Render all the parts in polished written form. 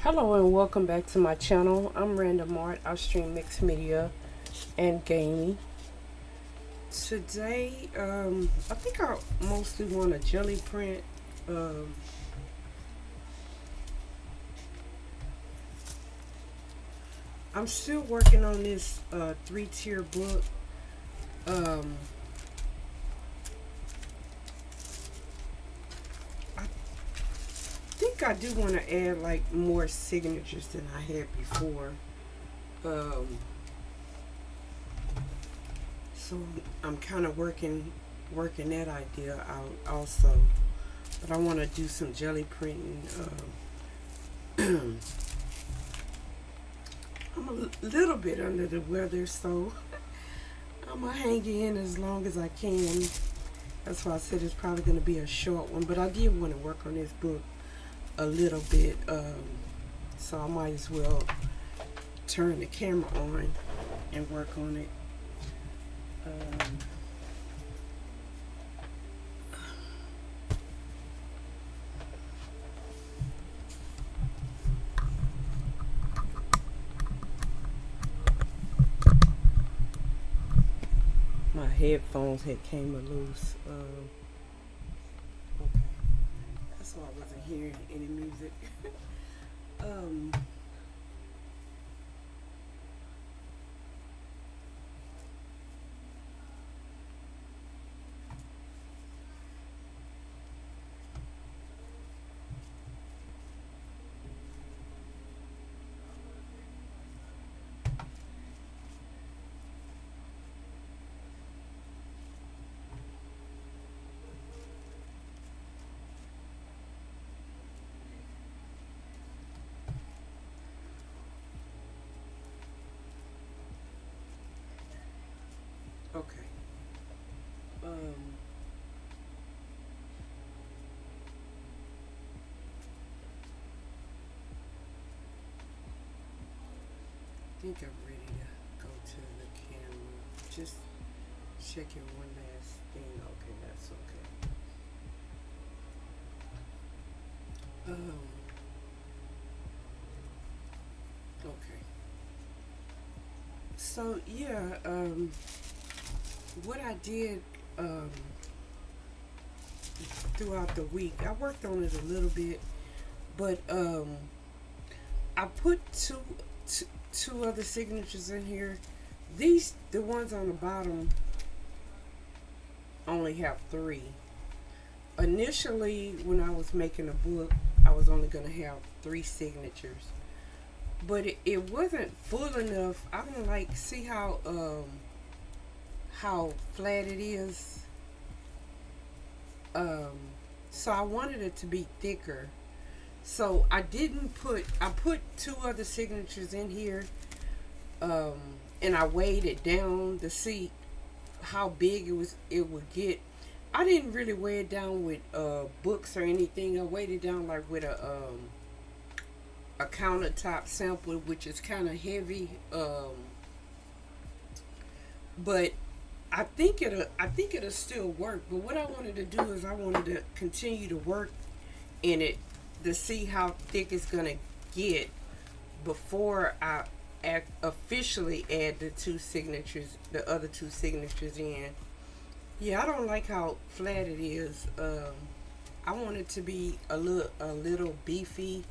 Hello and welcome back to my channel. I'm Random Art. I stream mixed media and gaming. Today, I think I mostly want a jelly print. Um, I'm still working on this three-tier book. Um, I think I do want to add like more signatures than I had before. Um, so I'm kind of working that idea out also. But I want to do some jelly printing. I'm a little bit under the weather, so I'm gonna hang in as long as I can. That's why I said it's probably gonna be a short one, but I did want to work on this book a little bit, so I might as well turn the camera on and work on it. Um, my headphones had came loose. Okay, that's why I wasn't hearing any music. um, okay. Um, I think I'm ready to go to the camera. Just checking one last thing. Okay, that's okay. Okay. So yeah, what I did throughout the week, I worked on it a little bit, but I put two other signatures in here. The ones on the bottom, only have three. Initially, when I was making a book, I was only going to have three signatures, but it wasn't full enough. I don't like see how flat it is. Um, so I wanted it to be thicker. So I put two other signatures in here, um, and I weighed it down to see how big it would get. I didn't really weigh it down with books or anything. I weighed it down like with a countertop sampler, which is kind of heavy. But I think it'll still work. But what I wanted to do is I wanted to continue to work in it to see how thick it's gonna get before I officially add the other two signatures in. Yeah, I don't like how flat it is. I want it to be a little beefy.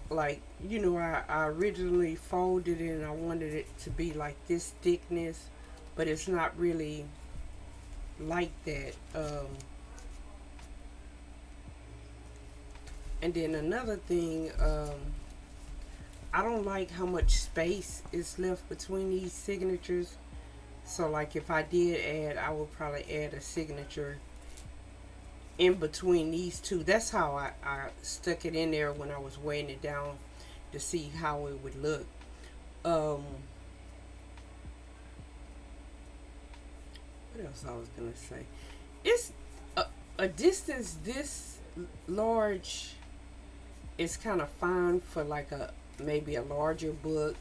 Like I originally folded it and I wanted it to be like this thickness, but it's not really like that. And then another thing, I don't like how much space is left between these signatures. So like if I did add, I would probably add a signature in between these two. That's how I stuck it in there when I was weighing it down to see how it would look. Um, what else I was gonna say? It's a distance this large is kind of fine for like a maybe a larger book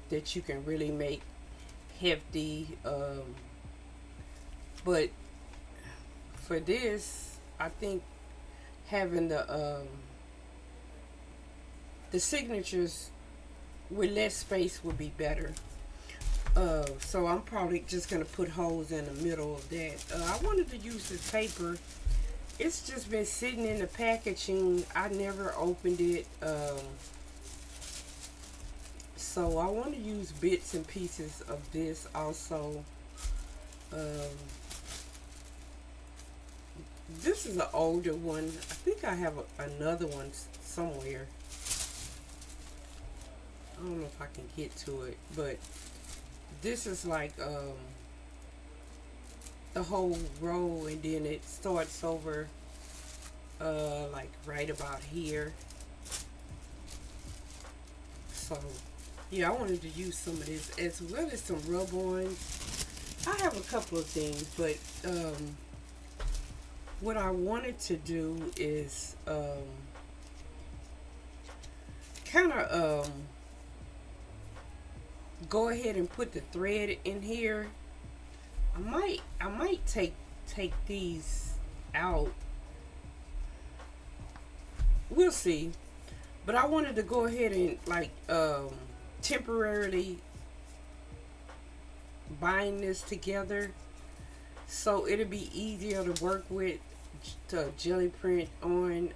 that you can really make hefty. But for this, I think having the signatures with less space would be better. So I'm probably just gonna put holes in the middle of that. I wanted to use this paper. It's just been sitting in the packaging. I never opened it. So I want to use bits and pieces of this also. Um, this is an older one. I think I have another one somewhere. I don't know if I can get to it, but this is like the whole row, and then it starts over like right about here. So yeah, I wanted to use some of this as well as some rub-ons. I have a couple of things, but what I wanted to do is kind of go ahead and put the thread in here. I might take these out. We'll see. But I wanted to go ahead and like temporarily bind this together so it'll be easier to work with, to jelly print on.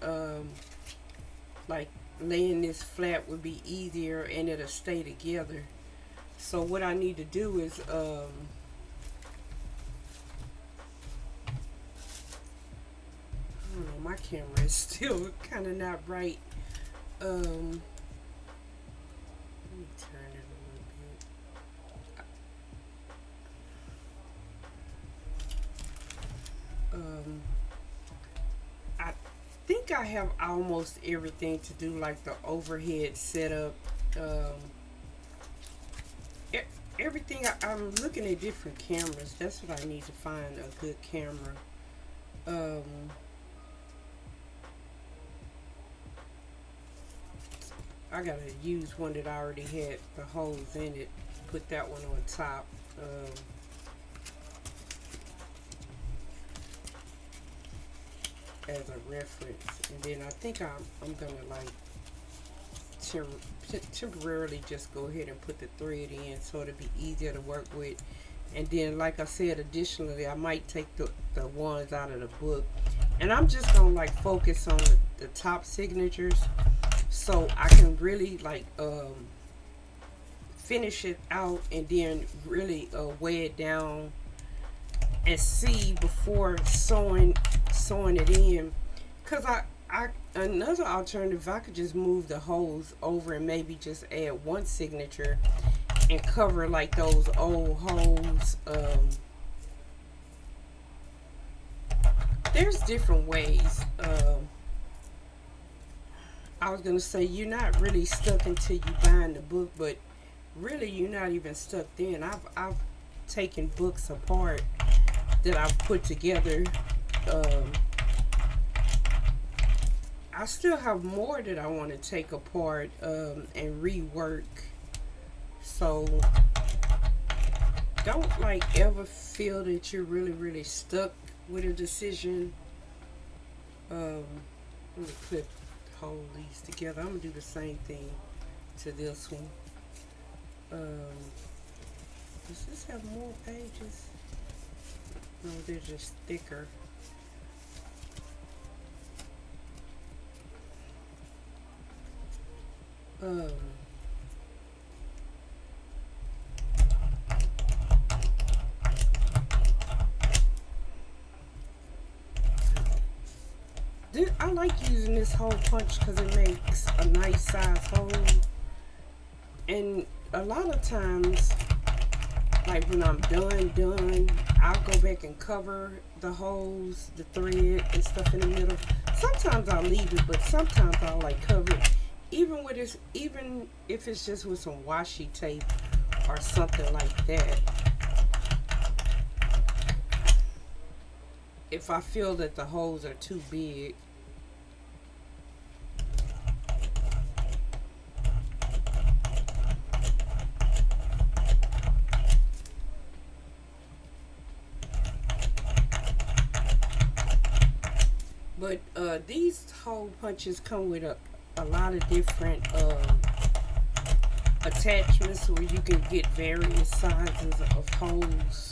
Like laying this flat would be easier and it'll stay together. So what I need to do is I don't know, my camera is still kind of not right. Let me turn it a little bit. I think I have almost everything to do, like the overhead setup. Everything. I'm looking at different cameras. That's what I need to find a good camera. I gotta use one that I already had the holes in it. Put that one on top. As a reference, and then I think I'm gonna like temporarily just go ahead and put the thread in so it'll be easier to work with. And then, like I said, additionally, I might take the ones out of the book, and I'm just gonna like focus on the top signatures so I can really like finish it out and then really weigh it down and see before sewing it in. Because another alternative, I could just move the holes over and maybe just add one signature and cover like those old holes. There's different ways. I was gonna say you're not really stuck until you bind the book, but really you're not even stuck then. I've taken books apart that I've put together. I still have more that I want to take apart and rework. So don't like ever feel that you're really stuck with a decision. Let me hold these together. I'm gonna do the same thing to this one. Does this have more pages? No, they're just thicker. I like using this hole punch because it makes a nice size hole. And a lot of times, like when I'm done, I'll go back and cover the holes, the thread and stuff in the middle. Sometimes I'll leave it, but sometimes I'll like cover it. Even if it's just with some washi tape or something like that. If I feel that the holes are too big. But these hole punches come with a lot of different attachments where you can get various sizes of holes.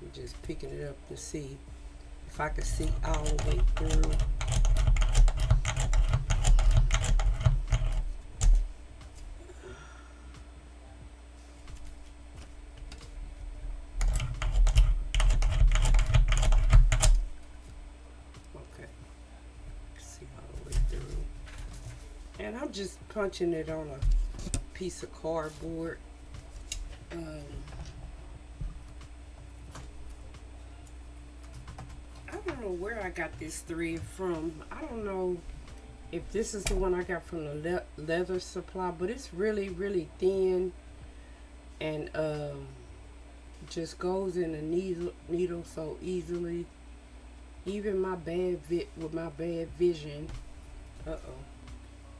I'm just picking it up to see if I can see all the way through. Okay, see all the way through. And I'm just punching it on a piece of cardboard. I don't know where I got this thread from. I don't know if this is the one I got from the leather supply, but it's really, really thin, and just goes in the needle so easily. Even with my bad vision,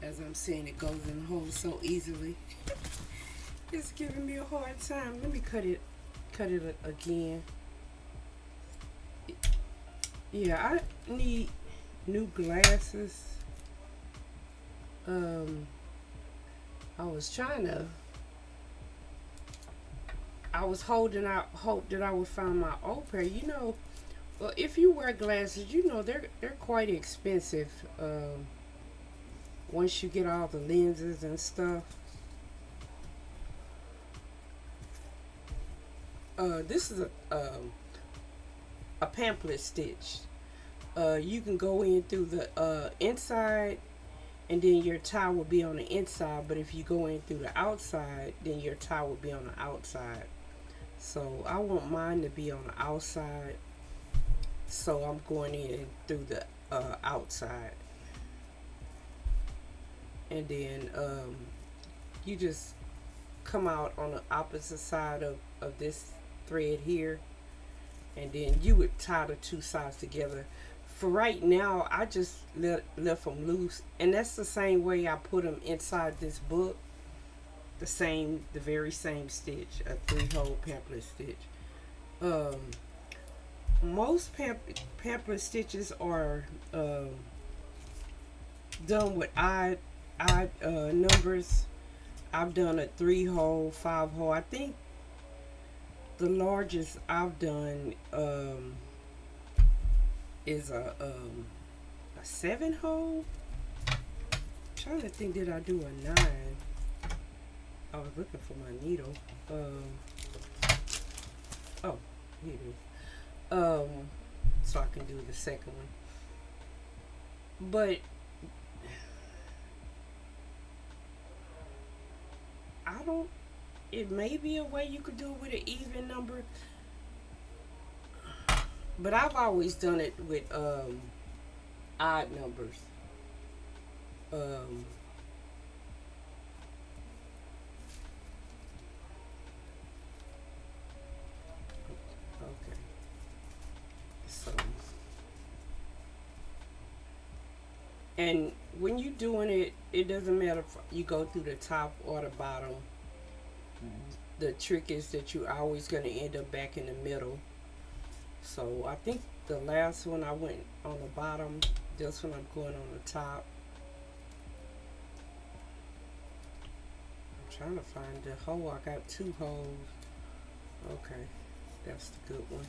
as I'm saying, it goes in the hole so easily. It's giving me a hard time. Let me cut it again. Yeah, I need new glasses. I was holding out hope that I would find my old pair. You know, well, if you wear glasses, you know they're quite expensive. Once you get all the lenses and stuff. This is a pamphlet stitch. You can go in through the inside, and then your tie will be on the inside, but if you go in through the outside, then your tie will be on the outside. So I want mine to be on the outside, so I'm going in through the outside. And then you just come out on the opposite side of this thread here, and then you would tie the two sides together. For right now, I just left them loose, and that's the same way I put them inside this book. The very same stitch, a 3-hole pamphlet stitch. Most pamphlet stitches are done with odd numbers. I've done a 3-hole, 5-hole. I think the largest I've done is a 7-hole. Trying to think, did I do a 9? I was looking for my needle. Oh, here it is. So I can do the second one. But it may be a way you could do it with an even number, but I've always done it with odd numbers. Okay, so, and when you're doing it, it doesn't matter if you go through the top or the bottom. The trick is that you're always going to end up back in the middle. So I think the last one I went on the bottom. This one I'm going on the top. I'm trying to find the hole. I got 2 holes. Okay, that's the good one.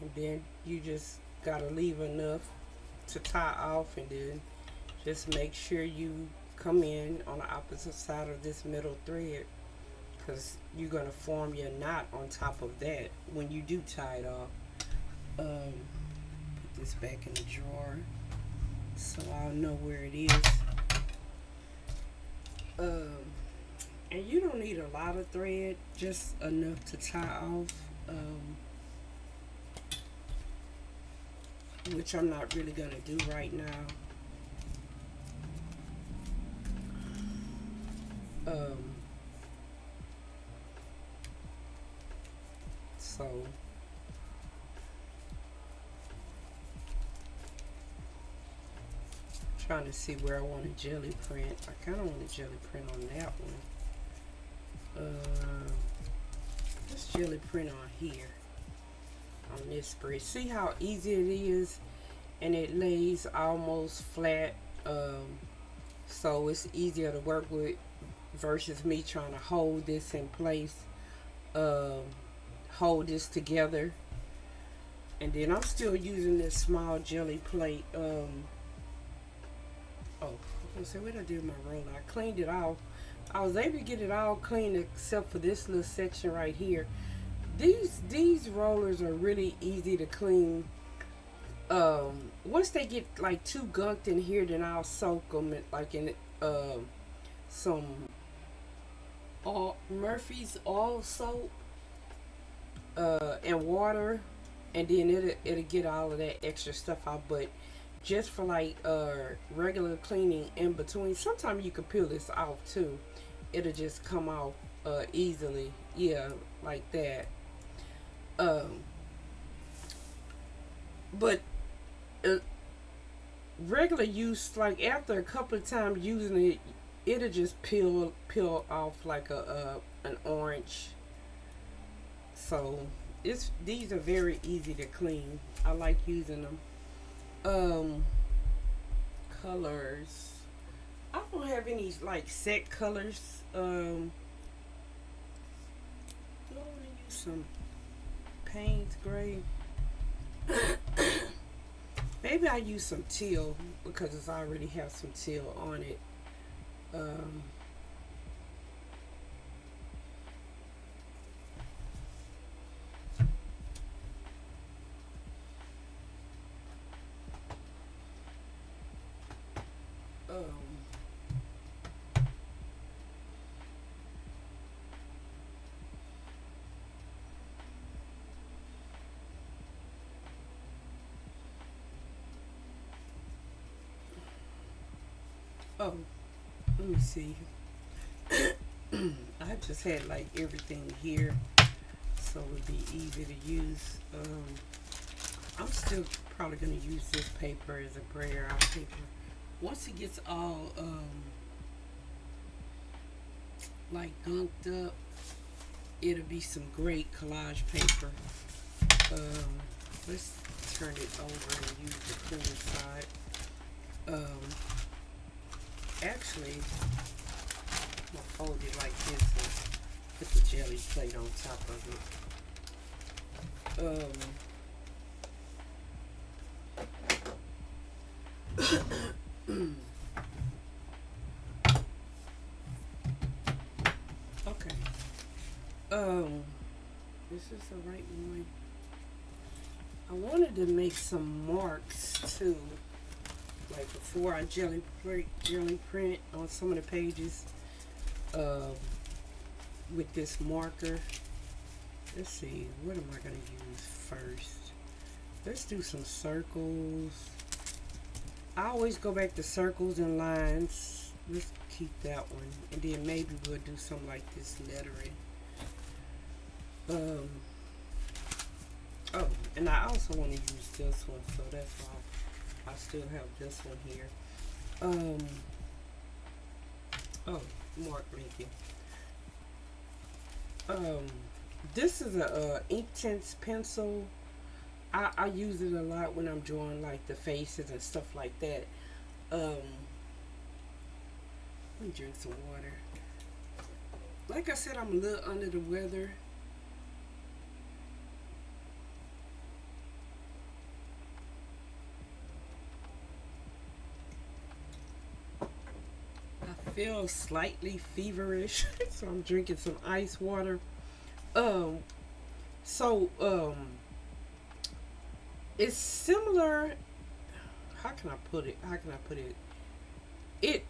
And then you just gotta leave enough to tie off, and then just make sure you come in on the opposite side of this middle thread, because you're going to form your knot on top of that when you do tie it off. Put this back in the drawer so I'll know where it is. And you don't need a lot of thread, just enough to tie off, which I'm not really going to do right now. So trying to see where I want a jelly print. I kind of want a jelly print on that one. jelly print on here, on this spread. See how easy it is, and it lays almost flat, so it's easier to work with versus me trying to hold this in place, um, hold this together. And then I'm still using this small jelly plate. Oh, I was gonna say, what I did with my roller, I cleaned it off. I was able to get it all clean except for this little section right here. These rollers are really easy to clean. Once they get like too gunked in here, then I'll soak them in, like in some Murphy's oil soap and water, and then it'll get all of that extra stuff out. But just for like regular cleaning in between, sometimes you can peel this off too. It'll just come off easily, yeah, like that. Um, but uh, regular use, like after a couple of times using it, it'll just peel off like a an orange. So these are very easy to clean. I like using them. Um, Colors. I don't have any like set colors. I want to use some Payne's gray. Maybe I use some teal because it's already have some teal on it. Um, um, oh, let me see. I just had like everything here, so it would be easy to use. I'm still probably gonna use this paper as a brayer out paper. Once it gets all like gunked up, it'll be some great collage paper. Um, let's turn it over and use the clean side. Um, Actually, I'm gonna fold it like this and put the jelly plate on top of it. Okay. This is the right one. I wanted to make some marks too, like before I jelly print on some of the pages, with this marker. Let's see, what am I gonna use first? Let's do some circles. I always go back to circles and lines. Let's keep that one, and then maybe we'll do something like this lettering. Oh, and I also want to use this one, so that's why I still have this one here. Oh, mark making. This is a Inktense pencil. I use it a lot when I'm drawing like the faces and stuff like that. Let me drink some water. Like I said, I'm a little under the weather. I feel slightly feverish, so I'm drinking some ice water. So it's similar. How can I put it? It,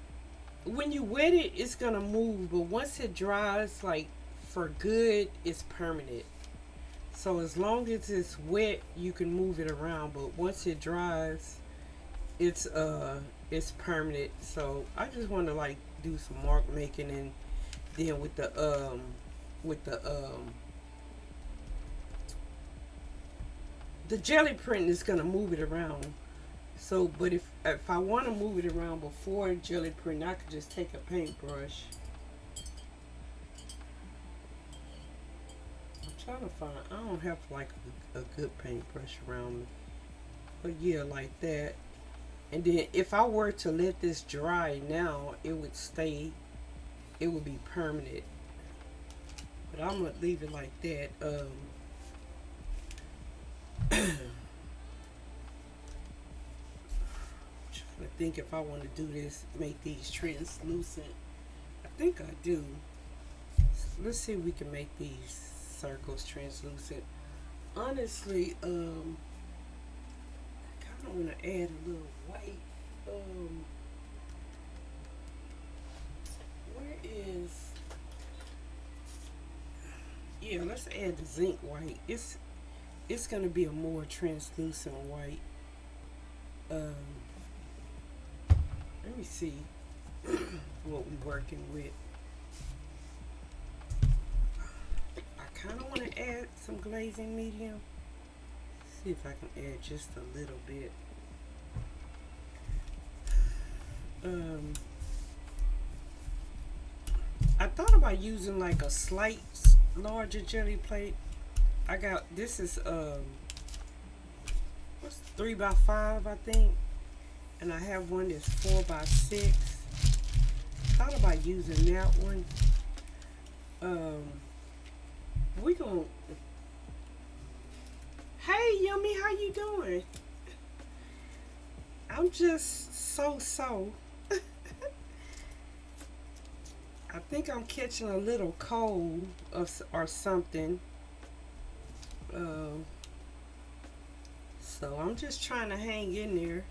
when you wet it, it's gonna move, but once it dries, like for good, it's permanent. So as long as it's wet, you can move it around, but once it dries, it's permanent. So I just want to like do some mark making, and then with the the jelly print is gonna move it around. So, but if I want to move it around before jelly print, I could just take a paintbrush. I'm Trying to find, I don't have like a good paintbrush around me. But yeah, like that. And then if I were to let this dry now, it would stay, it would be permanent. But I'm gonna leave it like that. Trying to think if I want to do this, make these translucent. I think I do. Let's see if we can make these circles translucent. Honestly, I kind of want to add a little white. Where is? Yeah, let's add the zinc white. It's gonna be a more translucent white. Let me see what we're working with. I kind of want to add some glazing medium. See if I can add just a little bit. I thought about using like a slight larger jelly plate. I got, this is what's 3x5 I think, and I have one that's 4x6. Thought about using that one. We gonna, hey Yummy, how you doing? I'm just so I think I'm catching a little cold or something. So I'm just trying to hang in there.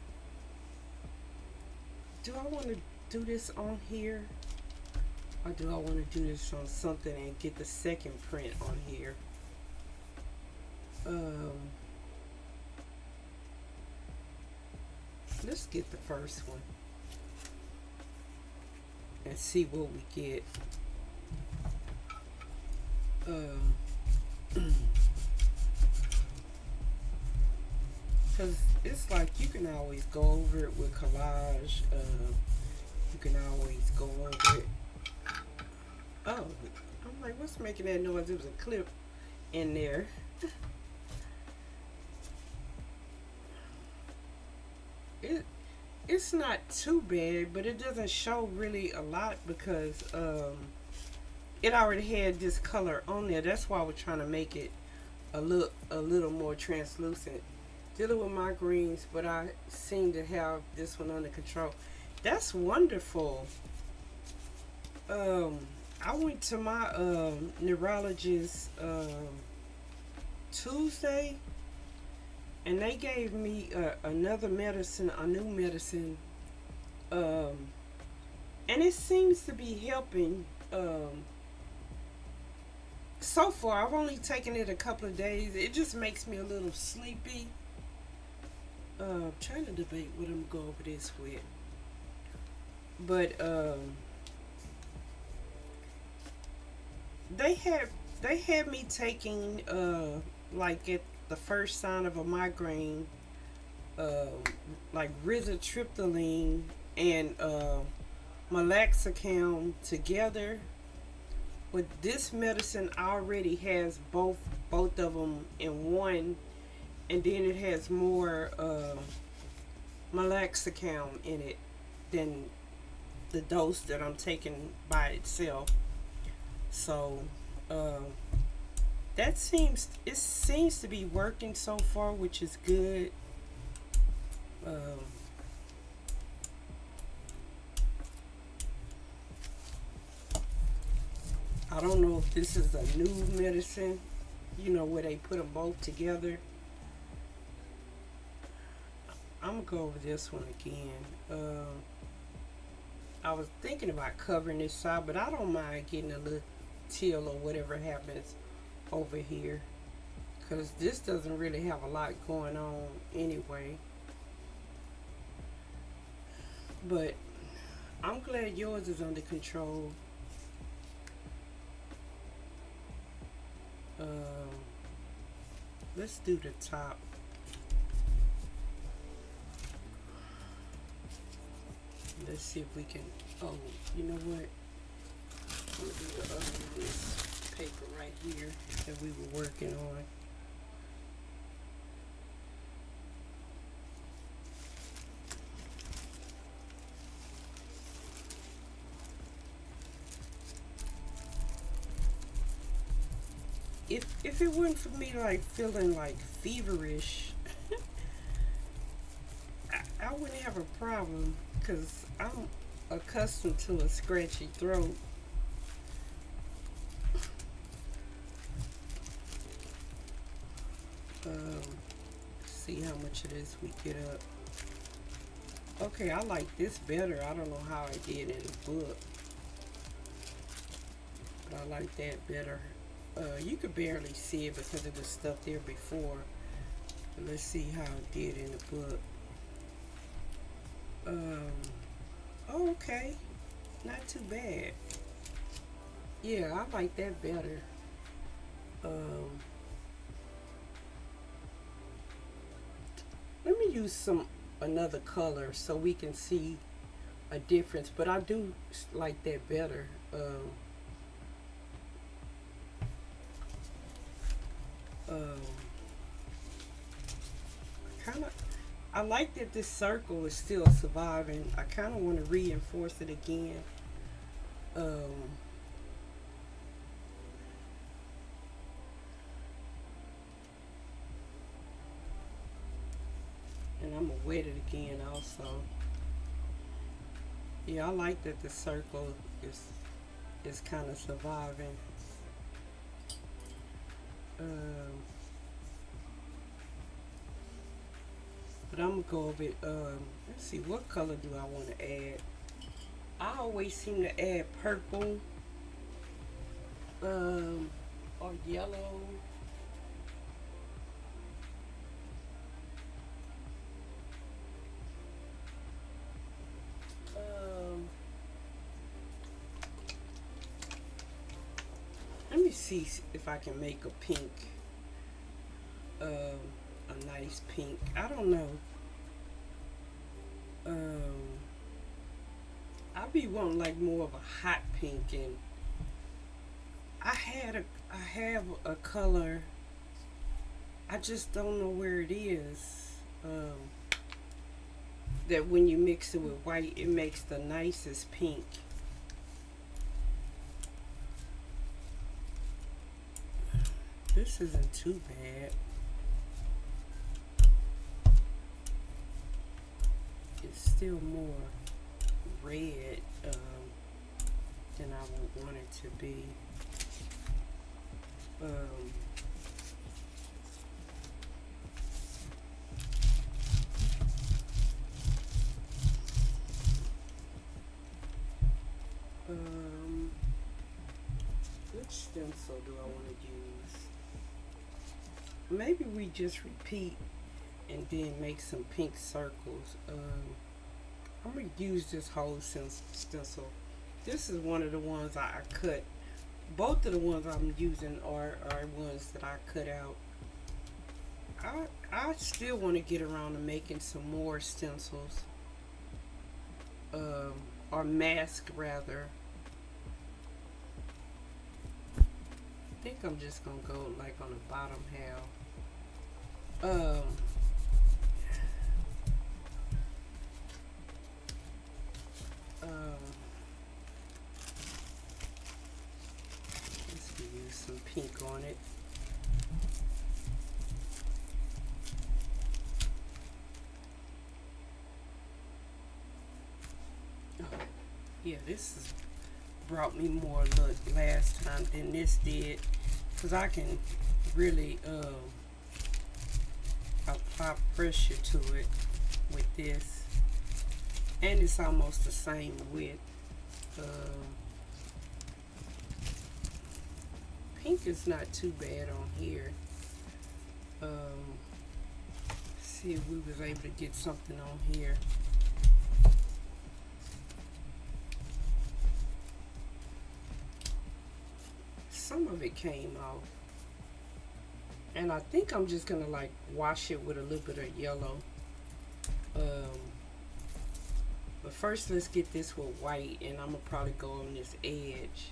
Do I want to do this on here? Or do I want to do this on something and get the second print on here? Let's get the first one and see what we get. Because it's like you can always go over it with collage. You can always go over it. Oh, I'm like, what's making that noise? There was a clip in there. It's not too bad, but it doesn't show really a lot because it already had this color on there. That's why I was trying to make it a little more translucent. Dealing with my greens, but I seem to have this one under control. That's wonderful. I went to my neurologist Tuesday, and they gave me another medicine, a new medicine, and it seems to be helping. So far, I've only taken it a couple of days. It just makes me a little sleepy. Trying to debate what I'm going to go over this with, but they had me taking like at the first sign of a migraine, like rizatriptyline and meloxicam together. But this medicine already has both of them in one, and then it has more meloxicam in it than the dose that I'm taking by itself. So it seems to be working so far, which is good. I don't know if this is a new medicine, you know, where they put them both together. I'm gonna go over this one again. I was thinking about covering this side, but I don't mind getting a little teal or whatever happens over here, because this doesn't really have a lot going on anyway. But I'm glad yours is under control. Let's do the top. Let's see if we can, oh, you know what? I'm gonna do the other this paper right here that we were working on. If it wasn't for me like feeling like feverish, I wouldn't have a problem because I'm accustomed to a scratchy throat. Um, see how much of this we get up. Okay, I like this better. I don't know how I did in the book, but I like that better. You could barely see it because it was stuck there before. But let's see how it did in the book. Oh, okay, not too bad. Yeah, I like that better. Um, Let me use some another color so we can see a difference. But I do like that better. Um, kind of. I like that this circle is still surviving. I kind of want to reinforce it again. Um, and I'm gonna wet it again also. Yeah, I like that the circle is kind of surviving. Um, but I'm gonna go over it. Let's see, what color do I want to add? I always seem to add purple, um, or yellow. Um, Let me see if I can make a pink, a nice pink. I don't know. Um, I be wanting like more of a hot pink, and I have a color. I just don't know where it is. That when you mix it with white, it makes the nicest pink. This isn't too bad. It's still more red than I would want it to be. Um, um, which stencil do I want to use? Maybe we just repeat and then make some pink circles. I'm gonna use this whole stencil. This is one of the ones I cut. Both of the ones I'm using are ones that I cut out. I still want to get around to making some more stencils, um, or mask rather. I think I'm just gonna go like on the bottom half. Um, um, let's use some pink on it. Oh, yeah, this has brought me more luck last time than this did, because I can really apply pressure to it with this, and it's almost the same width. Pink is not too bad on here. See if we was able to get something on here. Some of it came off, and I think I'm just gonna like wash it with a little bit of yellow. Um, but first let's get this with white, and I'm gonna probably go on this edge.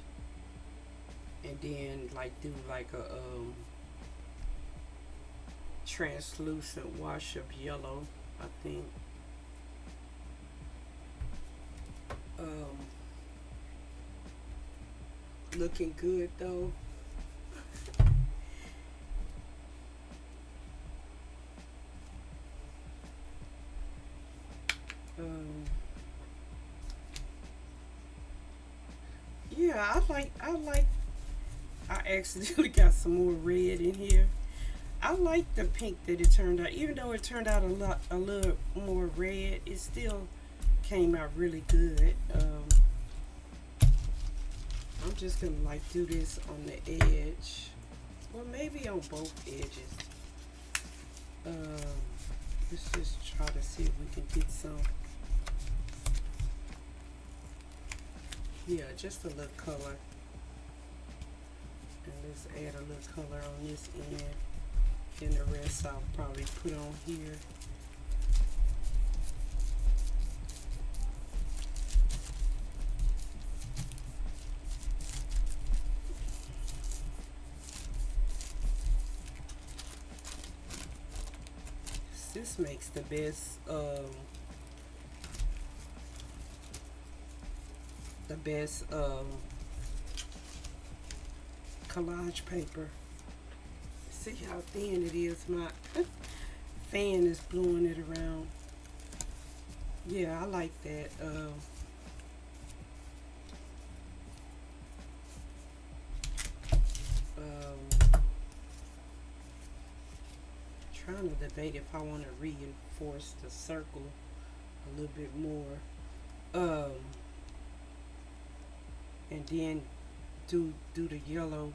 and then like do like a translucent wash of yellow, I think. Um, Looking good though. Um, yeah, I accidentally got some more red in here. I like the pink that it turned out. Even though it turned out a little more red, it still came out really good. I'm just gonna like do this on the edge, or maybe on both edges. Um, let's just try to see if we can get some. Yeah, just a little color, and let's add a little color on this end. And the rest I'll probably put on here. This makes the best collage paper. See how thin it is. My fan is blowing it around. Yeah, I like that. Trying to debate if I want to reinforce the circle a little bit more, and then do the yellow.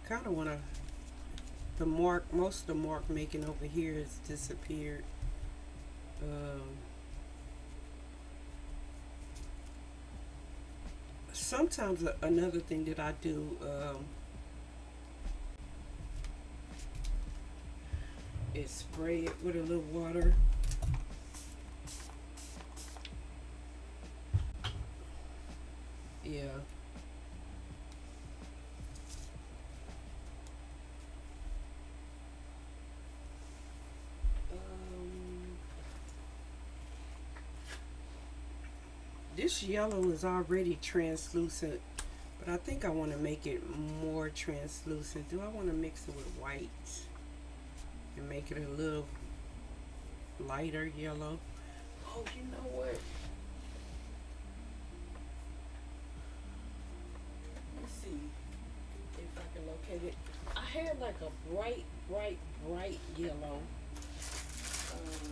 Kind of want to. The mark, most of the mark making over here has disappeared. Sometimes another thing that I do is spray it with a little water. Yeah. This yellow is already translucent, but I think I want to make it more translucent. Do I want to mix it with white and make it a little lighter yellow? Oh, you know what? Let's see if I can locate it. I had like a bright yellow. Um,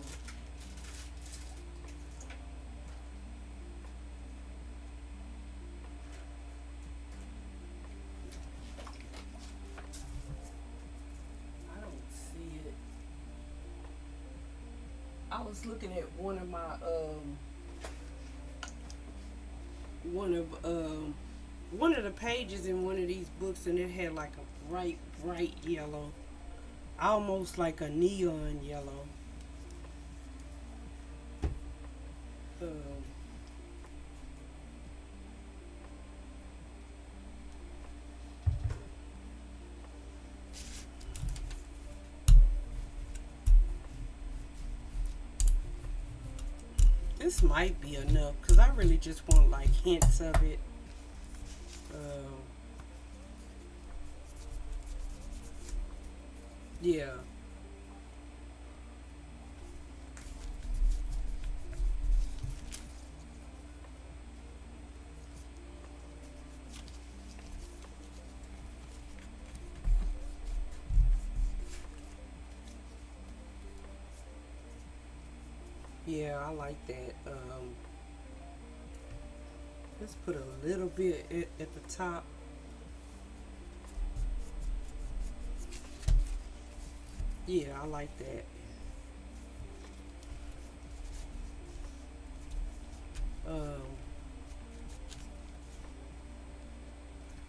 I don't see it. I was looking at one of one of the pages in one of these books, and it had like a bright yellow, almost like a neon yellow. Um, this might be enough because I really just want like hints of it. Um, yeah. Yeah, I like that. Let's put a little bit at the top. Yeah, I like that. Um,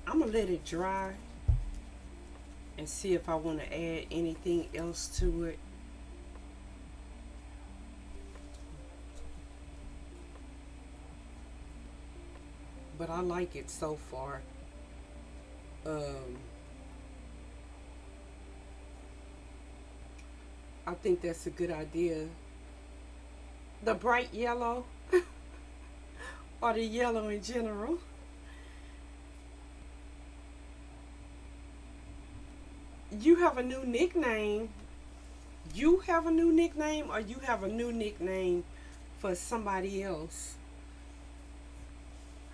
I'm gonna let it dry and see if I want to add anything else to it. But I like it so far. Um, I think that's a good idea. The bright yellow or the yellow in general. You have a new nickname. You have a new nickname, or you have a new nickname for somebody else.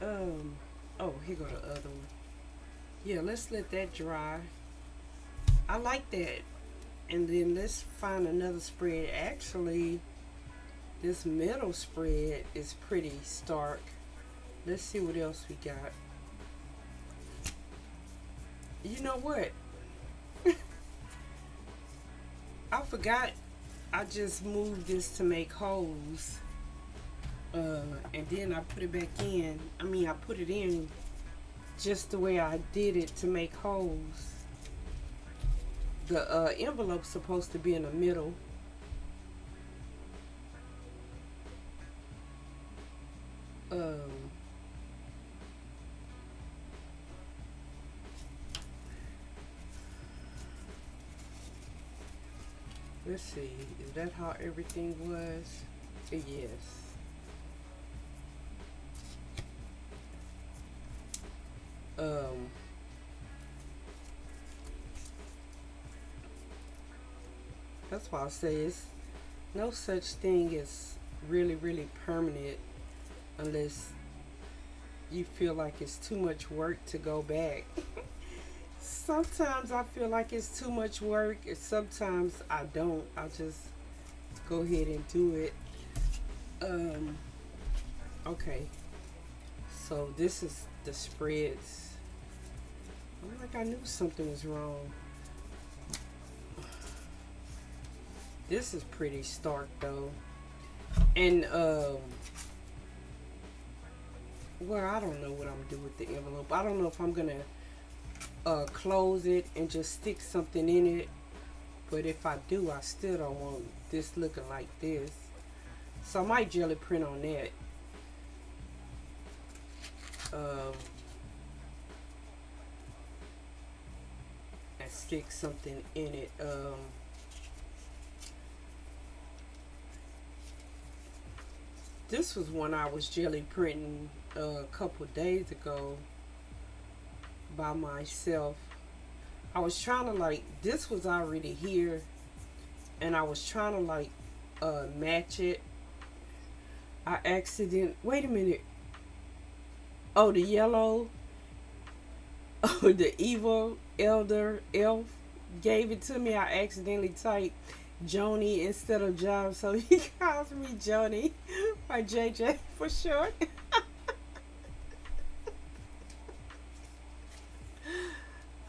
Um, oh, here go the other one. Yeah, let's let that dry. I like that. And then let's find another spread. Actually, this middle spread is pretty stark. Let's see what else we got. You know what? I forgot I just moved this to make holes. And then I put it back in. I mean, I put it in just the way I did it to make holes. The envelope's supposed to be in the middle. Um, let's see. Is that how everything was? Yes. Um, that's why I say it's no such thing as really, really permanent unless you feel like it's too much work to go back. Sometimes I feel like it's too much work, and sometimes I don't. I just go ahead and do it. Um, okay, so this is the spreads. I'm like I knew something was wrong. This is pretty stark though, and well, I don't know what I'm gonna do with the envelope. I don't know if I'm gonna close it and just stick something in it. But if I do, I still don't want this looking like this. So I might jelly print on that. Um, and stick something in it. This was one I was jelly printing a couple days ago by myself. I was trying to like, this was already here, and I was trying to like match it. Wait a minute. Oh, the yellow. Oh, the evil elder elf gave it to me. I accidentally typed Joni instead of John, so he calls me Joni or JJ for short.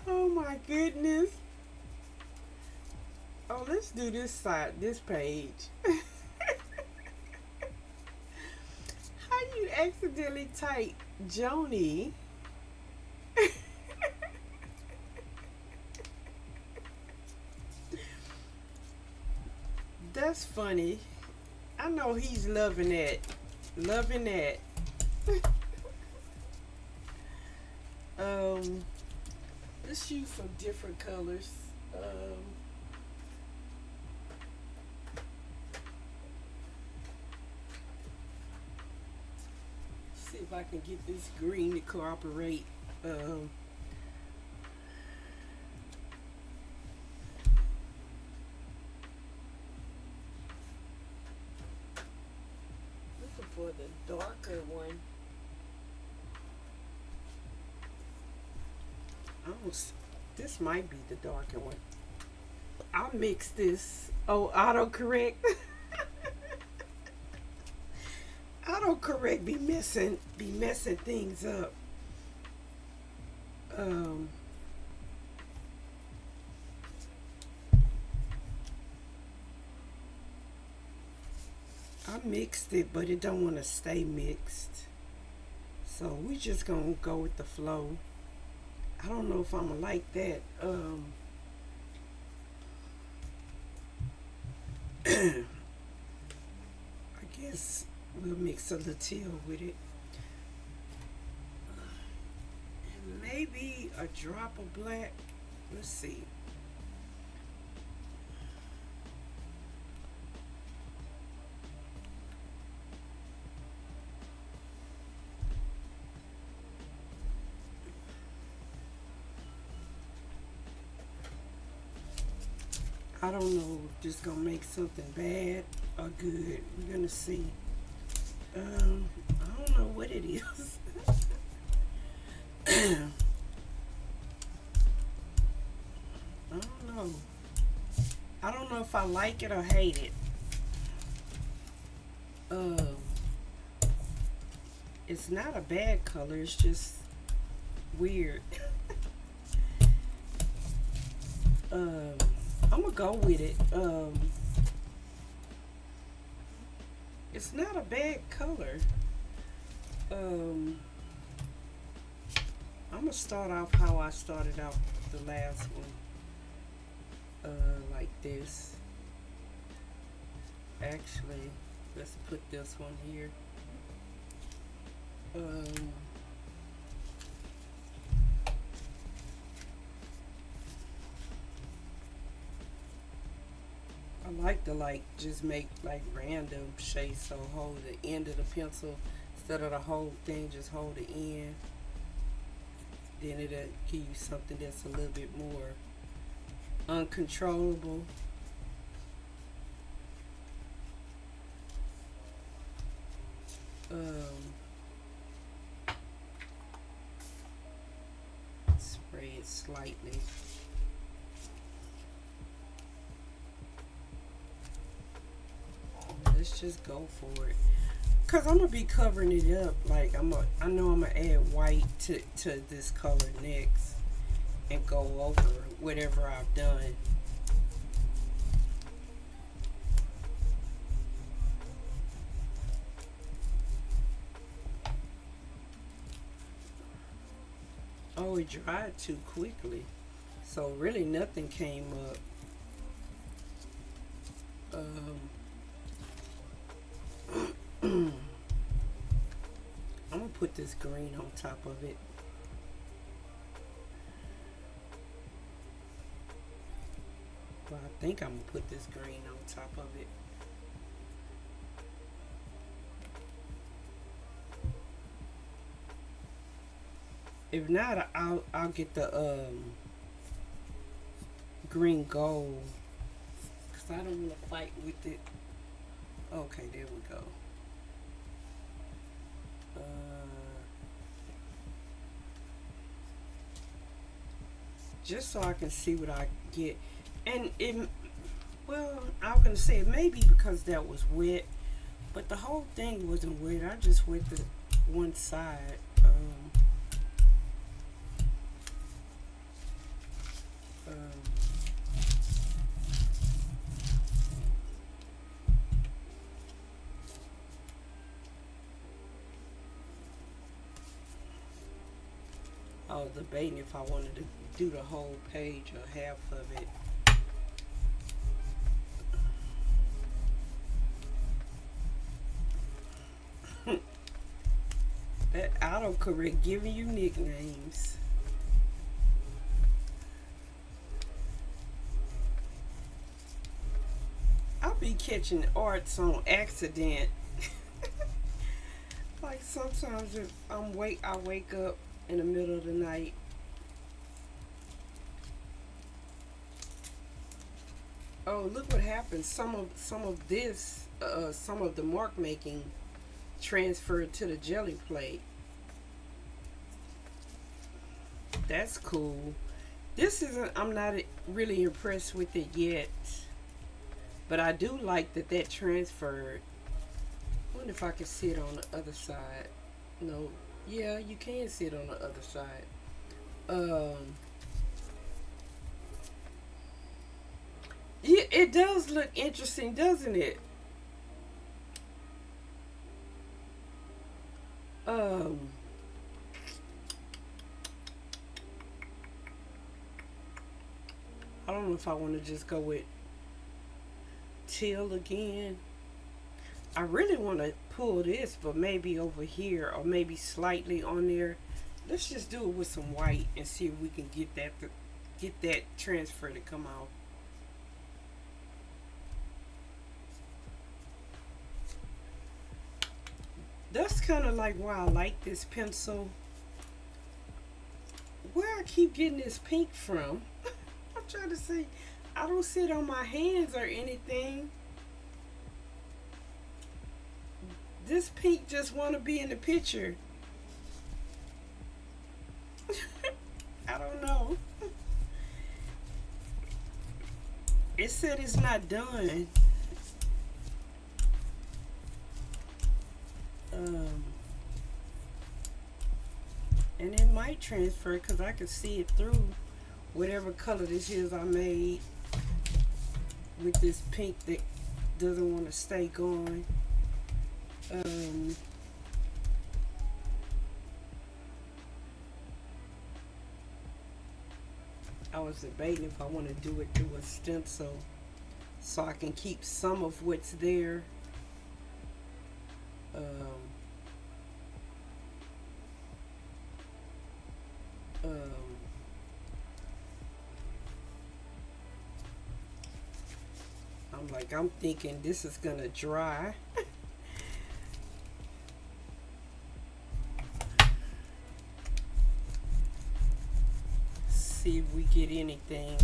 Oh my goodness. Oh, let's do this side, this page. How you accidentally type Joni? That's funny. I know he's loving that. Loving that. um, let's use some different colors. See if I can get this green to cooperate. Um, looking for the darker one. Oh, this might be the darker one. I'll mix this. Oh, autocorrect. Autocorrect be messing things up. Um, I mixed it, but it don't want to stay mixed. So we just gonna go with the flow. I don't know if I'm gonna like that. I guess we'll mix a little with it. And maybe a drop of black. Let's see. I don't know if this gonna make something bad or good. We're gonna see. I don't know what it is. I don't know. I don't know if I like it or hate it. Um, it's not a bad color. It's just weird. um, I'm gonna go with it. It's not a bad color. Um, I'm gonna start off how I started out the last one. Like this. Actually, let's put this one here. Um, I like to just make like random shapes, so hold the end of the pencil instead of the whole thing, just hold the end. Then it'll give you something that's a little bit more uncontrollable. Um, Spray it slightly. Let's just go for it. Cause I'm gonna be covering it up. Like I know I'm gonna add white to this color next, and go over whatever I've done. Oh, it dried too quickly, so really nothing came up. I'm gonna put this green on top of it. Well, I think I'm gonna put this green on top of it. If not, I'll get the green gold, because I don't want to fight with it. Okay, there we go. Uh, just so I can see what I get. And it, well, I was gonna say it may be because that was wet, but the whole thing wasn't wet. I just wet the one side. Um, I was debating if I wanted to do the whole page or half of it. That autocorrect giving you nicknames. I'll be catching arts on accident. Like sometimes if I wake up in the middle of the night. Oh, look what happens. Some of the mark making transferred to the jelly plate. That's cool. This isn't. I'm not really impressed with it yet, but I do like that transferred. I wonder if I can see it on the other side. No, yeah, you can see it on the other side. Um, yeah, it does look interesting, doesn't it? Um, I don't know if I want to just go with teal again. I really want to pull this, but maybe over here or maybe slightly on there. Let's just do it with some white and see if we can get that transfer to come out. That's kind of like why I like this pencil. Where I keep getting this pink from? I'm trying to see. I don't see it on my hands or anything. This pink just want to be in the picture. I don't know. It said it's not done. Um, and it might transfer because I can see it through whatever color this is I made with this pink that doesn't want to stay going. I was debating if I want to do it through a stencil so I can keep some of what's there. Um, um, I'm thinking this is gonna dry. See if we get anything.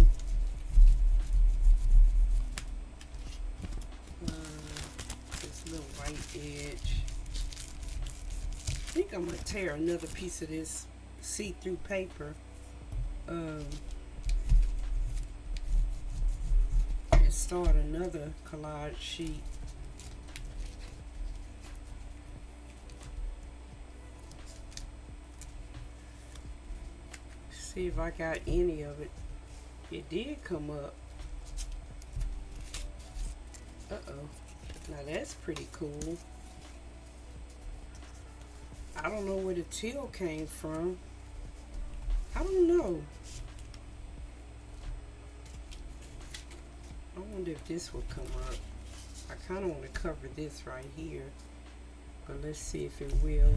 This little white edge. I think I'm gonna tear another piece of this see-through paper. And start another collage sheet. See if I got any of it. It did come up. Uh-oh. Now that's pretty cool. I don't know where the teal came from. I don't know. I wonder if this will come up. I kind of want to cover this right here. But let's see if it will.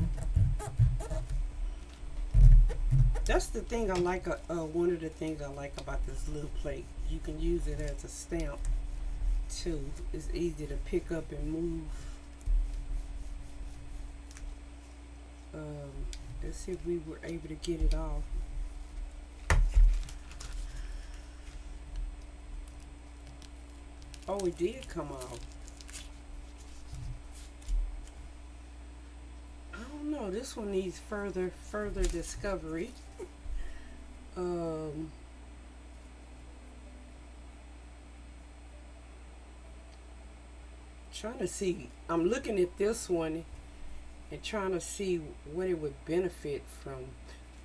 That's the thing I like, one of the things I like about this little plate. You can use it as a stamp too. It's easy to pick up and move. Let's see if we were able to get it off. Oh, it did come off. I don't know. This one needs further discovery. Trying to see. I'm looking at this one and trying to see what it would benefit from.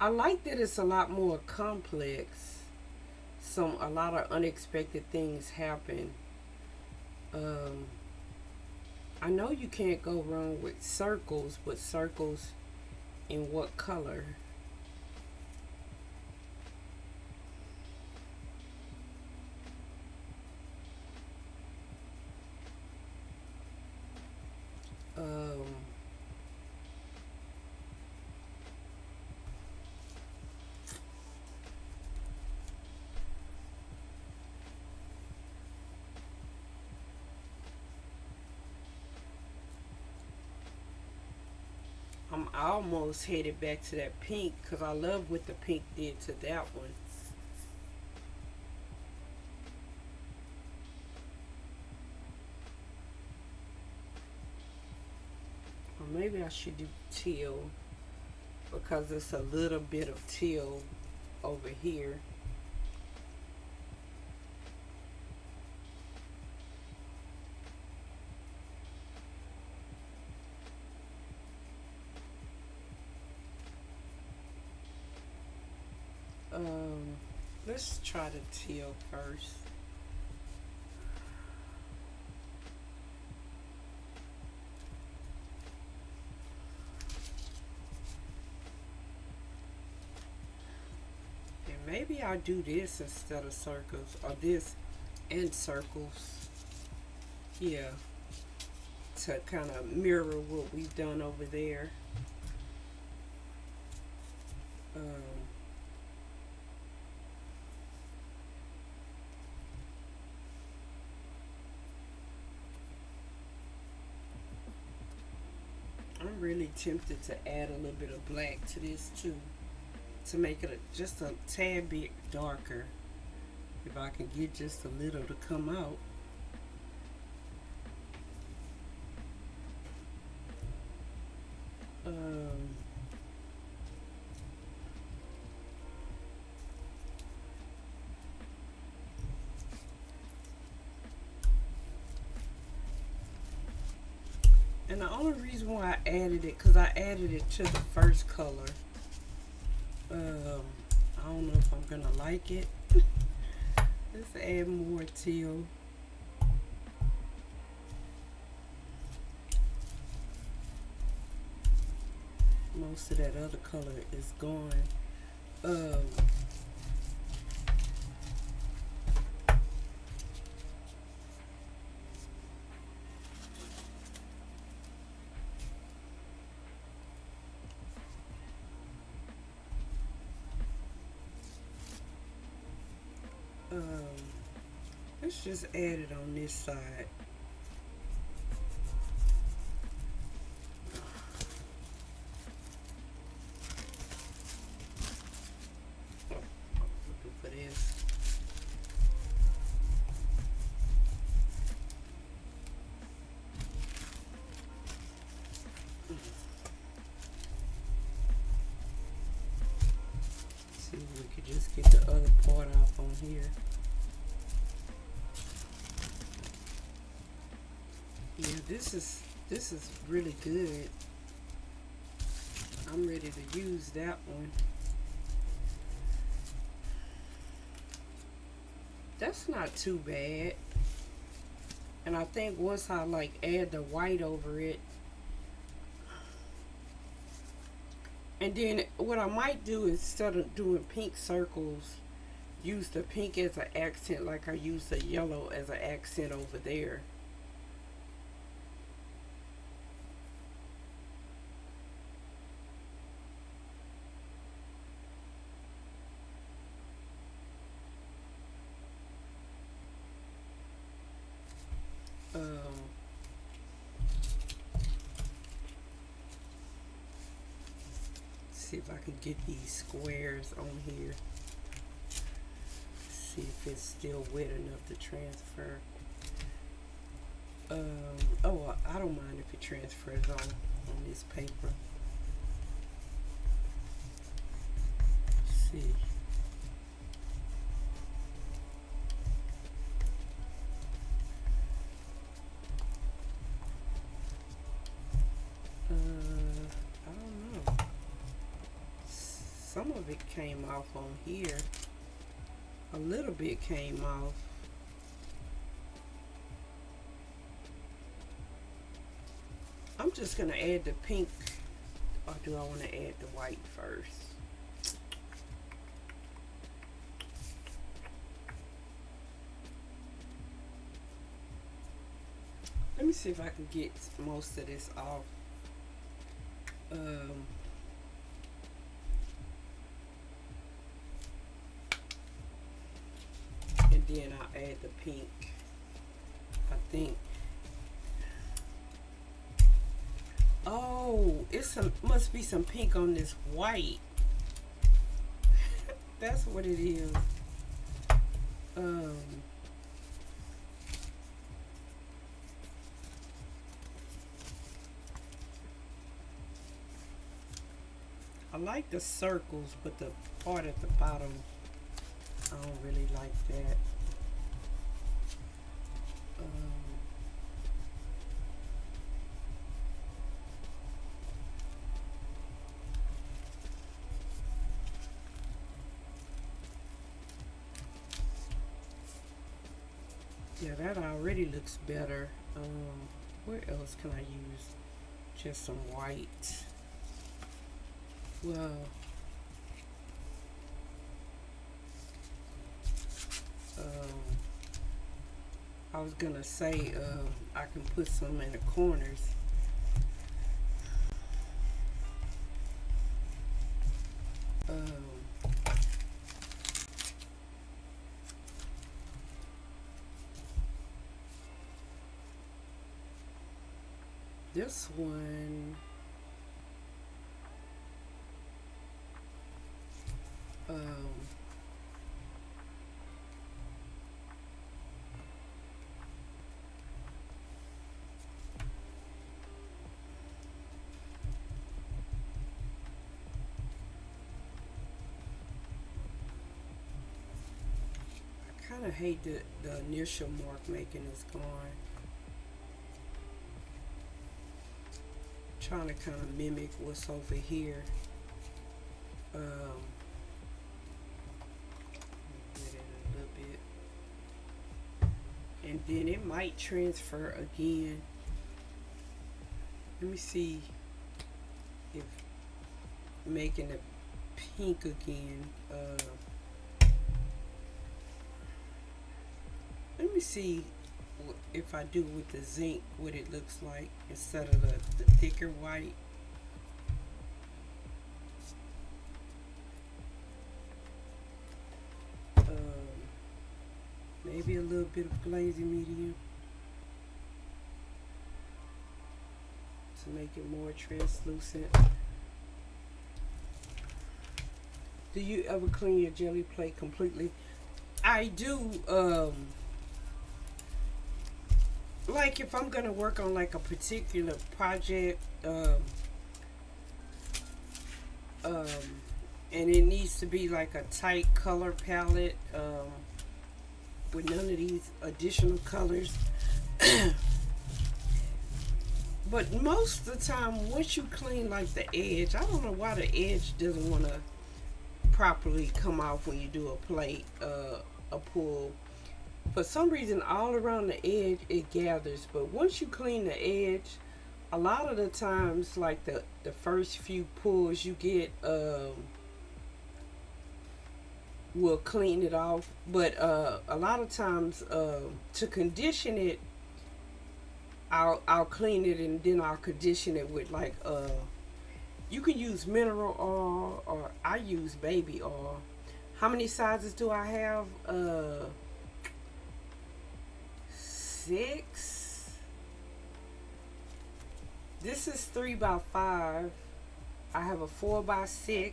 I like that it's a lot more complex. A lot of unexpected things happen. I know you can't go wrong with circles, but circles in what color? I'm almost headed back to that pink because I love what the pink did to that one. Or maybe I should do teal because it's a little bit of teal over here. Let's try the teal first. And maybe I'll do this instead of circles, or this and circles. Yeah, to kind of mirror what we've done over there. Um, I'm really tempted to add a little bit of black to this too, to make it just a tad bit darker. If I can get just a little to come out. Um, and the only reason why I added it, because I added it to the first color. I don't know if I'm gonna like it. Let's add more teal. Most of that other color is gone. Um, um, let's just add it on this side. Looking for this. See if we could just get the other part off on here. Yeah, this is really good. I'm ready to use that one. That's not too bad. And I think once I like add the white over it, and then what I might do instead of doing pink circles, use the pink as an accent like I use the yellow as an accent over there. Um, see if I can get these squares on here. See if it's still wet enough to transfer. Oh, well, I don't mind if it transfers on this paper. Let's see. I don't know. Some of it came off on here. A little bit came off. I'm just gonna add the pink, or do I want to add the white first? Let me see if I can get most of this off. And then I'll add the pink. I think. Oh, must be some pink on this white. That's what it is. I like the circles, but the part at the bottom, I don't really like that. Yeah, that already looks better. Where else can I use just some white? Well, I was gonna say I can put some in the corners. Um, this one, um, I kind of hate the initial mark making is gone. Trying to kind of mimic what's over here. Get it a little bit, and then it might transfer again. Let me see if making it pink again. Let me see if I do with the zinc what it looks like instead of the thicker white. Maybe a little bit of glazing medium to make it more translucent. Do you ever clean your jelly plate completely? I do. Like if I'm gonna work on like a particular project, um, and it needs to be like a tight color palette, with none of these additional colors. But most of the time, once you clean like the edge, I don't know why the edge doesn't want to properly come off when you do a plate, a pull. For some reason, all around the edge it gathers, but once you clean the edge, a lot of the times, like the first few pulls you get, will clean it off. But a lot of times, to condition it, I'll clean it and then I'll condition it with like you can use mineral oil or I use baby oil. How many sizes do I have? 6. This is 3x5. I have a 4x6,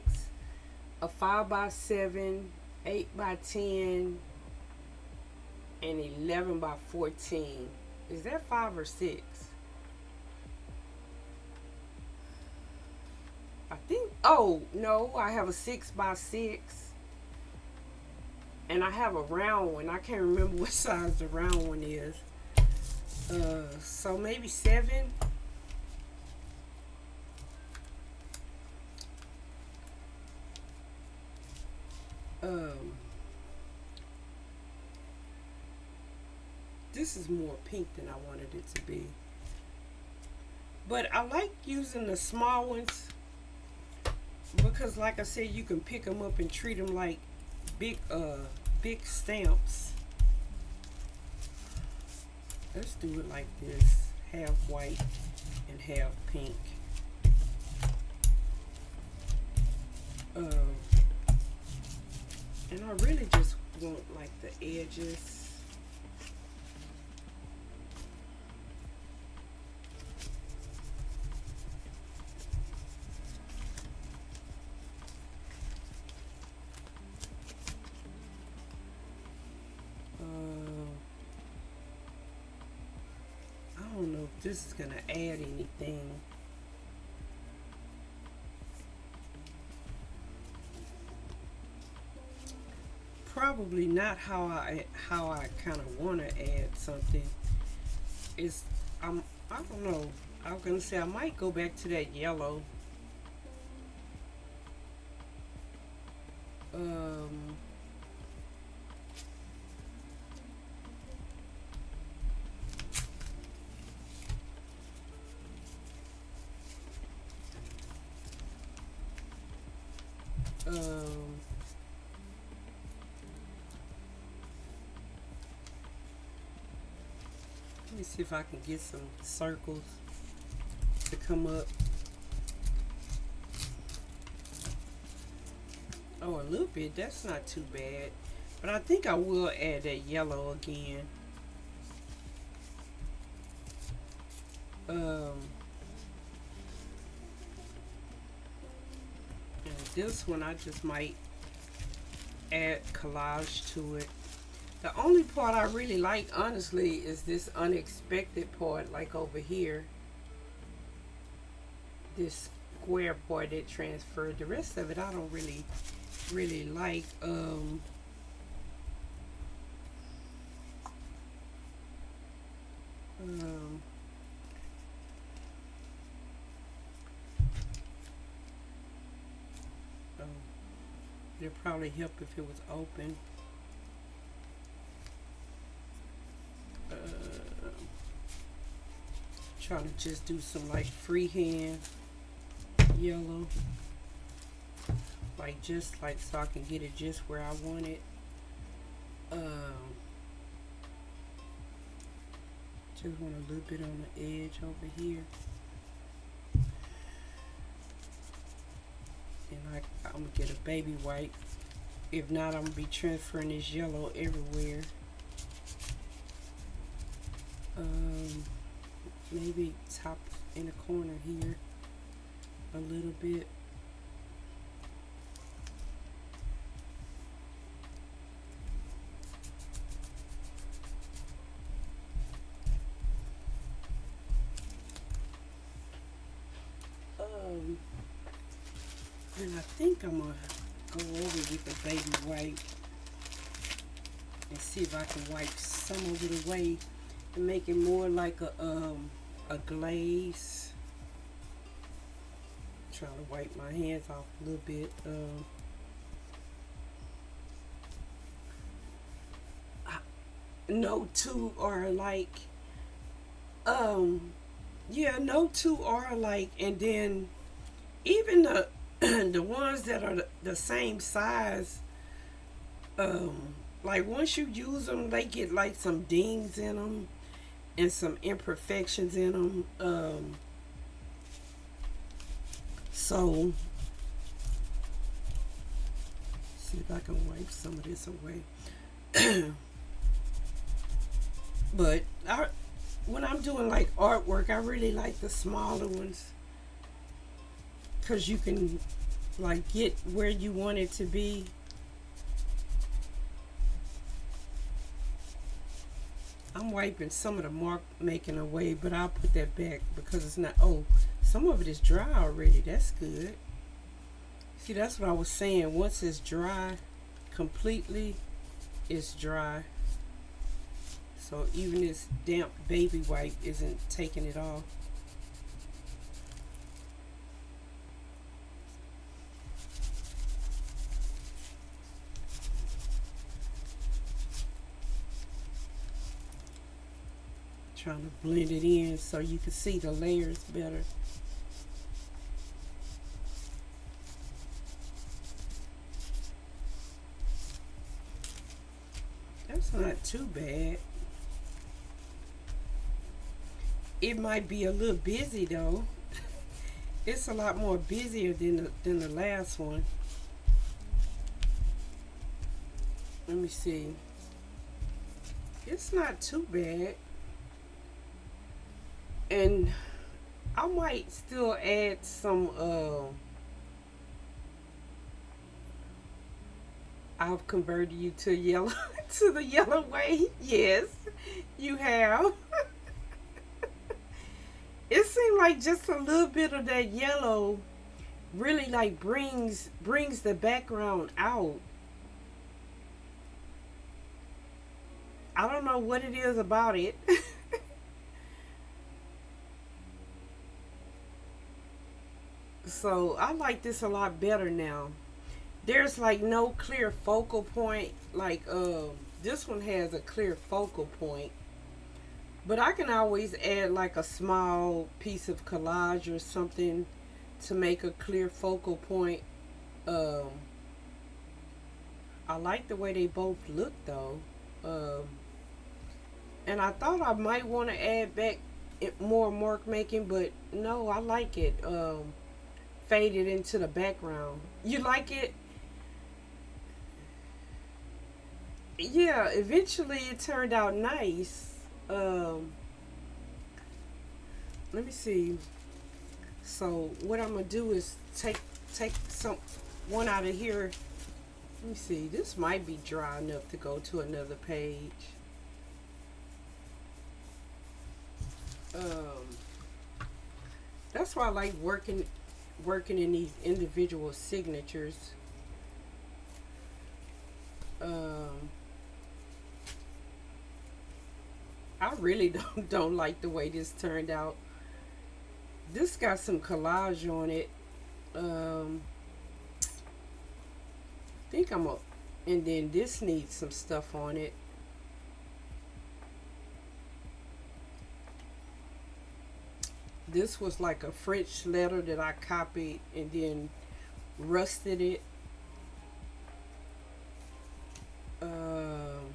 a 5x7, 8x10, and 11x14. Is that 5 or 6? I think. Oh no, I have a 6x6, and I have a round one. I can't remember what size the round one is. So maybe 7. This is more pink than I wanted it to be. But I like using the small ones because, like I said, you can pick them up and treat them like big stamps. Let's do it like this: half white and half pink. And I really just want like the edges. I don't know if this is gonna add anything. Probably not how I kind of want to add something. Is I don't know. I was gonna say I might go back to that yellow. Um, um, let me see if I can get some circles to come up. Oh, a little bit. That's not too bad. But I think I will add that yellow again. Um, And this one I just might add collage to it. The only part I really like, honestly, is this unexpected part, like over here. This square part that transferred. The rest of it I don't really like. Um, oh, it'd probably help if it was open. Uh, Trying to just do some like freehand yellow, like just like so I can get it just where I want it. Just want a little bit on the edge over here, and I'm gonna get a baby white. If not, I'm gonna be transferring this yellow everywhere. Maybe top in the corner here a little bit. And I think I'm gonna go over with the baby white and see if I can wipe some of it away and make it more like a glaze. Trying to wipe my hands off a little bit. No two are alike. Yeah, no two are alike, and then even the the ones that are the same size, like once you use them, they get like some dings in them and some imperfections in them. So see if I can wipe some of this away. But when I'm doing like artwork, I really like the smaller ones because you can like get where you want it to be. I'm wiping some of the mark making away, but I'll put that back because it's not. Oh, some of it is dry already. That's good. See, that's what I was saying. Once it's dry completely, it's dry. So even this damp baby wipe isn't taking it off. Trying to blend it in so you can see the layers better. That's not too bad. It might be a little busy though. It's a lot more busier than the last one. Let me see. It's not too bad. And I might still add some I've converted you to yellow to the yellow way. Yes, you have. It seemed like just a little bit of that yellow really like brings the background out. I don't know what it is about it. So I like this a lot better now. There's like no clear focal point. Like this one has a clear focal point. But I can always add like a small piece of collage or something to make a clear focal point. Um, I like the way they both look though. And I thought I might want to add back more mark making, but no, I like it. Faded into the background. You like it? Yeah, eventually it turned out nice. Let me see. So what I'm gonna do is take take some one out of here. Let me see. This might be dry enough to go to another page. Um, that's why I like working in these individual signatures. Um, I really don't like the way this turned out. This got some collage on it. I think I'm a, and then this needs some stuff on it. This was like a French letter that I copied and then rusted it. Um,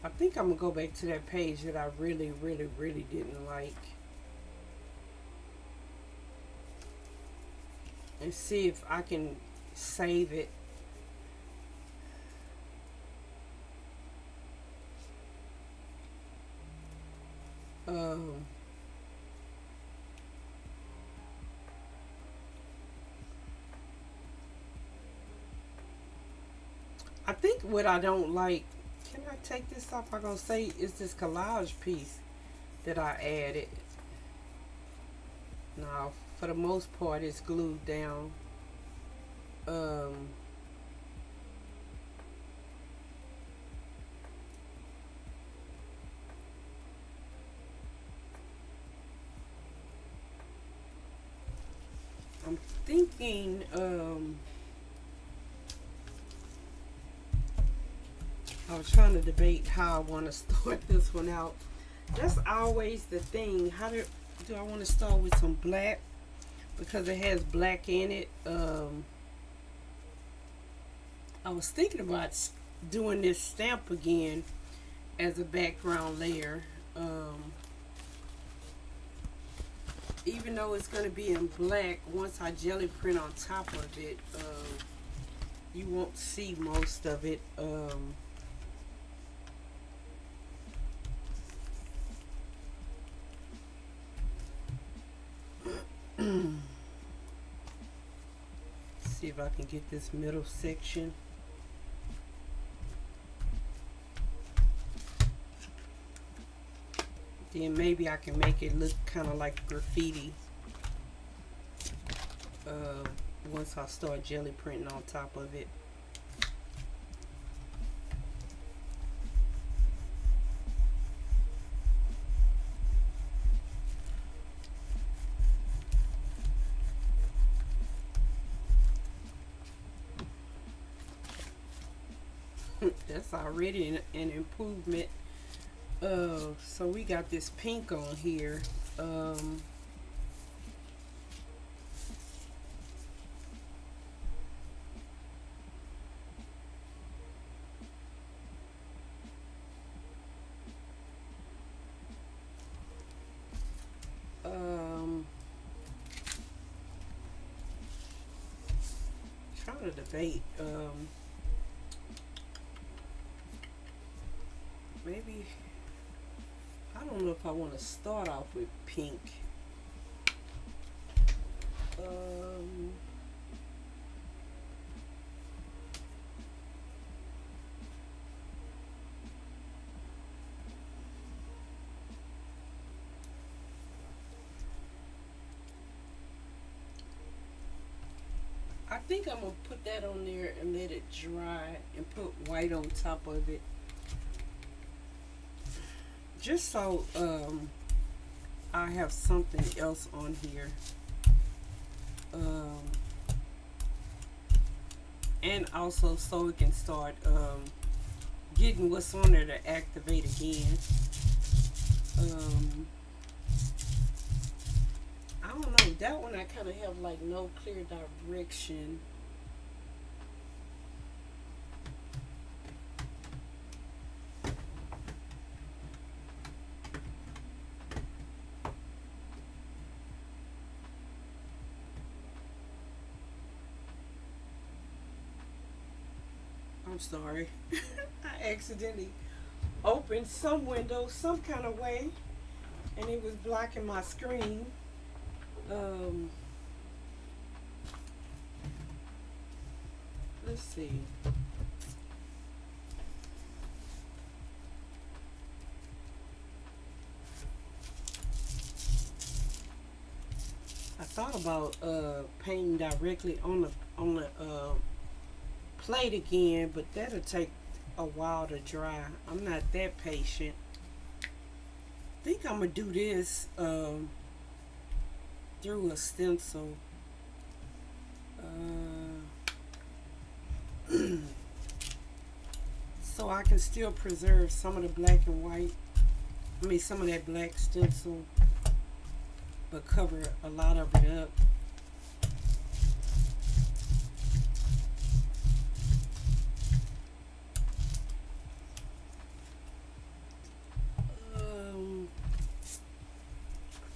I think I'm gonna go back to that page that I really didn't like and see if I can save it. Um, I think what I don't like, can I take this off? I'm gonna say is this collage piece that I added. Now, for the most part, it's glued down. Um, I'm thinking, I was trying to debate how I want to start this one out. That's always the thing. How do I want to start with some black? Because it has black in it. I was thinking about doing this stamp again as a background layer. Even though it's going to be in black, once I jelly print on top of it, you won't see most of it. See if I can get this middle section. Then maybe I can make it look kind of like graffiti once I start jelly printing on top of it. That's already an improvement. So we got this pink on here. Trying to debate. Maybe I don't know if I want to start off with pink. Um, I think I'm gonna put that on there and let it dry and put white on top of it. Just so I have something else on here. Um, and also so it can start getting what's on there to activate again. Um, I don't know. That one I kind of have like no clear direction. I'm sorry. I accidentally open some window some kind of way, and it was blocking my screen. Um, let's see. I thought about painting directly on the plate again, but that'll take a while to dry. I'm not that patient. I think I'm gonna do this through a stencil. So I can still preserve some of the black and white. I mean, some of that black stencil, but cover a lot of it up.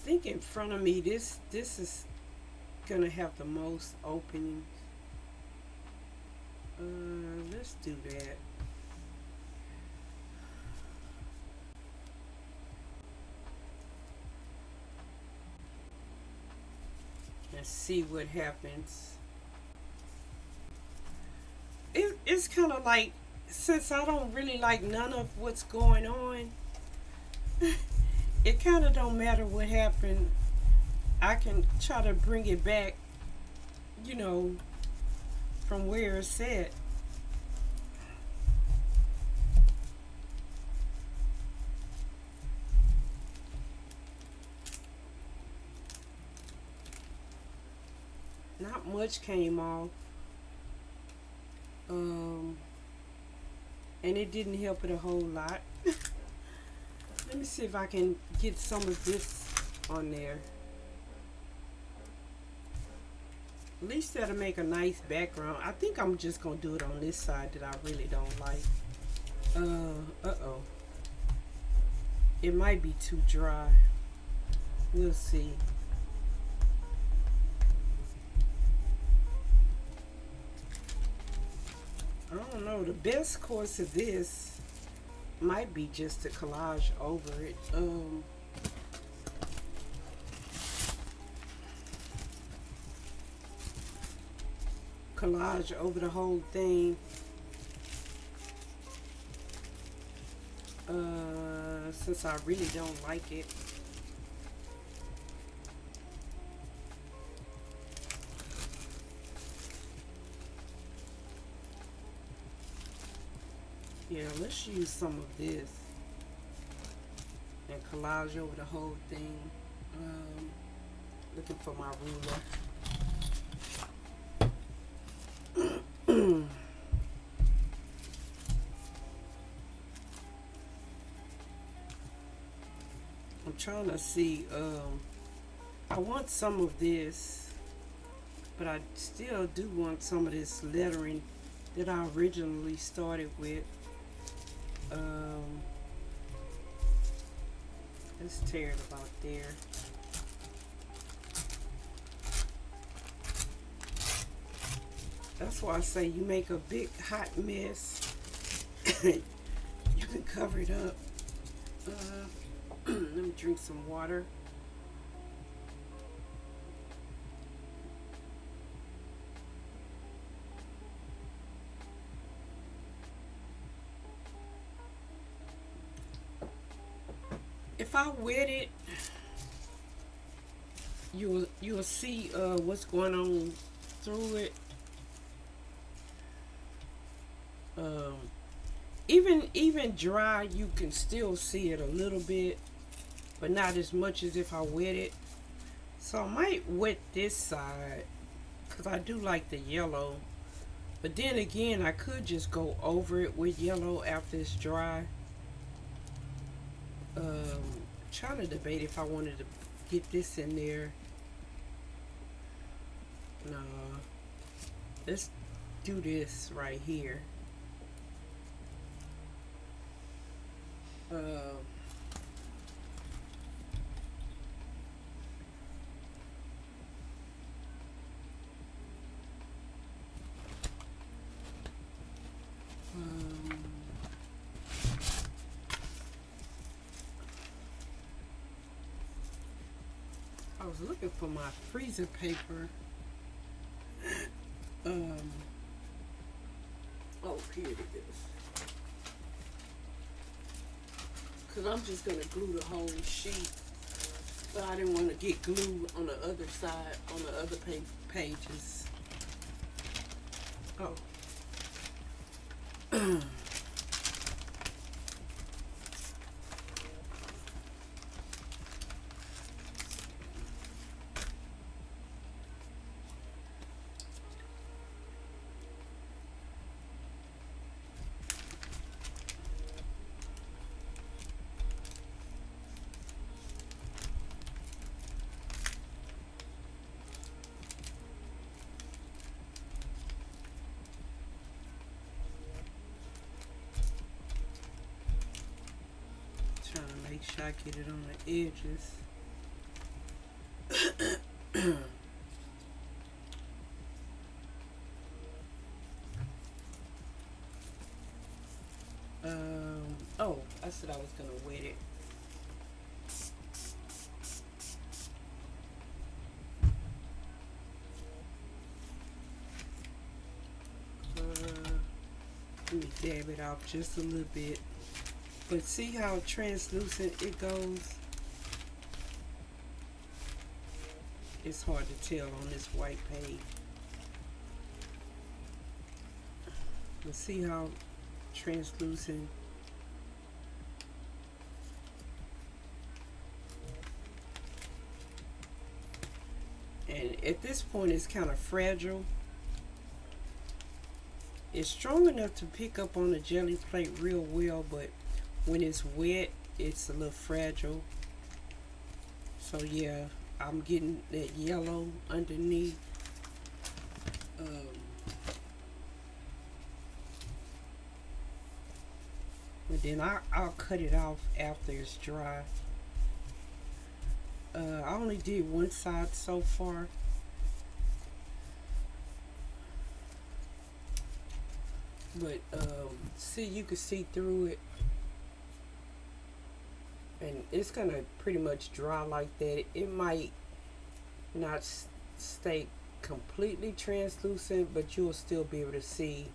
I think in front of me, this is gonna have the most openings. Let's do that. And see what happens. It's kind of like, since I don't really like none of what's going on, it kind of don't matter what happened. I can try to bring it back, you know, from where it's at. Not much came off. Um, and it didn't help it a whole lot. Let me see if I can get some of this on there. At least that'll make a nice background. I think I'm just gonna do it on this side that I really don't like. Uh-oh. It might be too dry. We'll see. I don't know. The best course of this might be just to collage over it. Collage over the whole thing. Since I really don't like it. Yeah, let's use some of this and collage over the whole thing. Looking for my ruler. I'm trying to see, I want some of this, but I still do want some of this lettering that I originally started with. Let's tear it about there. That's why I say you make a big hot mess. You can cover it up. Let me drink some water. If I wet it, you'll see what's going on through it. Even dry, you can still see it a little bit, but not as much as if I wet it. So I might wet this side because I do like the yellow. But then again, I could just go over it with yellow after it's dry. Trying to debate if I wanted to get this in there. No, let's do this right here. was looking for my freezer paper. Um, oh, here it is. Because I'm just going to glue the whole sheet. But I didn't want to get glue on the other side, on the other pages. Oh. Trying to make sure I get it on the edges. Oh, I said I was gonna wet it. Let me dab it off just a little bit. But see how translucent it goes? It's hard to tell on this white page. But see how translucent? And at this point it's kind of fragile. It's strong enough to pick up on the jelly plate real well, but when it's wet, it's a little fragile. So yeah, I'm getting that yellow underneath. But then I'll cut it off after it's dry. I only did one side so far. But see, you can see through it. And it's gonna pretty much dry like that. It might not stay completely translucent, but you'll still be able to see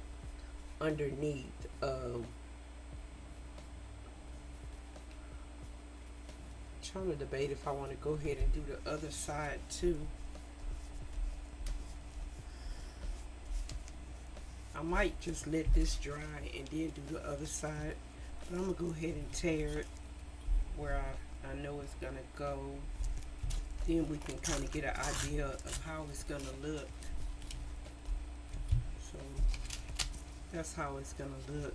underneath. Trying to debate if I want to go ahead and do the other side too. I might just let this dry and then do the other side, but I'm gonna go ahead and tear it where I know it's gonna go. Then we can kind of get an idea of how it's gonna look. So that's how it's gonna look.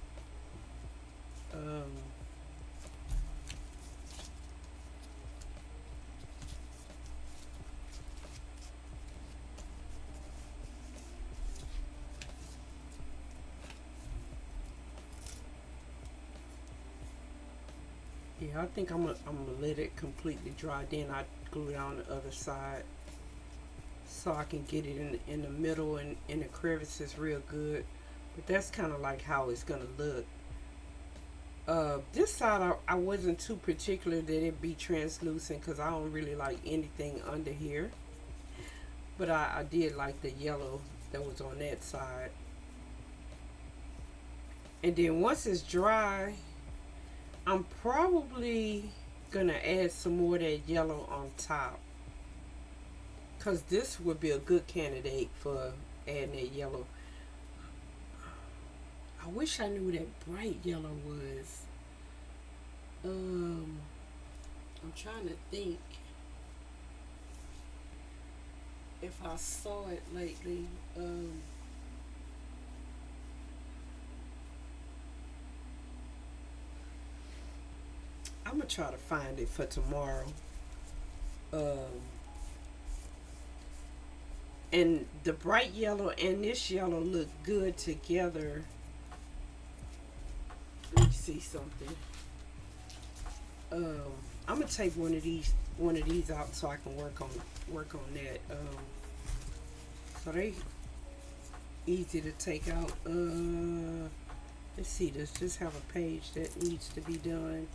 Yeah, I think I'm gonna let it completely dry. Then I glue it on the other side so I can get it in the middle and in the crevices real good. But that's kind of like how it's gonna look. This side I wasn't too particular that it be translucent because I don't really like anything under here. But I did like the yellow that was on that side. And then once it's dry, I'm probably gonna add some more of that yellow on top, because this would be a good candidate for adding that yellow. I wish I knew what that bright yellow was. I'm trying to think if I saw it lately. I'm gonna try to find it for tomorrow. And the bright yellow and this yellow look good together. Let me see something. I'm gonna take one of these out so I can work on that. So they easy to take out. Let's see. Does this have a page that needs to be done?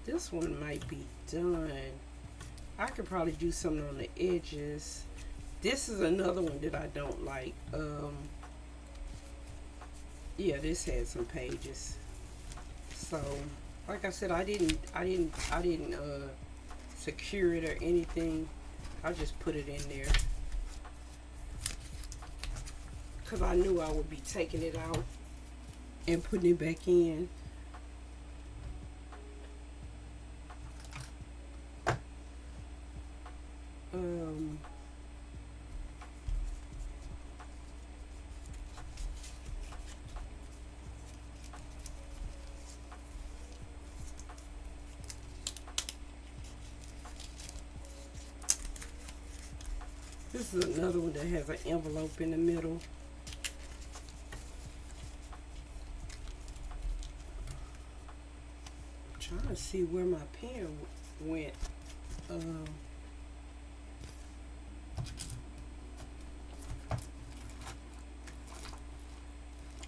This one might be done. I could probably do something on the edges. This is another one that I don't like. Yeah, this had some pages. So, like I said, I didn't secure it or anything. I just put it in there because I knew I would be taking it out and putting it back in. Um, this is another one that has an envelope in the middle. I'm trying to see where my pen went. Um,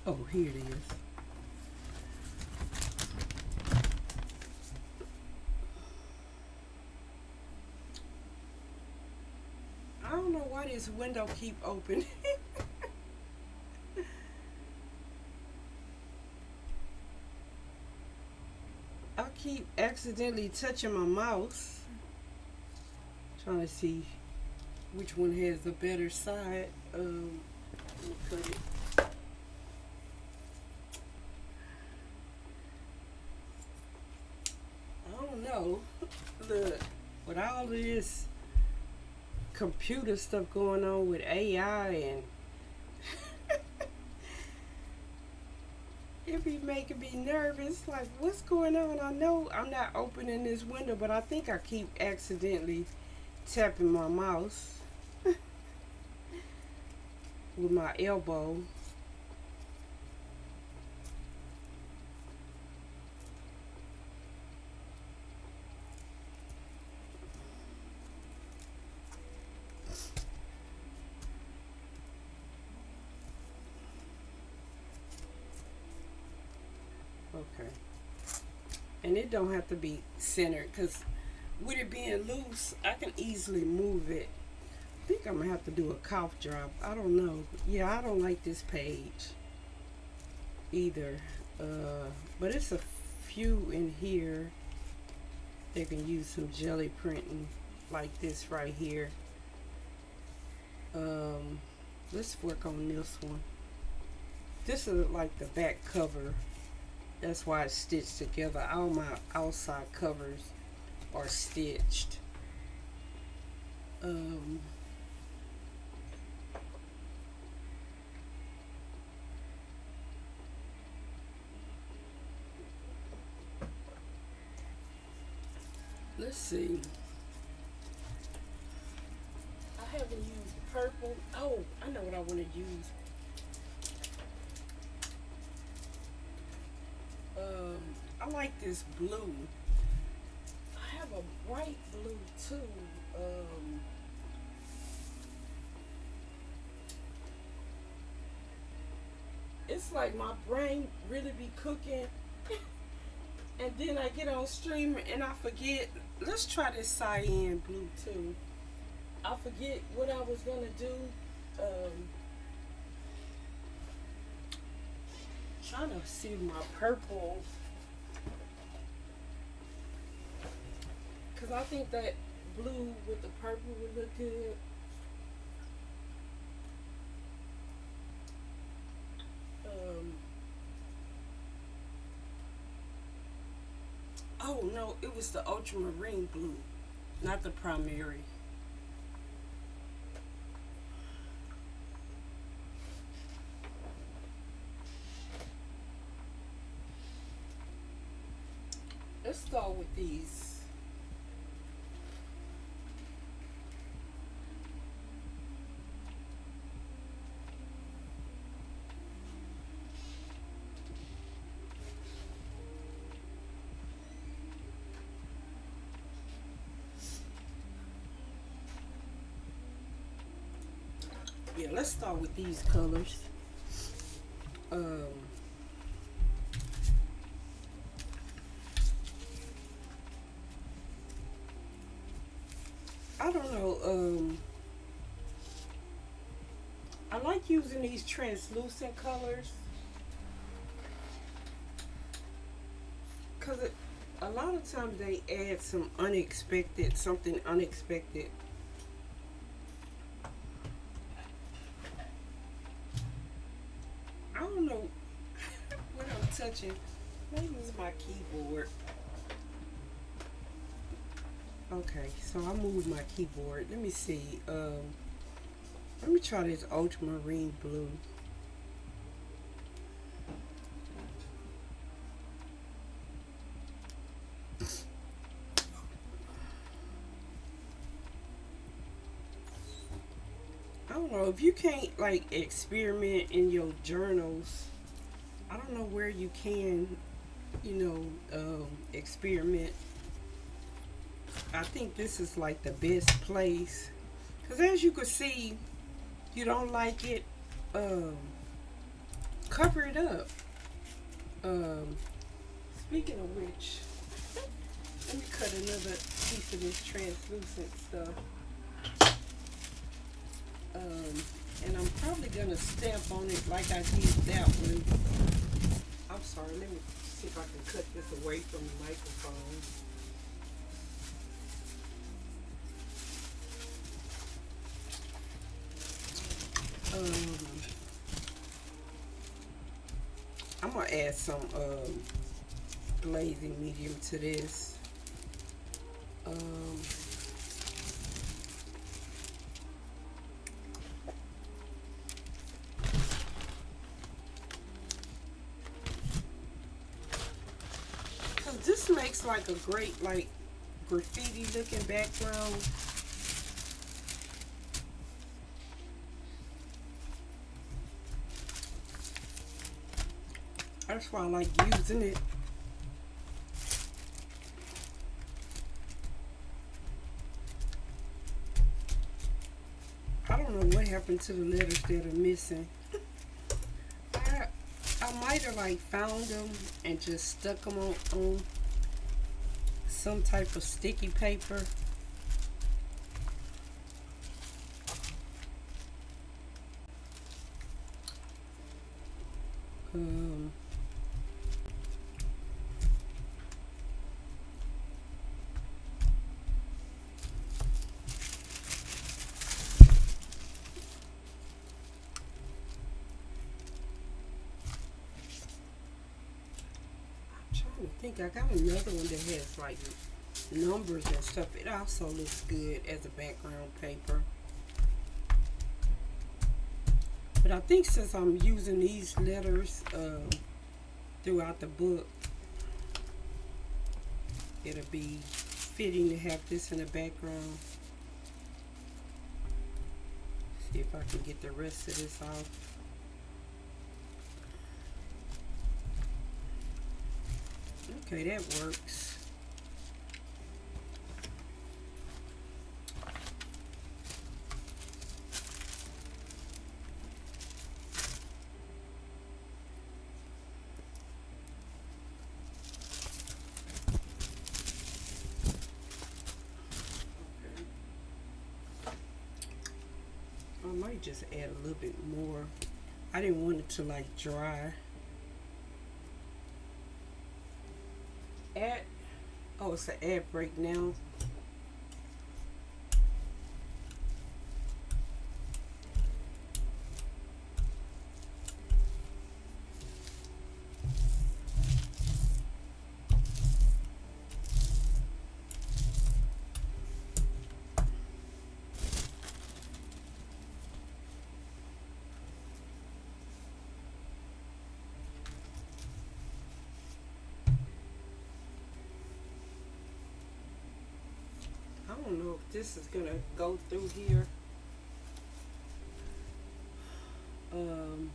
oh, here it is. I don't know why this window keep open. I keep accidentally touching my mouse. Trying to see which one has the better side. Let me put it. I don't know. Look, with all of this computer stuff going on with AI and it be making me nervous. Like, what's going on? I know I'm not opening this window, but I think I keep accidentally tapping my mouse with my elbow. Okay. And it don't have to be centered because with it being loose, I can easily move it. I think I'm gonna have to do a cough drop. I don't know. Yeah, I don't like this page either. But it's a few in here that can use some jelly printing like this right here. Let's work on this one. This is like the back cover. That's why it's stitched together. All my outside covers are stitched. Let's see. I haven't used purple. Oh, I know what I want to use. I like this blue. I have a bright blue too. It's like my brain really be cooking and then I get on stream and I forget. Let's try this cyan blue too. I forget what I was gonna do. Trying to see my purple, cause I think that blue with the purple would look good. Oh no, it was the ultramarine blue, not the primary. Let's start with these. Yeah, let's start with these colors. Um, I don't know. I like using these translucent colors because a lot of times they add something unexpected. I don't know what I'm touching. Maybe it's my keyboard. Okay, so I moved my keyboard. Let me see. Let me try this ultramarine blue. I don't know if you can't like experiment in your journals. I don't know where you can, experiment. I think this is like the best place because as you can see, you don't like it, um, cover it up. Um, Speaking of which, let me cut another piece of this translucent stuff. Um, and I'm probably gonna stamp on it like I did that one. I'm sorry, let me see if I can cut this away from the microphone. Um, I'm gonna add some glazing medium to this. Um, Cause this makes like a great like graffiti looking background. That's why I like using it. I don't know what happened to the letters that are missing. I I might have like found them and just stuck them on some type of sticky paper. Um, trying to think. I got another one that has like numbers and stuff. It also looks good as a background paper. But I think since I'm using these letters throughout the book, it'll be fitting to have this in the background. See if I can get the rest of this off. Okay, that works. I might just add a little bit more. I didn't want it to like dry. Ad, oh, it's an ad break now. I don't know if this is gonna go through here. Um,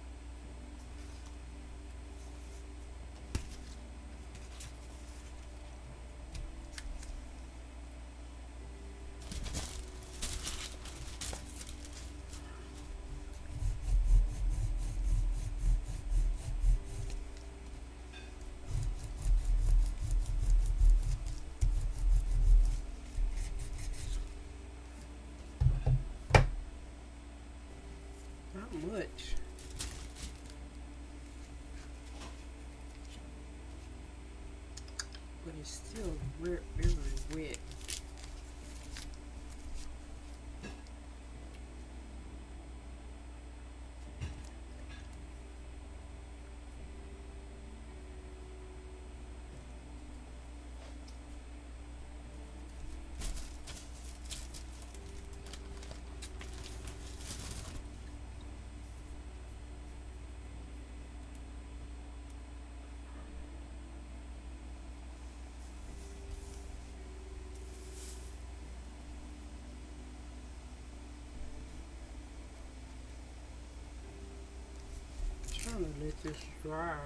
I'm gonna let this dry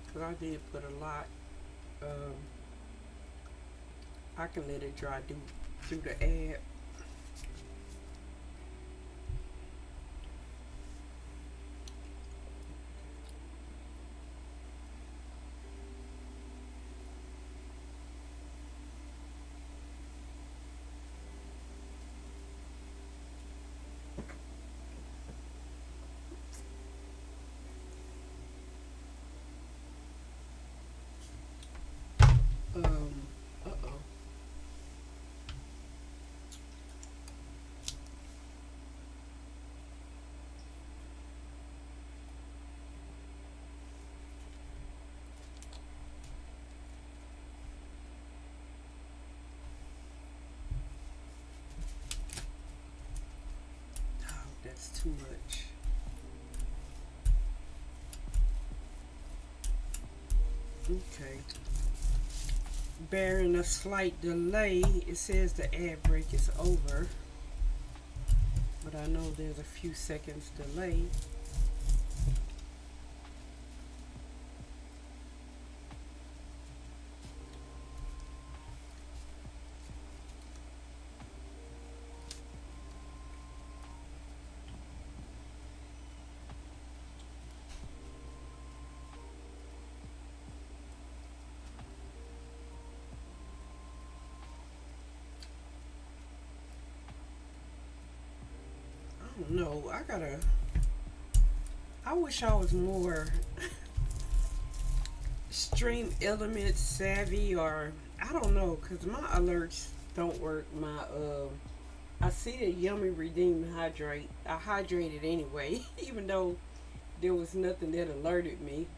because I did put a lot. Um, I can let it dry through the ad. Uh-oh. Oh, that's too much. Okay. Bearing a slight delay, it says the ad break is over, but I know there's a few seconds delay. I don't know. I wish I was more stream element savvy, or I don't know, because my alerts don't work. I see the yummy redeem hydrate. I hydrated anyway, even though there was nothing that alerted me.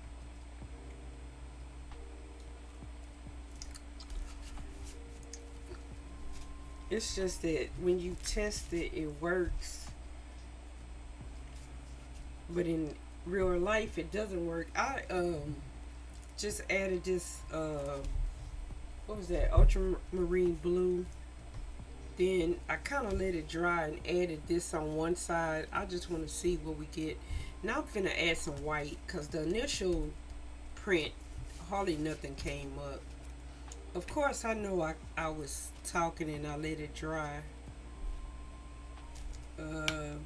It's just that when you test it, it works, but in real life, it doesn't work. I just added this. What was that? Ultramarine blue. Then I kind of let it dry and added this on one side. I just want to see what we get. Now I'm finna add some white because the initial print, hardly nothing came up. Of course, I know I was talking and I let it dry. Uh,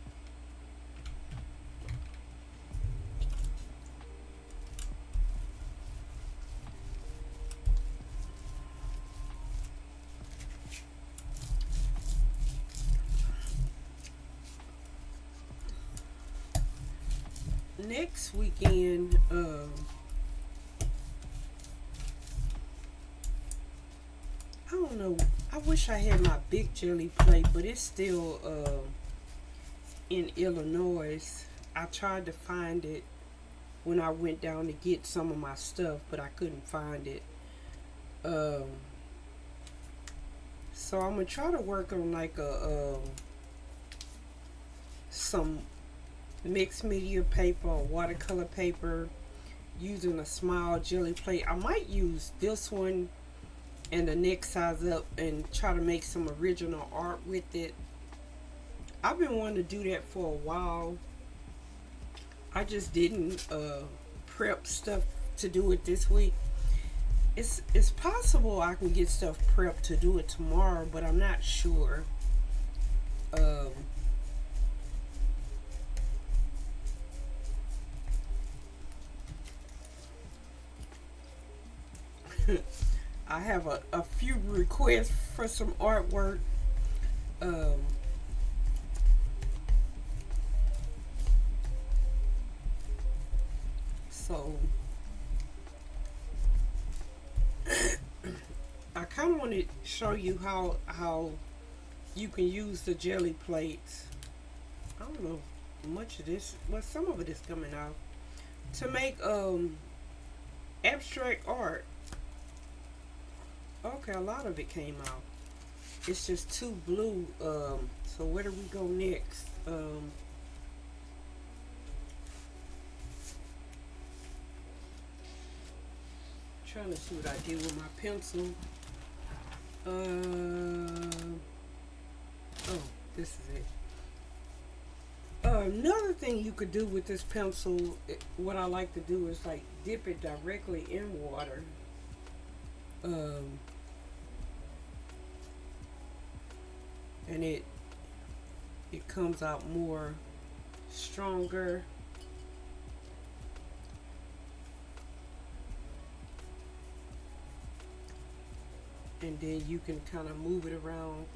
Next weekend, I don't know. I wish I had my big jelly plate, but it's still in Illinois. I tried to find it when I went down to get some of my stuff, but I couldn't find it. Um, so I'm gonna try to work on like a some mixed media paper or watercolor paper using a small jelly plate. I might use this one and the next size up and try to make some original art with it. I've been wanting to do that for a while. I just didn't prep stuff to do it this week. It's possible I can get stuff prepped to do it tomorrow, but I'm not sure. Um, I have a few requests for some artwork. Um, so I kind of want to show you how you can use the jelly plates. I don't know much of this, but some of it is coming out to make abstract art. Okay, a lot of it came out. It's just too blue. So where do we go next? Trying to see what I did with my pencil. Oh, this is it. Another thing you could do with this pencil, what I like to do is like dip it directly in water. Um, and it comes out more stronger. And then you can kind of move it around,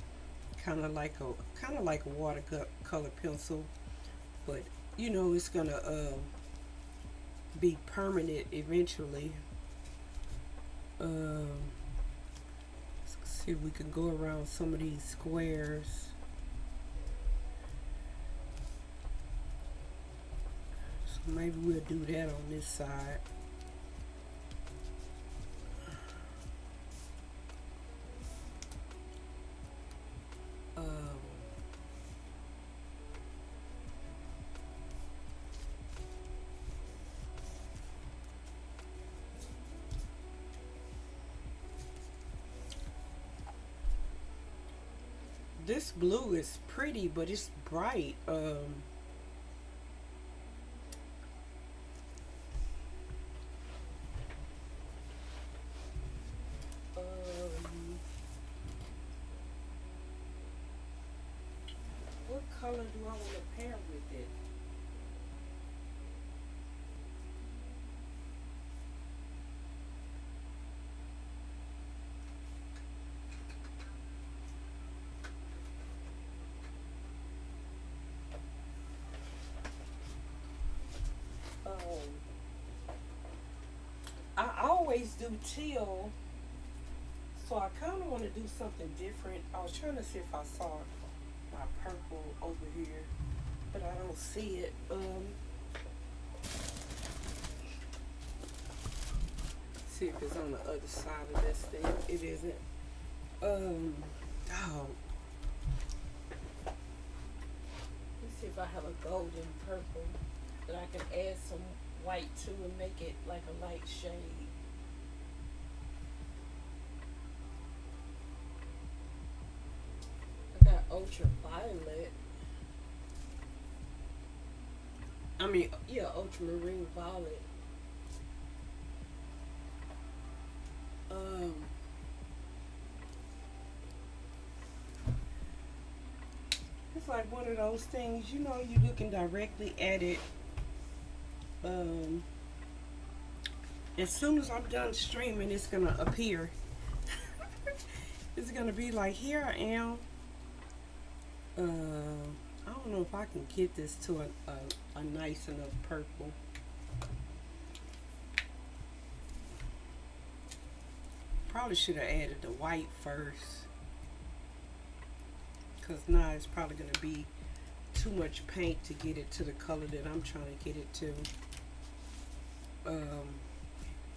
kind of like a watercolor pencil, but you know it's gonna be permanent eventually. Um, let's see if we can go around some of these squares. So maybe we'll do that on this side. Um, this blue is pretty, but it's bright. Um, what color do I want to pair with it? Um, I always do teal, so I kind of want to do something different. I was trying to see if I saw my purple over here, but I don't see it. See if it's on the other side of this thing. It isn't. Oh, let's see if I have a golden purple that I can add some white to and make it like a light shade. I got ultraviolet. I mean, yeah, ultramarine violet. Um, it's like one of those things, you know, you're looking directly at it. Um, as soon as I'm done streaming, it's gonna appear. It's gonna be like, here I am. I don't know if I can get this to a nice enough purple. Probably should have added the white first, because now it's probably going to be too much paint to get it to the color that I'm trying to get it to.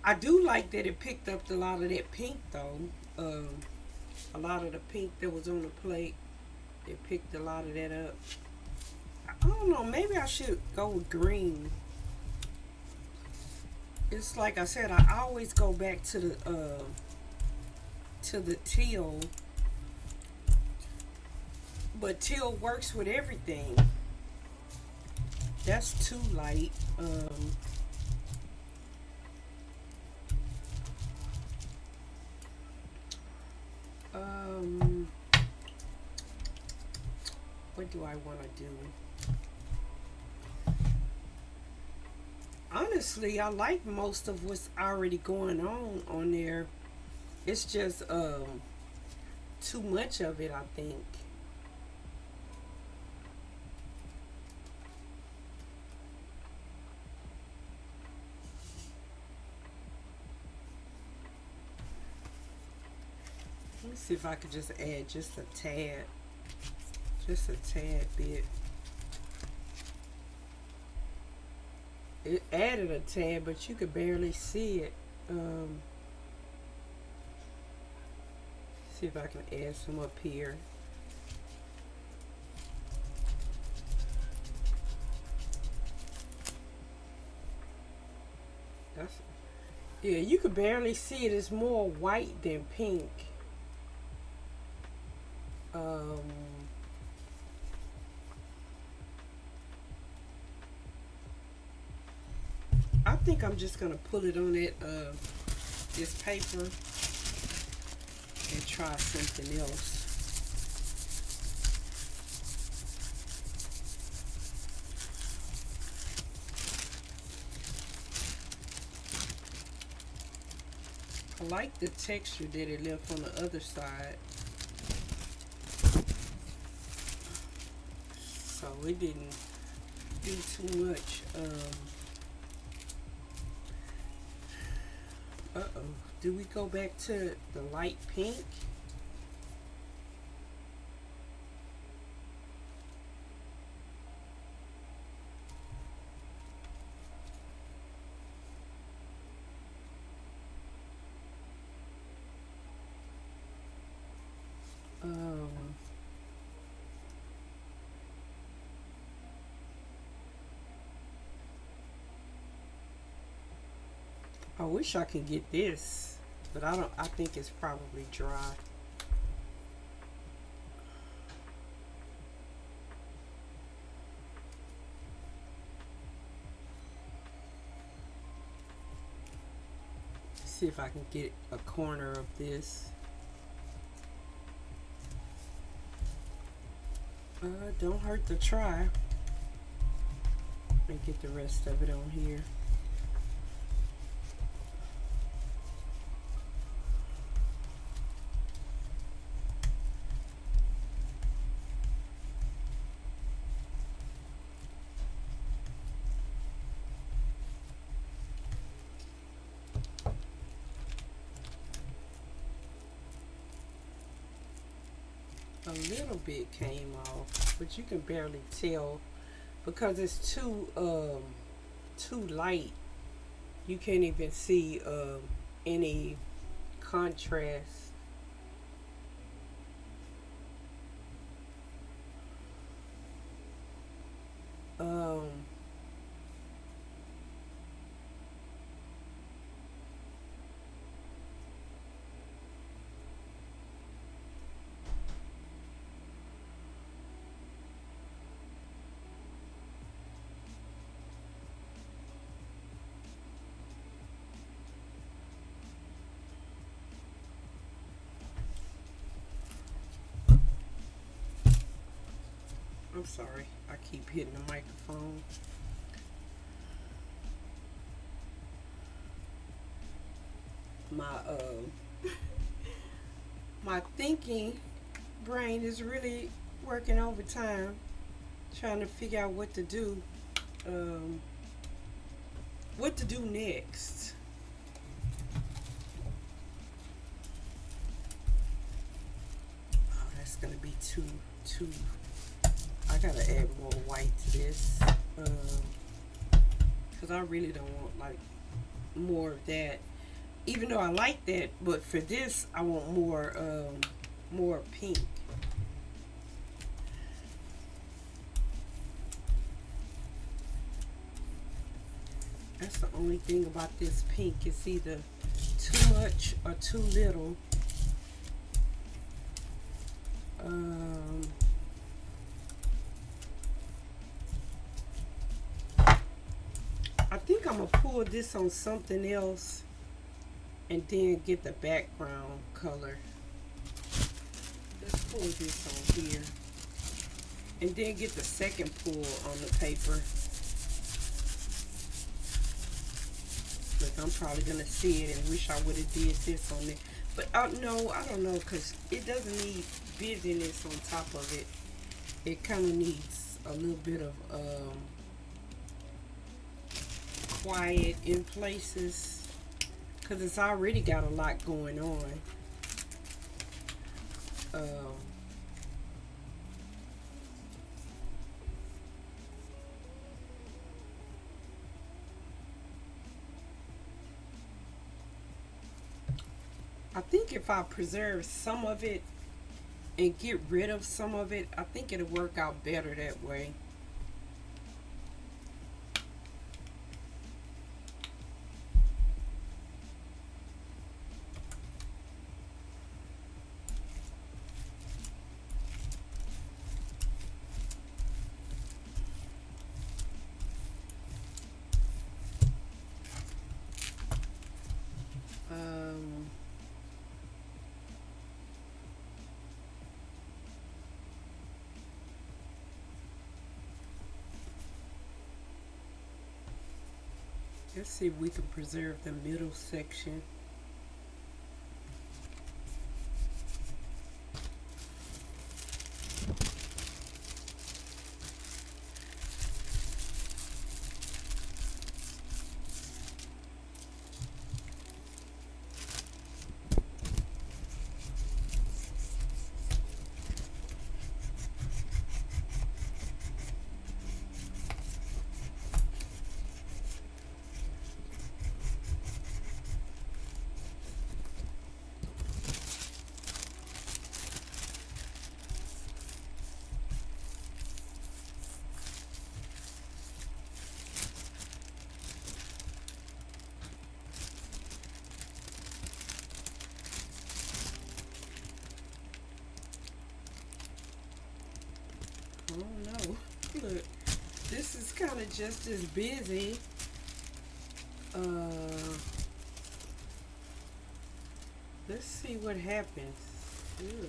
I do like that it picked up a lot of that pink though. A lot of the pink that was on the plate, it picked a lot of that up. I don't know, maybe I should go with green. It's like I said, I always go back to the teal, but teal works with everything. That's too light. Um, what do I want to do? Honestly, I like most of what's already going on there. It's just too much of it, I think. Let me see if I could just add just a tad bit. It added a tad, but you could barely see it. See if I can add some up here. That's, yeah, you could barely see it. It's more white than pink. Um, think I'm just gonna pull it on that this paper and try something else. I like the texture that it left on the other side. So it didn't do too much. Uh-oh. Do we go back to the light pink? I wish I could get this, but I don't. I think it's probably dry. See if I can get a corner of this. Don't hurt to try. And get the rest of it on here. A little bit came off, but you can barely tell because it's too light. You can't even see any contrast. Um, I'm sorry, I keep hitting the microphone. My my thinking brain is really working overtime, trying to figure out um, what to do next. Oh, that's gonna be too. I gotta add more white to this because I really don't want like more of that. Even though I like that, but for this I want more pink. That's the only thing about this pink. It's either too much or too little. I think I'm gonna pull this on something else and then get the background color. Let's pull this on here and then get the second pull on the paper. Look, I'm probably gonna see it and wish I would have did this on it, but no, I don't know, because it doesn't need busyness on top of it. It kind of needs a little bit of quiet in places because it's already got a lot going on. I think if I preserve some of it and get rid of some of it, I think it'll work out better that way. Let's see if we can preserve the middle section. I don't know. Look, this is kind of just as busy. Let's see what happens. Ugh.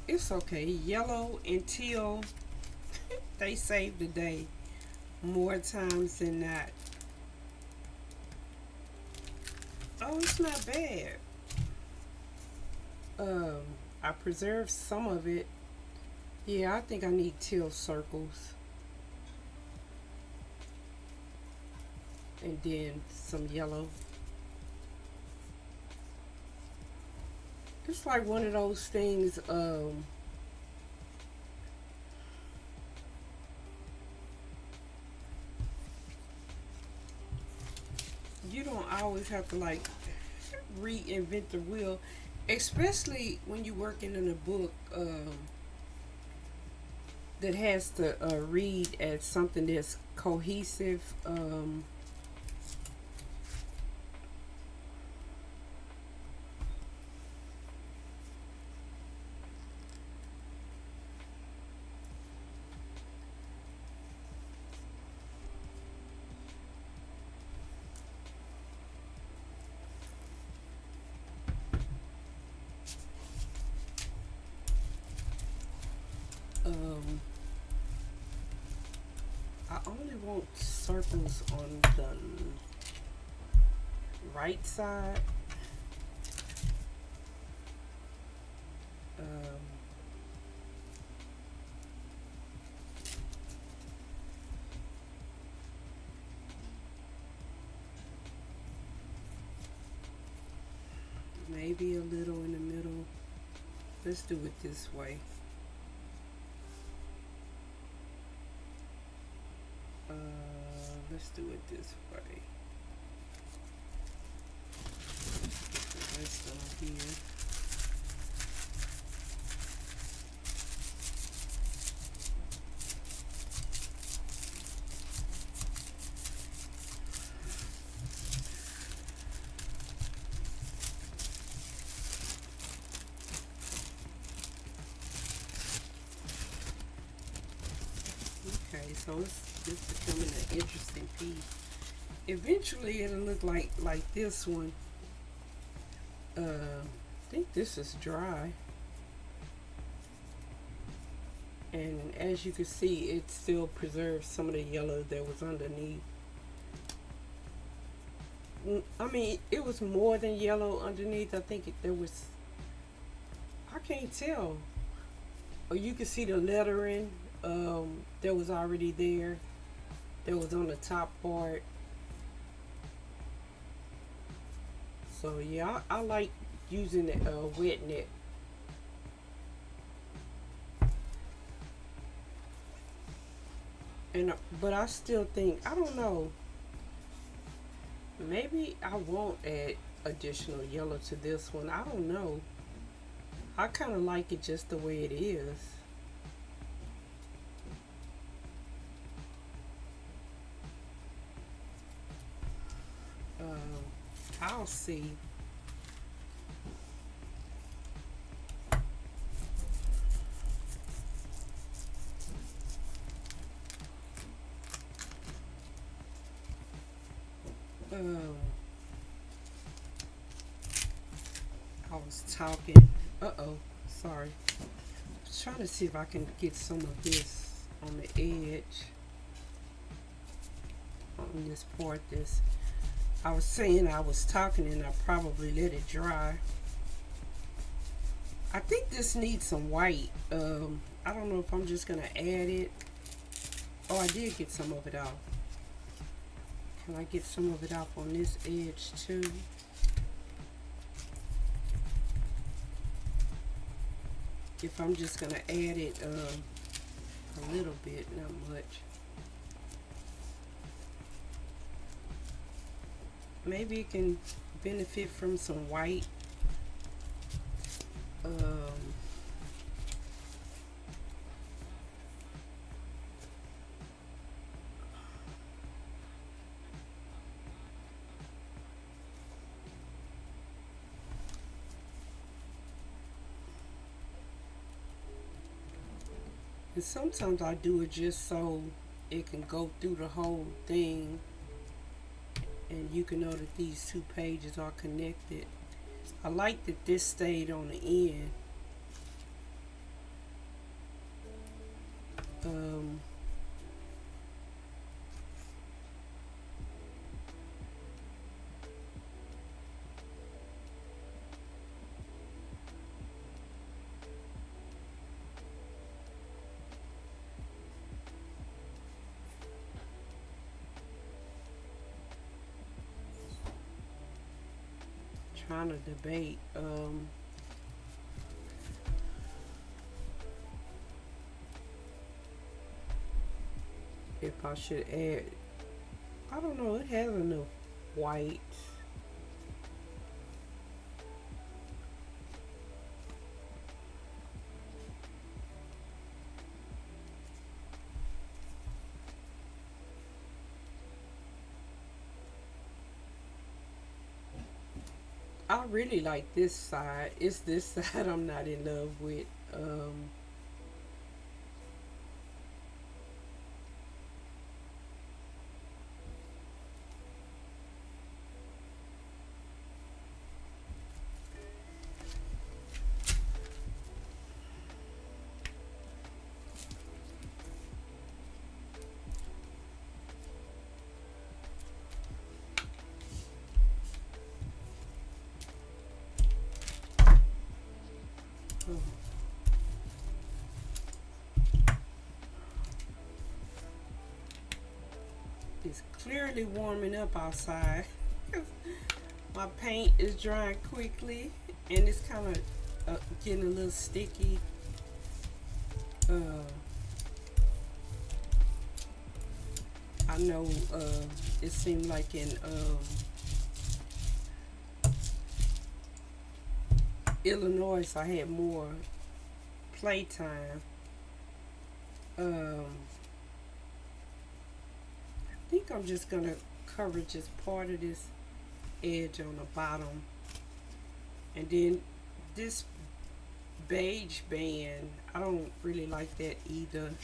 It's okay. Yellow and teal, they save the day more times than not. Oh, it's not bad. Um, I preserved some of it. Yeah, I think I need teal circles. And then some yellow. It's like one of those things, you don't always have to like reinvent the wheel, especially when you're working in a book that has to read as something that's cohesive. Um, I only want circles on the right side. Um, maybe a little in the middle. Let's do it this way. Uh, let's do it this way. Rest on here. Okay, so it's becoming an interesting piece. Eventually, it'll look like this one. I think this is dry, and as you can see, it still preserves some of the yellow that was underneath. I mean, it was more than yellow underneath. I think there was. I can't tell. Or you can see the lettering that was already there. That was on the top part. So yeah, I like using the wet net. And but I still think I don't know. Maybe I won't add additional yellow to this one. I don't know. I kind of like it just the way it is. I'll see. Um, I was talking. Uh-oh. Sorry. I was trying to see if I can get some of this on the edge. in this part. This I was saying I was talking and I probably let it dry. I think this needs some white. I don't know if I'm just gonna add it. Oh, I did get some of it off. Can I get some of it off on this edge too? If I'm just gonna add it a little bit, not much. Maybe it can benefit from some white. And sometimes I do it just so it can go through the whole thing and you can know that these two pages are connected. I like that this stayed on the end. Trying to debate if I should add, I don't know, it has enough white. I really like this side. It's this side I'm not in love with. It's clearly warming up outside. My paint is drying quickly and it's kind of getting a little sticky. I know it seemed like in Illinois I had more playtime. I think I'm just gonna cover just part of this edge on the bottom, and then this beige band, I don't really like that either.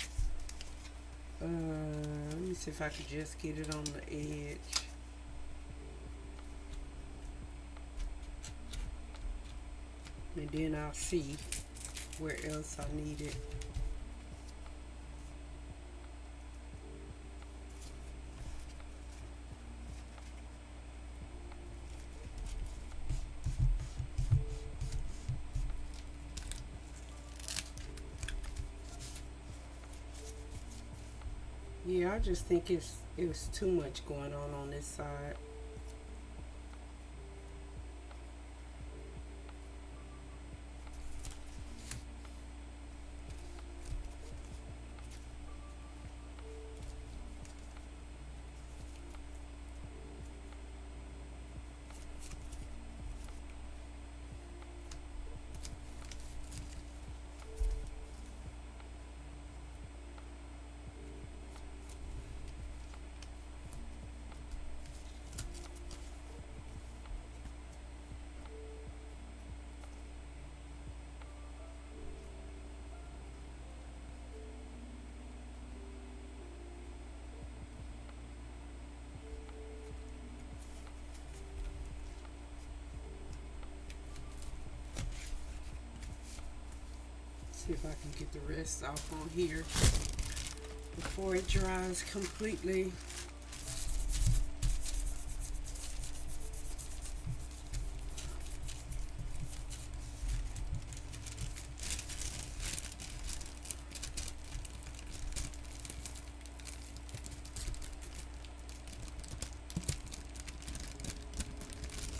Let me see if I could just get it on the edge. And then I'll see where else I need it. Yeah, I just think it was too much going on this side. See if I can get the rest off on here before it dries completely.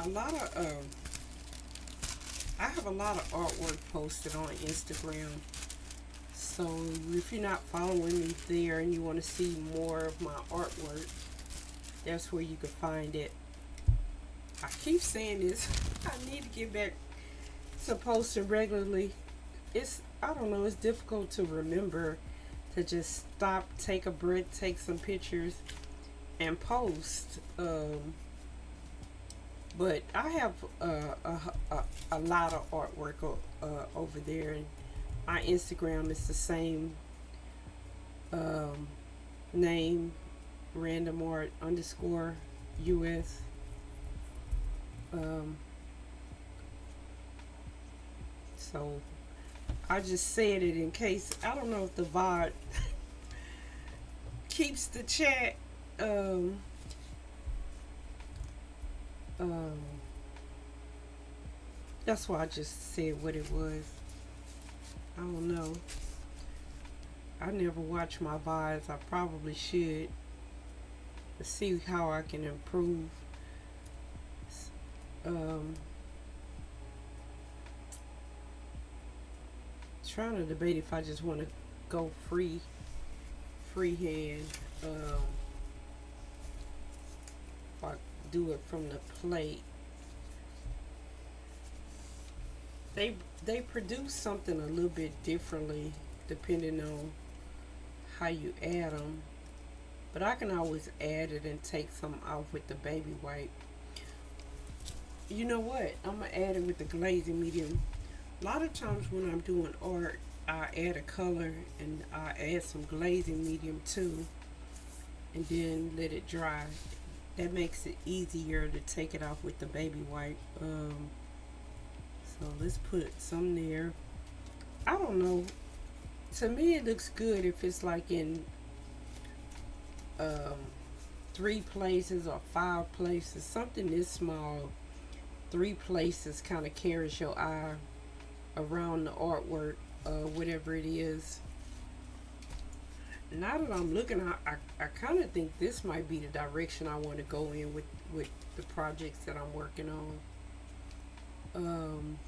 a lot of I have a lot of artwork posted on Instagram. So if you're not following me there and you want to see more of my artwork, that's where you can find it. I keep saying this. I need to get back to posting regularly. I don't know, it's difficult to remember to just stop, take a breath, take some pictures, and post. But I have a lot of artwork over there, and my Instagram is the same name, random art underscore US. Um, so I just said it in case. I don't know if the VOD keeps the chat. Um, um, that's why I just said what it was. I don't know. I never watch my VODs. I probably should to see how I can improve. Um, Trying to debate if I just want to go freehand, or do it from the plate. They produce something a little bit differently depending on how you add them, but I can always add it and take some off with the baby wipe. You know what? I'm gonna add it with the glazing medium. A lot of times when I'm doing art, I add a color and I add some glazing medium too, and then let it dry. That makes it easier to take it off with the baby wipe. So let's put some there. I don't know. To me, it looks good if it's like in um, 3 places or 5 places. Something this small, 3 places kind of carries your eye around the artwork, whatever it is. Now that I'm looking, I kind of think this might be the direction I want to go in with the projects that I'm working on.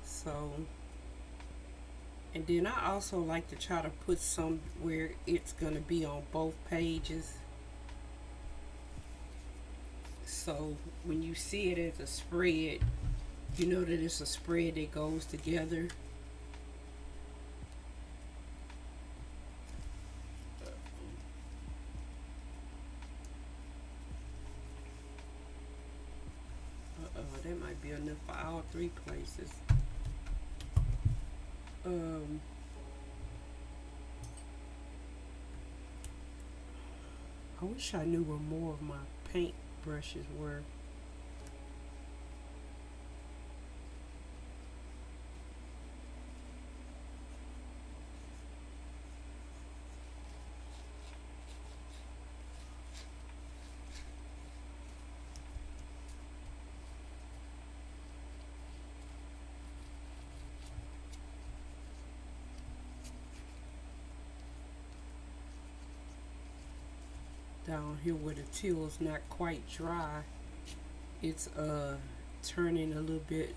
So, and then I also like to try to put some where it's going to be on both pages. So when you see it as a spread, you know that it's a spread that goes together. That might be enough for all 3 places. I wish I knew where more of my paint brushes were. Down here where the teal's not quite dry, it's turning a little bit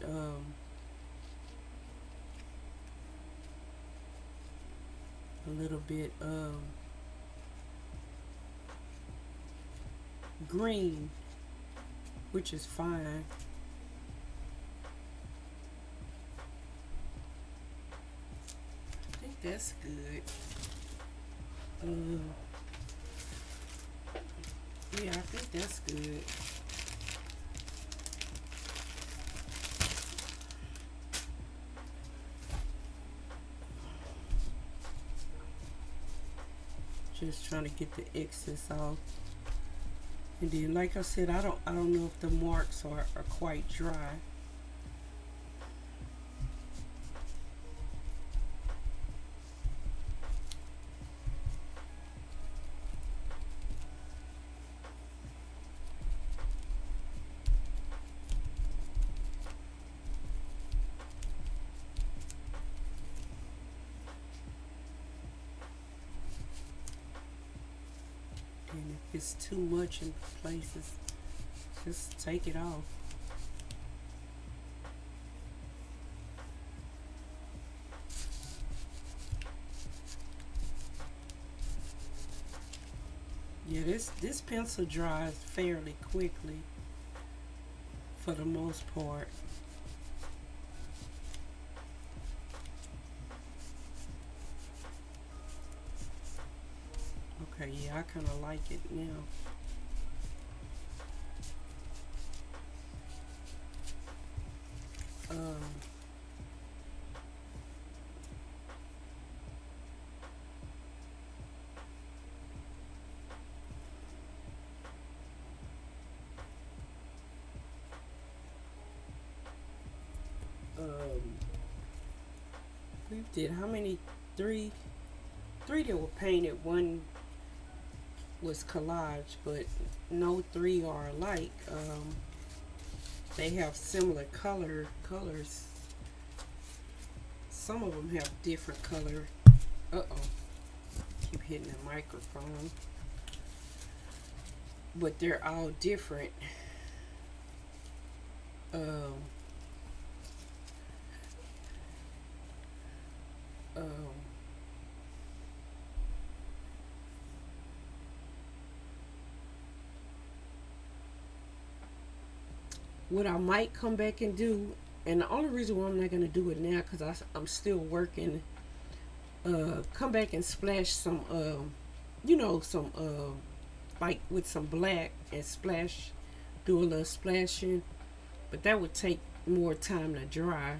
green, which is fine. I think that's good. Yeah, I think that's good. Just trying to get the excess off. And then, like I said, I don't know if the marks are quite dry. And it's too much in places, just take it off. Yeah, this pencil dries fairly quickly for the most part. Okay, yeah, I kind of like it now. Um, um, we did how many? Three, three that were painted. One was collage, but no three are alike. They have similar colors. Some of them have different color. Uh oh, keep hitting the microphone. But they're all different. Um, um, what I might come back and do, and the only reason why I'm not gonna do it now, because I'm still working. Come back and splash some, some like with some black and splash, do a little splashing, but that would take more time to dry.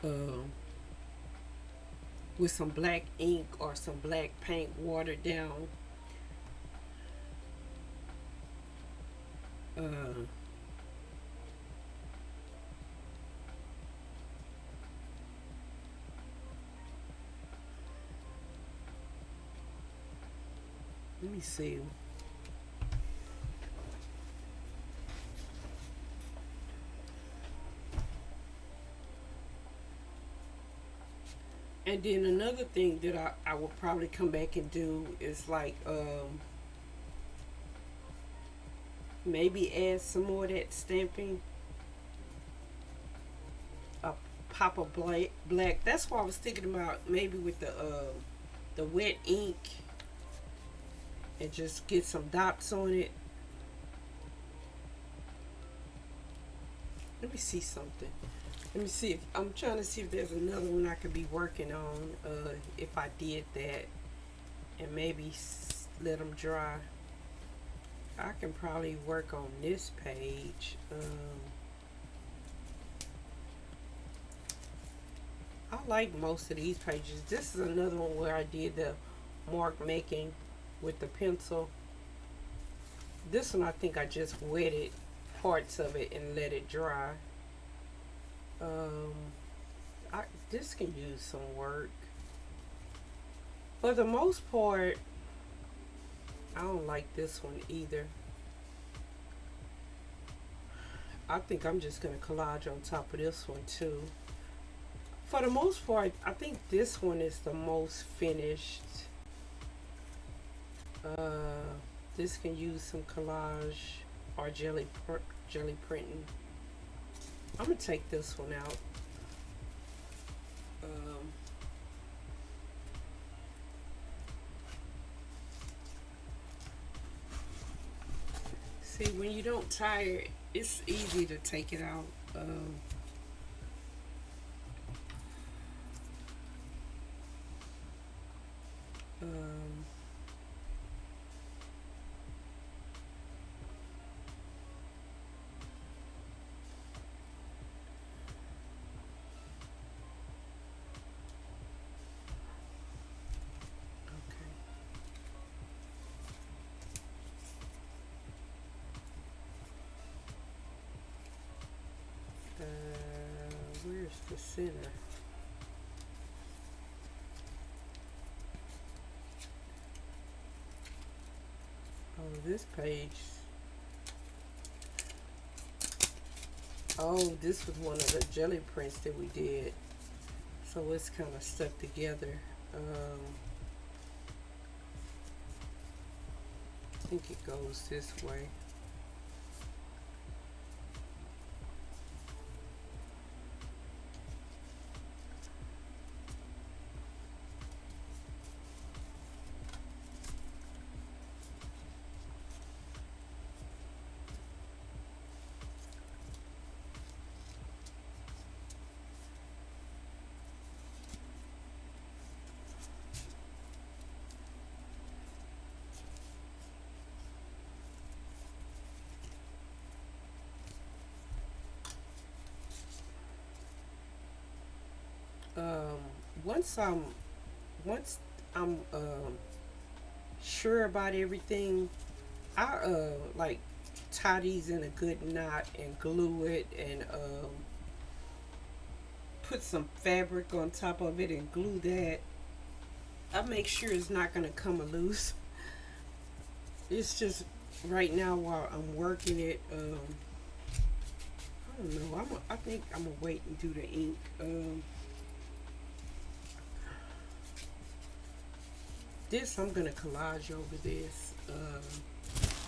Um, with some black ink or some black paint watered down. Uh, Let me see. And then another thing that I will probably come back and do is like maybe add some more of that stamping. A pop of black. That's what I was thinking about. Maybe with the wet ink and just get some dots on it. Let me see something. Let me see if I'm trying to see if there's another one I could be working on. If I did that and maybe let them dry, I can probably work on this page. I like most of these pages. This is another one where I did the mark making with the pencil. This one I think I just wetted parts of it and let it dry. Um, this can use some work. For the most part, I don't like this one either. I think I'm just going to collage on top of this one too. For the most part, I think this one is the most finished. Uh, this can use some collage or jelly printing. I'm gonna take this one out. Um, see, when you don't tire, it's easy to take it out. Um, okay. Where's the center? Oh, this page. Oh, this was one of the jelly prints that we did. So it's kind of stuck together. think it goes this way. Um, once I'm once I'm sure about everything, I like tie these in a good knot and glue it and put some fabric on top of it and glue that. I make sure it's not gonna come loose. It's just right now while I'm working it. I don't know. I think I'm gonna wait and do the ink. This I'm gonna collage over this.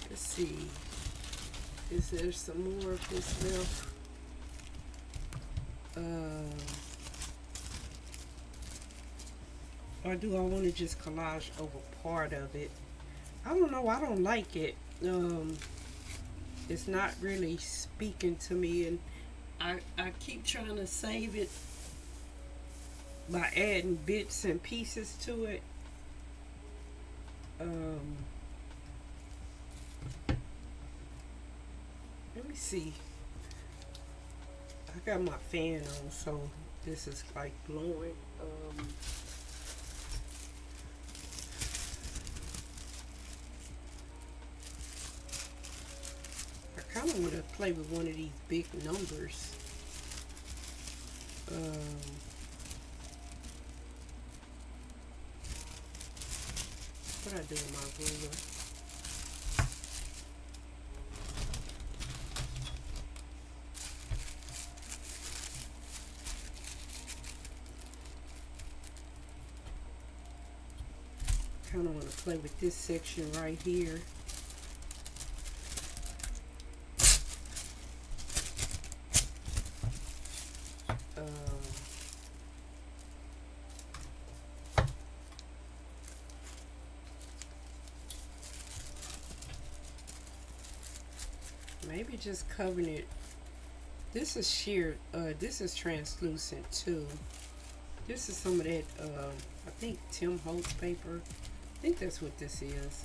Let's see. Is there some more of this left? Or do I want to just collage over part of it? I don't know. I don't like it. It's not really speaking to me, and I keep trying to save it by adding bits and pieces to it. Let me see. I got my fan on, so this is like blowing. I kind of want to play with one of these big numbers. What I do with my ruler? Kind of want to play with this section right here. Maybe just covering it. This is sheer. This is translucent too. This is some of that. I think Tim Holtz paper. I think that's what this is.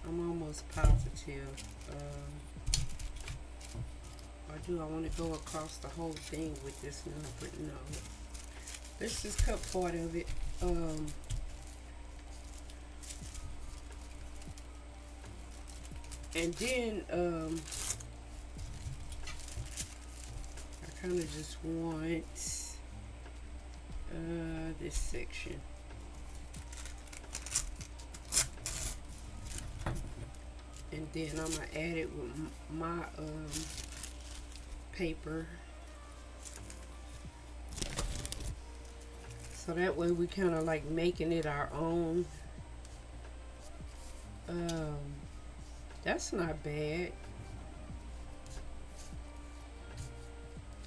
I'm almost positive. Or do I want to go across the whole thing with this number? No. Let's just cut part of it. And then I kind of just want this section. And then I'm gonna add it with my paper, so that way we kind of like making it our own. That's not bad.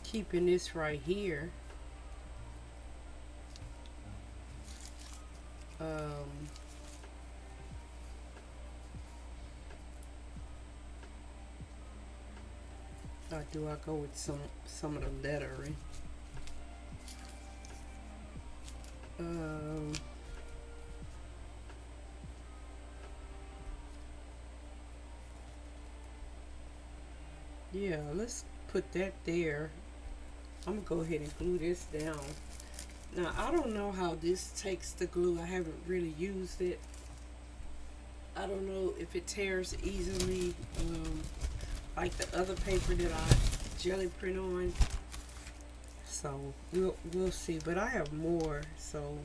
Keeping this right here. Or do I go with some of the lettering? Yeah, let's put that there. I'm gonna go ahead and glue this down. Now, I don't know how this takes the glue. I haven't really used it. I don't know if it tears easily, like the other paper that I jelly print on. So we'll see. But I have more, so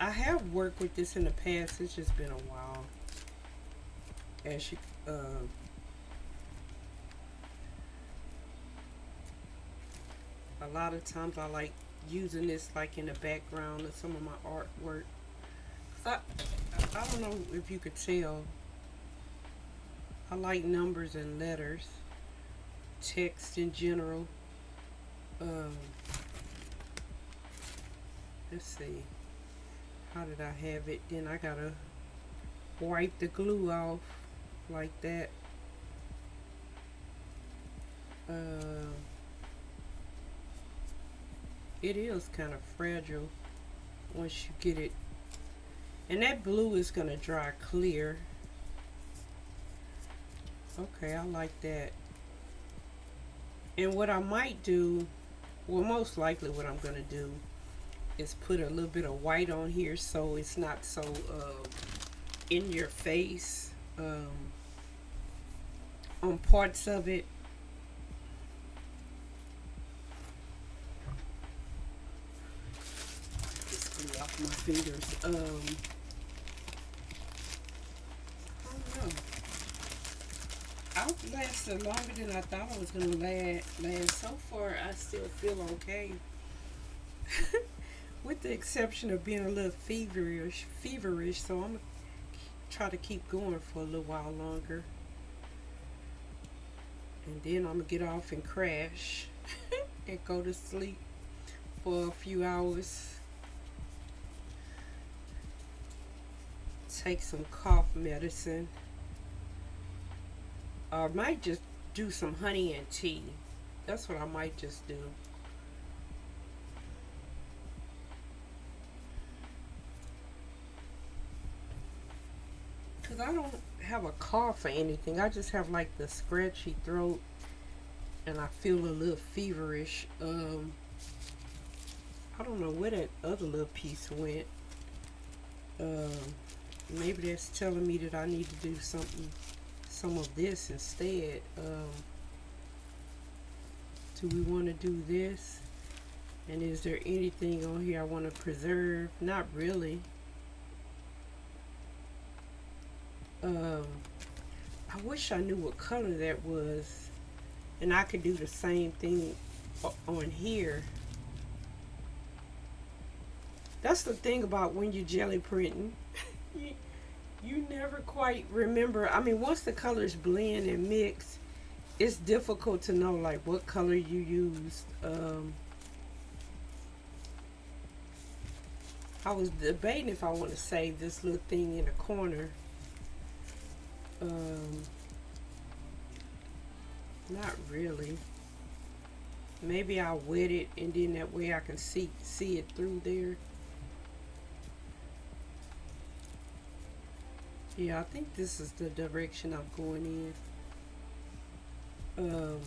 I have worked with this in the past. It's just been a while. As you a lot of times I like using this like in the background of some of my artwork. 'Cause I don't know if you could tell. I like numbers and letters, text in general. Um, let's see. How did I have it? Then I gotta wipe the glue off like that. Uh, it is kind of fragile once you get it. And that blue is gonna dry clear. Okay, I like that. And what I might do, well, most likely what I'm gonna do is put a little bit of white on here so it's not so in your face on parts of it. Just glue off my fingers. I don't know. Outlasted longer than I thought I was gonna last. So far, I still feel okay, with the exception of being a little feverish. So I'm gonna try to keep going for a little while longer, and then I'm gonna get off and crash and go to sleep for a few hours. Take some cough medicine. Or I might just do some honey and tea. That's what I might just do. Because I don't have a cough or anything. I just have like the scratchy throat and I feel a little feverish. I don't know where that other little piece went. Um, Maybe that's telling me that I need to do some of this instead. Do we want to do this? And is there anything on here I want to preserve? Not really. I wish I knew what color that was, and I could do the same thing on here. That's the thing about when you're jelly printing. you, you never quite remember. I mean, once the colors blend and mix, it's difficult to know like what color you used. I was debating if I want to save this little thing in the corner. Um, Not really. Maybe I'll wet it and then that way I can see it through there. Yeah, I think this is the direction I'm going in.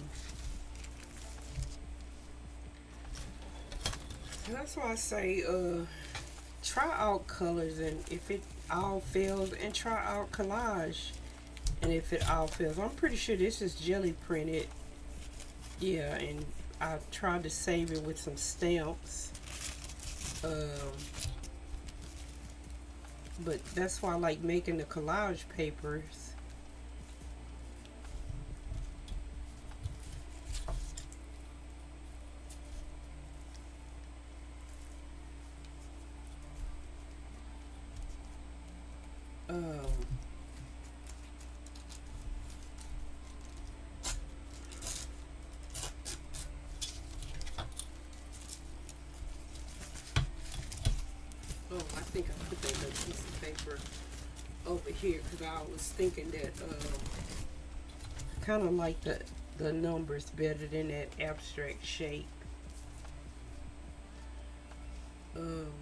That's why I say try out colors, and if it all fails, and try out collage. And if it all fails, I'm pretty sure this is jelly printed. Yeah, and I tried to save it with some stamps. But that's why I like making the collage papers. Um, Oh, I think I put that little piece of paper over here because I was thinking that kind of like the numbers better than that abstract shape. Um,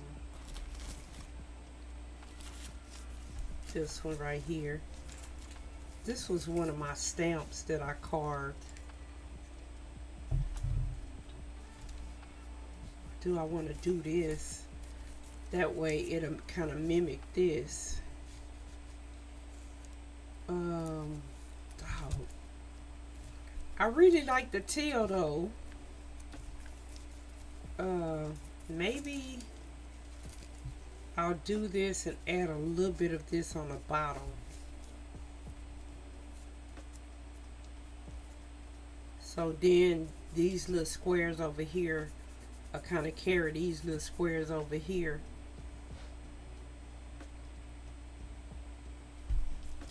this one right here. This was one of my stamps that I carved. Do I want to do this? That way it'll kind of mimic this. Oh, I really like the tail though. Maybe I'll do this and add a little bit of this on the bottom. So then these little squares over here I kind of carry these little squares over here.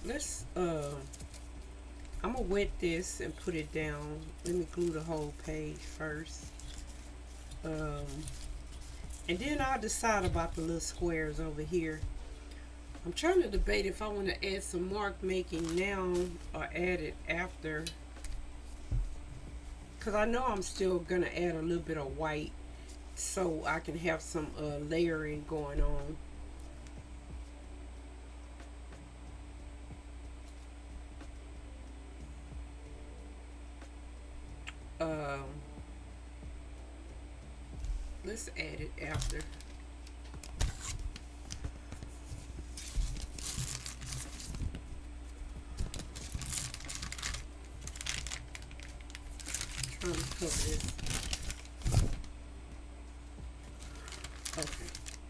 Let's I'm gonna wet this and put it down. Let me glue the whole page first. Um, and then I'll decide about the little squares over here. I'm trying to debate if I want to add some mark making now or add it after. Because I know I'm still going to add a little bit of white so I can have some layering going on. Um, let's add it after. Trying to cover this. Okay,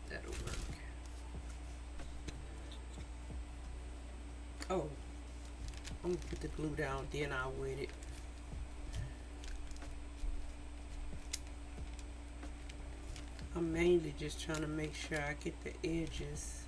that'll work. Oh, I'm gonna put the glue down, then I'll wet it. I'm mainly just trying to make sure I get the edges.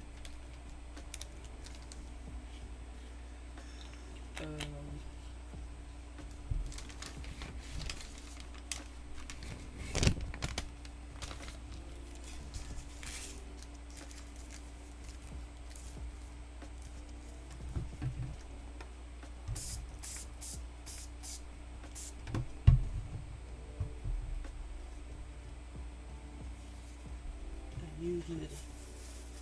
Usually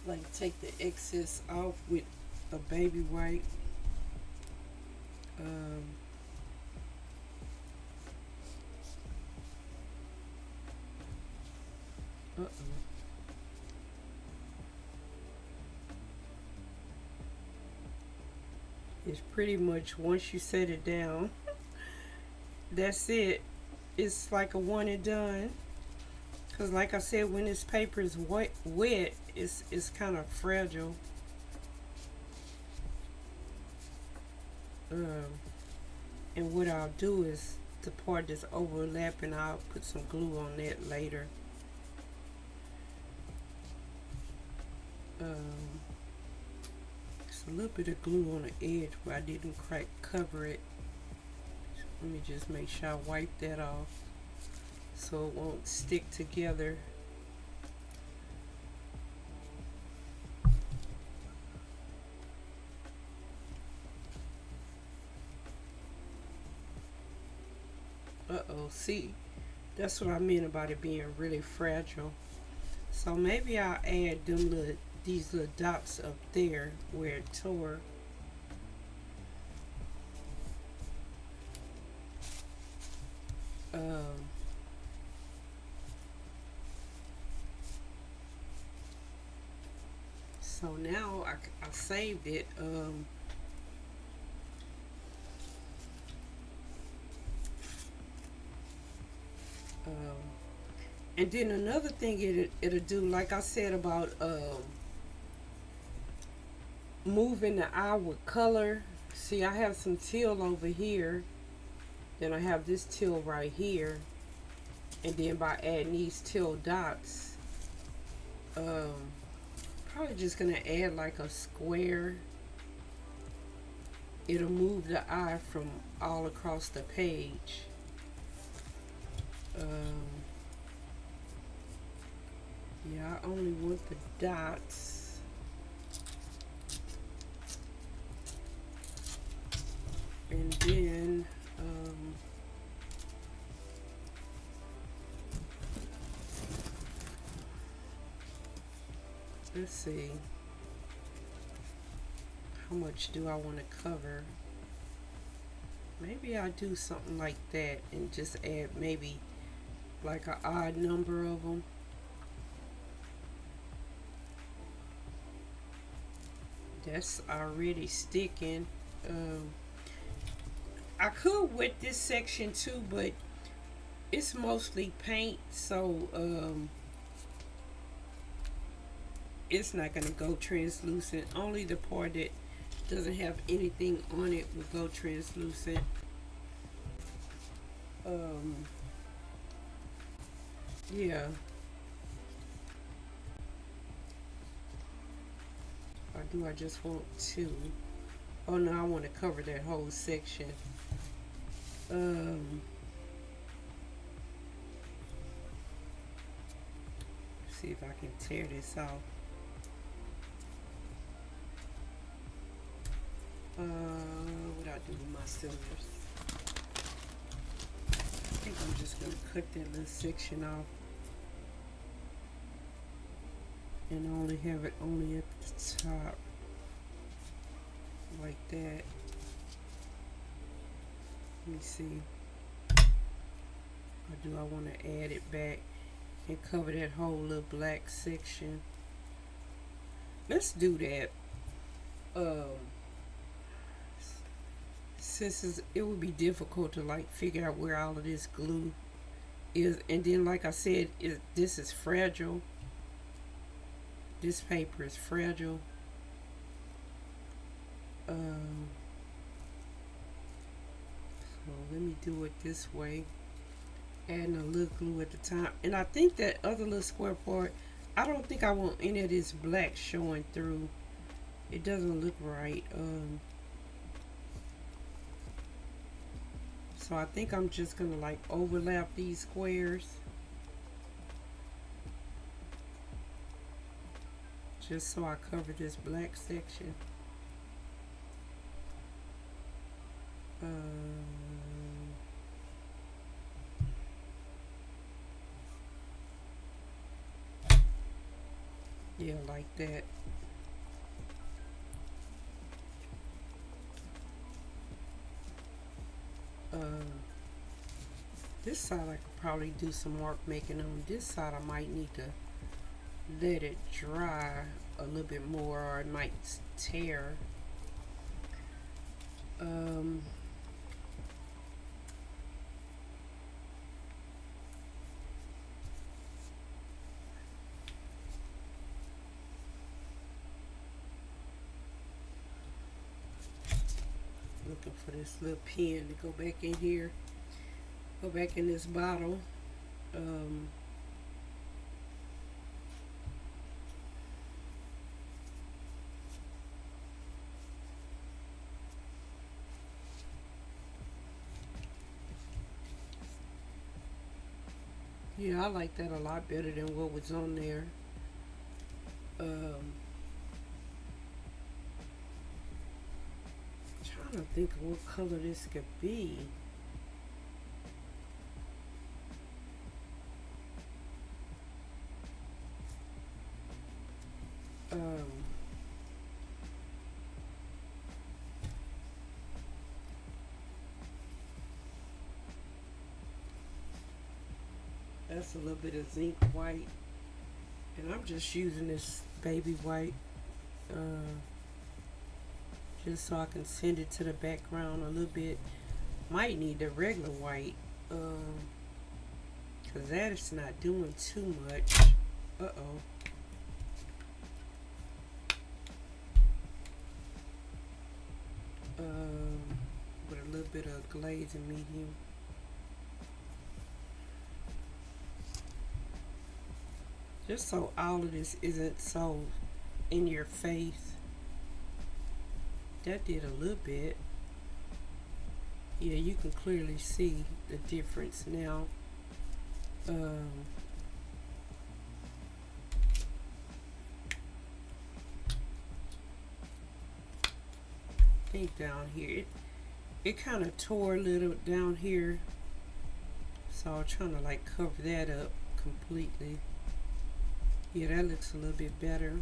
like take the excess off with a baby wipe. Uh-oh. It's pretty much once you set it down, that's it. It's like a one and done. Because like I said, when this paper is wet, it's kind of fragile. And what I'll do is the part that's overlapping, I'll put some glue on that later. Just a little bit of glue on the edge where I didn't quite cover it. So let me just make sure I wipe that off so it won't stick together. Uh-oh, see, that's what I mean about it being really fragile. So maybe I'll add these little dots up there where it tore. So now I saved it. And then another thing it'll do, like I said about moving the eye with color. See, I have some teal over here. Then I have this teal right here. And then by adding these teal dots, probably just gonna add like a square. It'll move the eye from all across the page. Yeah, I only want the dots. And then let's see, how much do I want to cover? Maybe I'll do something like that and just add maybe like an odd number of them. That's already sticking. I could wet this section too, but it's mostly paint, so it's not gonna go translucent. Only the part that doesn't have anything on it will go translucent. Yeah. Or do I just want two? Oh no, I want to cover that whole section. Um, see if I can tear this off. What I do with my scissors? I think I'm just gonna cut that little section off and only have it only at the top, like that. Let me see. Or do I want to add it back and cover that whole little black section? Let's do that. Um, since it would be difficult to like figure out where all of this glue is, and then like I said, this is fragile. This paper is fragile. Um, so let me do it this way. Adding a little glue at the top. And I think that other little square part, I don't think I want any of this black showing through. It doesn't look right. So I think I'm just gonna like overlap these squares. Just so I cover this black section. Yeah, like that. This side I could probably do some mark making on. This side I might need to let it dry a little bit more, or it might tear. Looking for this little pen to go back in here. Go back in this bottle. Yeah, I like that a lot better than what was on there. Trying to think of what color this could be. That's a little bit of zinc white, and I'm just using this baby white just so I can send it to the background a little bit. Might need the regular white because that is not doing too much. With a little bit of glazing medium. Just so all of this isn't so in your face. That did a little bit. Yeah, you can clearly see the difference now. I think down here it kind of tore a little down here, so I'm trying to like cover that up completely. Yeah, that looks a little bit better,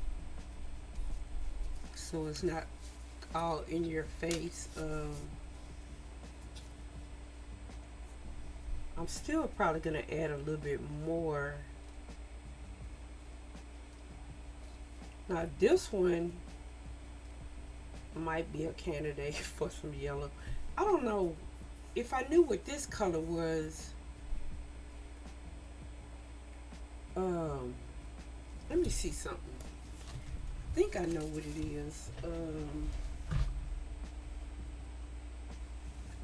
so it's not all in your face. I'm still probably gonna add a little bit more. Now this one might be a candidate for some yellow. I don't know if I knew what this color was. Let me see something. I think I know what it is. I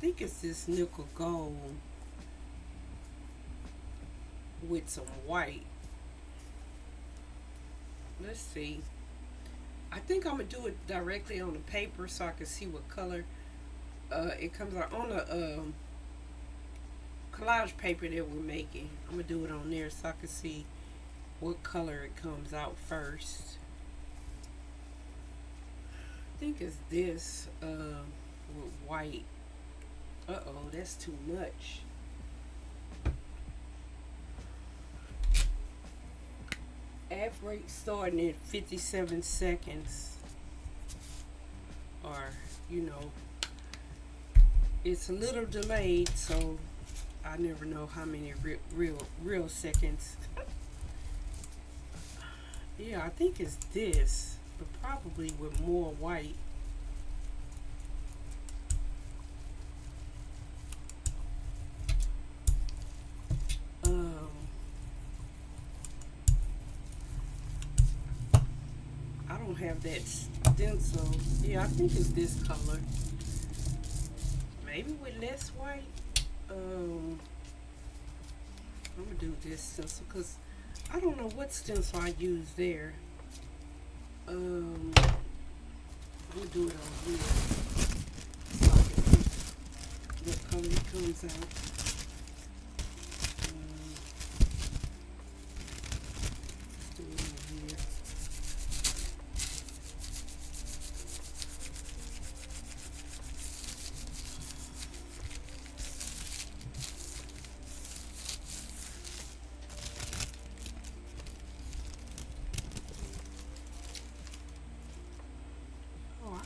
think it's this nickel gold. with some white. Let's see. I think I'm gonna do it directly on the paper so I can see what color it comes out on the collage paper that we're making. I'm gonna do it on there so I can see what color it comes out first. I think it's this with white. Uh-oh, that's too much. Ad break starting at 57 seconds. Or, you know, it's a little delayed, so I never know how many real seconds. Yeah, I think it's this, but probably with more white. I don't have that stencil. Yeah, I think it's this color. Maybe with less white. I'm gonna do this stencil because I don't know what stencil I use there. I'm gonna do it on here so I can see what color it comes out. Let's do it on here.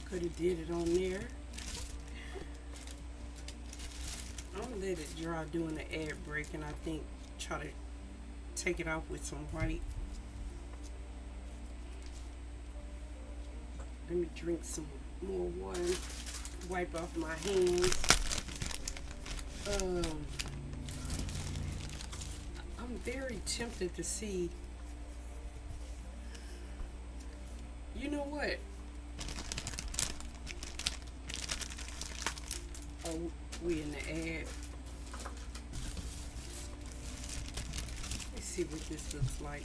Could have did it on there. I'm gonna let it dry doing the ad break, and I think try to take it off with some white. Let me drink some more water. Wipe off my hands. I'm very tempted to see. You know what? Oh, we in the ad. Let's see what this looks like.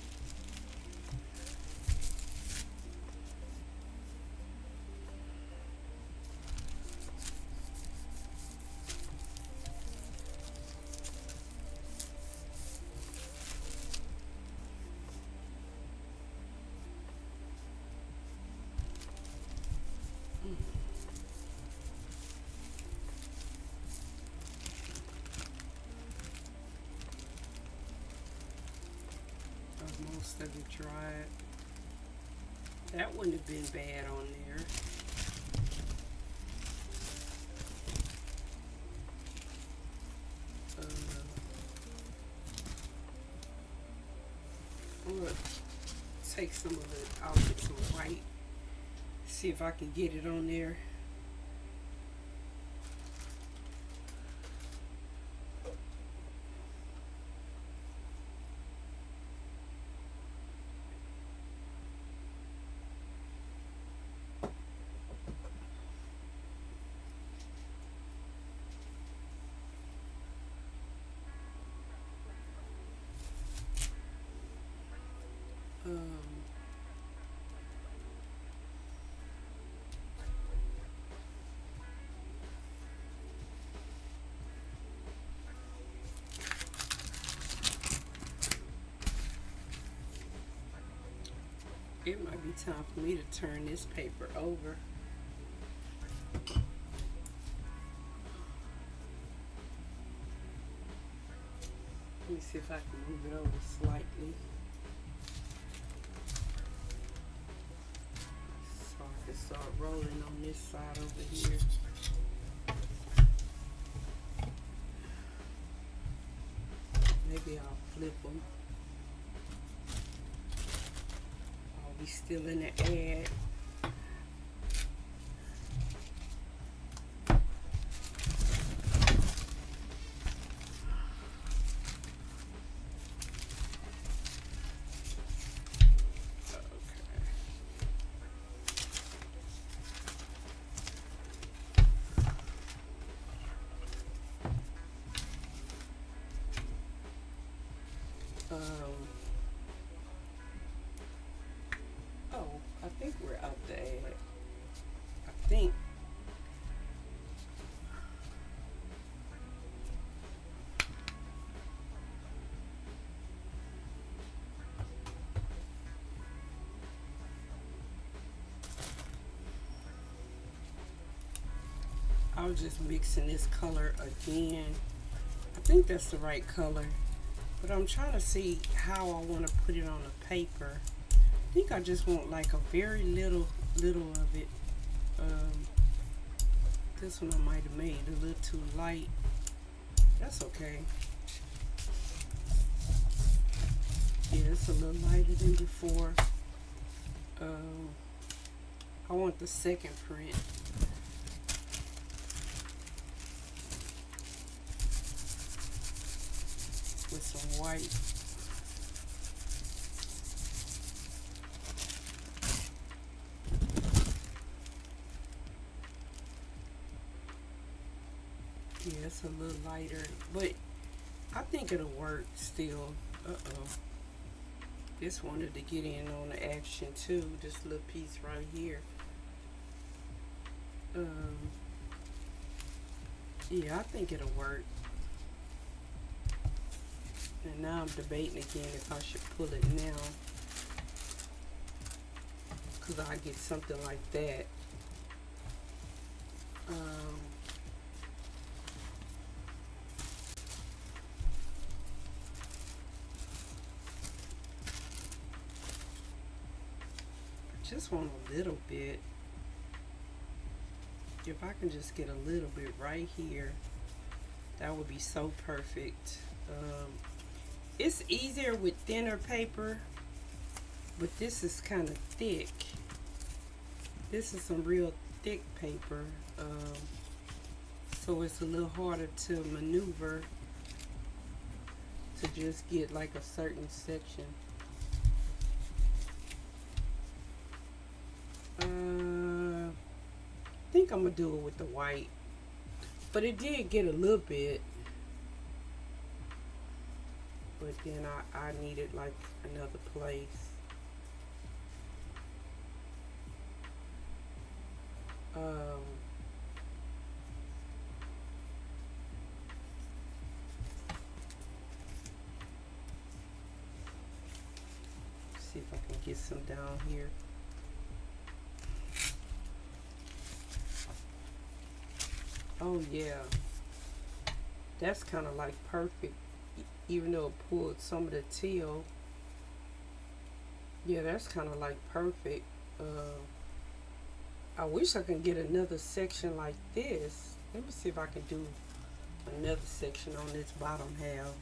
Most of it dried. That wouldn't have been bad on there. I'm gonna take some of it out with some white. See if I can get it on there. It might be time for me to turn this paper over. Let me see if I can move it over slightly. So I can start rolling on this side over here. Maybe I'll flip them. I'll be still in the ad. I was just mixing this color again. I think that's the right color, but I'm trying to see how I want to put it on the paper. I think I just want like a very little of it. Um, this one I might have made a little too light. That's okay. Yeah, it's a little lighter than before. Um, I want the second print. With some white. Yeah, it's a little lighter, but I think it'll work still. Uh-oh. Just wanted to get in on the action too. This little piece right here. Um, yeah, I think it'll work. And now I'm debating again if I should pull it now. Because I get something like that. Just want a little bit. If I can just get a little bit right here, that would be so perfect. It's easier with thinner paper, but this is kind of thick. This is some real thick paper, so it's a little harder to maneuver to just get like a certain section. I think I'm gonna do it with the white, but it did get a little bit, but then I needed like another place. See if I can get some down here. Oh yeah, that's kind of like perfect, even though it pulled some of the teal. Yeah, that's kind of like perfect. I wish I could get another section like this. Let me see if I can do another section on this bottom half.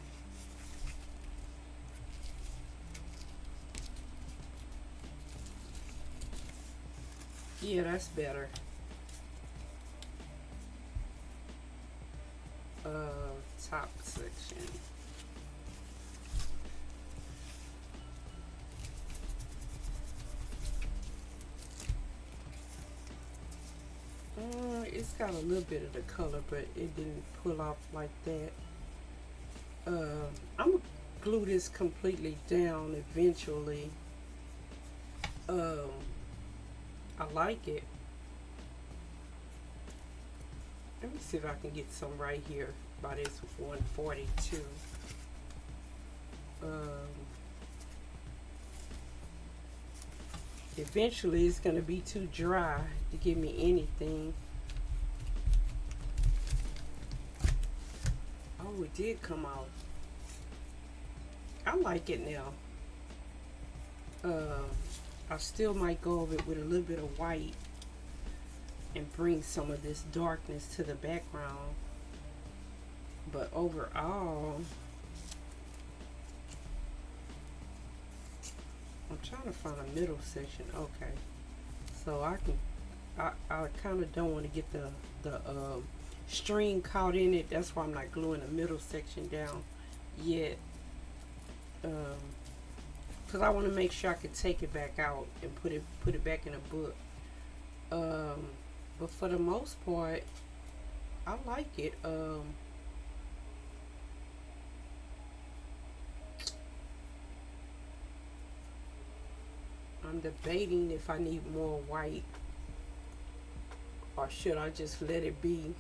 Yeah, that's better. Top section. It's got a little bit of the color, but it didn't pull off like that. I'm gonna glue this completely down eventually. I like it. Let me see if I can get some right here by this 142. Eventually it's going to be too dry to give me anything. Oh, it did come out. I like it now. I still might go over it with a little bit of white and bring some of this darkness to the background. But overall, I'm trying to find a middle section. Okay, so I kind of don't want to get the string caught in it. That's why I'm not gluing the middle section down yet. Because I want to make sure I can take it back out and put it back in a book. But for the most part, I like it. I'm debating if I need more white or should I just let it be.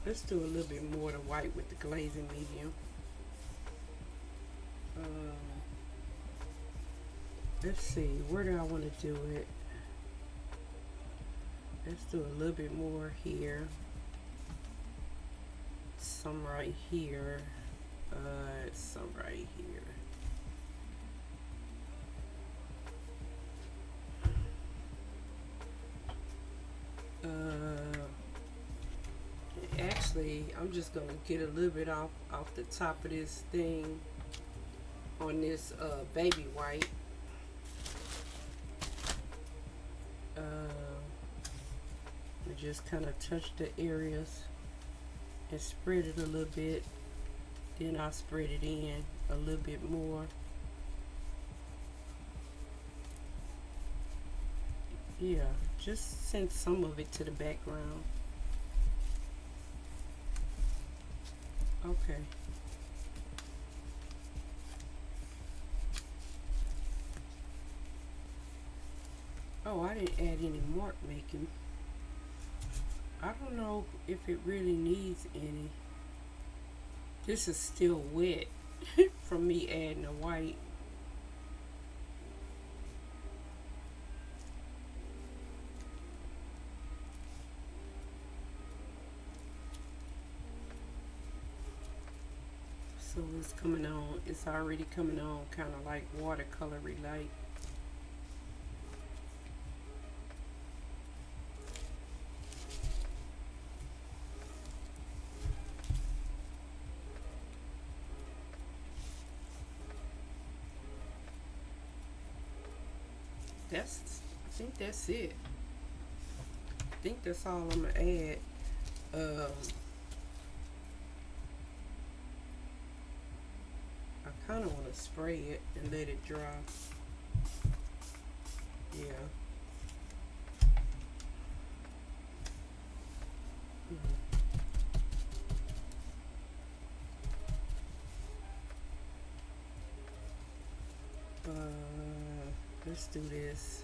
Let's do a little bit more of the white with the glazing medium. Let's see, where do I want to do it? Let's do a little bit more here. Some right here. Some right here. Actually, I'm just gonna get a little bit off the top of this thing on this baby white. Just kind of touch the areas and spread it a little bit. Then I'll spread it in a little bit more. Yeah, just send some of it to the background. Okay. Oh, I didn't add any mark making. I don't know if it really needs any. This is still wet from me adding the white. So it's coming on, it's already coming on kind of like watercolory like. I think that's it. I think that's all I'm gonna add. I kind of want to spray it and let it dry. Yeah. Let's do this.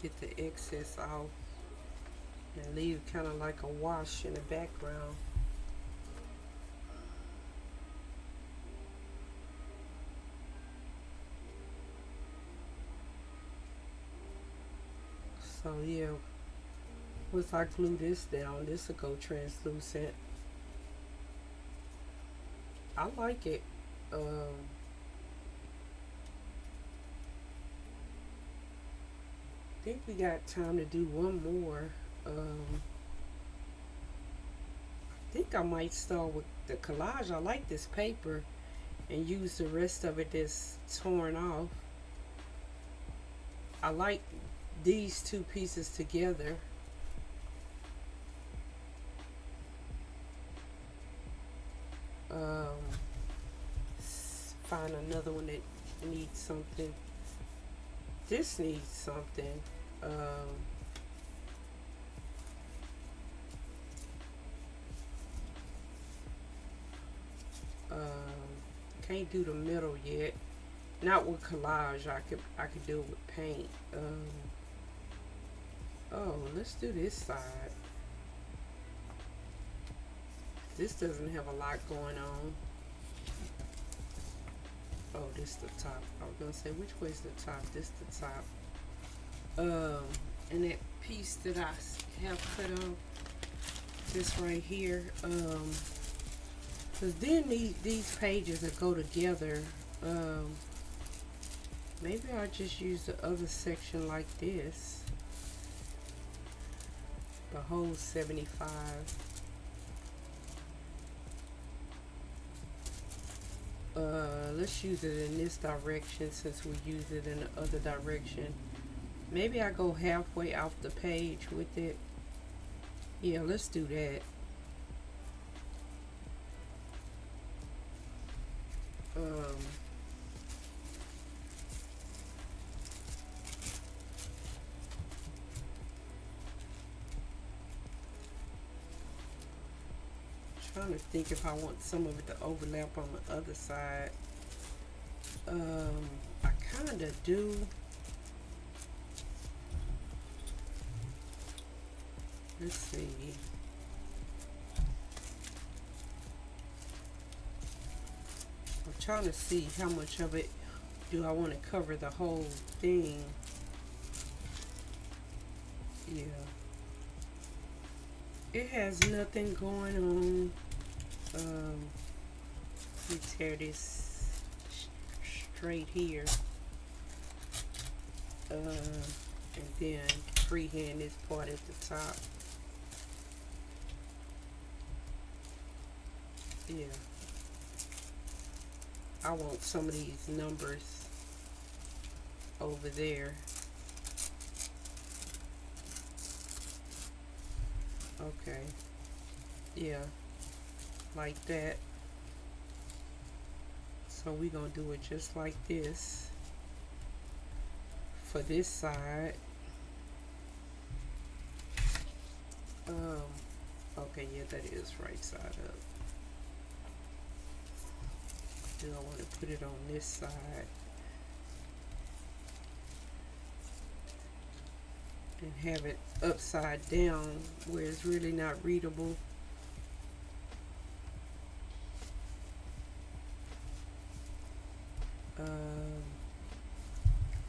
Get the excess off and leave kind of like a wash in the background. So yeah, once I glue this down, this will go translucent. I like it. I think we got time to do one more. I think I might start with the collage. I like this paper and use the rest of it that's torn off. I like these two pieces together. Find another one that needs something. This needs something. Can't do the middle yet. Not with collage. I could do it with paint. Oh, let's do this side. This doesn't have a lot going on. Oh, this is the top. I was gonna say, which way's the top? This the top. And that piece that I have cut off, this right here, because then these pages that go together, maybe I'll just use the other section like this, the whole 75. Let's use it in this direction since we use it in the other direction. Maybe I go halfway off the page with it. Yeah, let's do that. Trying to think if I want some of it to overlap on the other side. I kind of do. Let's see. trying to see how much of it do I want to cover the whole thing. Yeah. It has nothing going on. Let me tear this straight here. And then freehand this part at the top. Yeah. I want some of these numbers over there. Okay. Yeah. Like that. So we're going to do it just like this for this side. Okay, yeah, that is right side up. Then I want to put it on this side. And have it upside down where it's really not readable.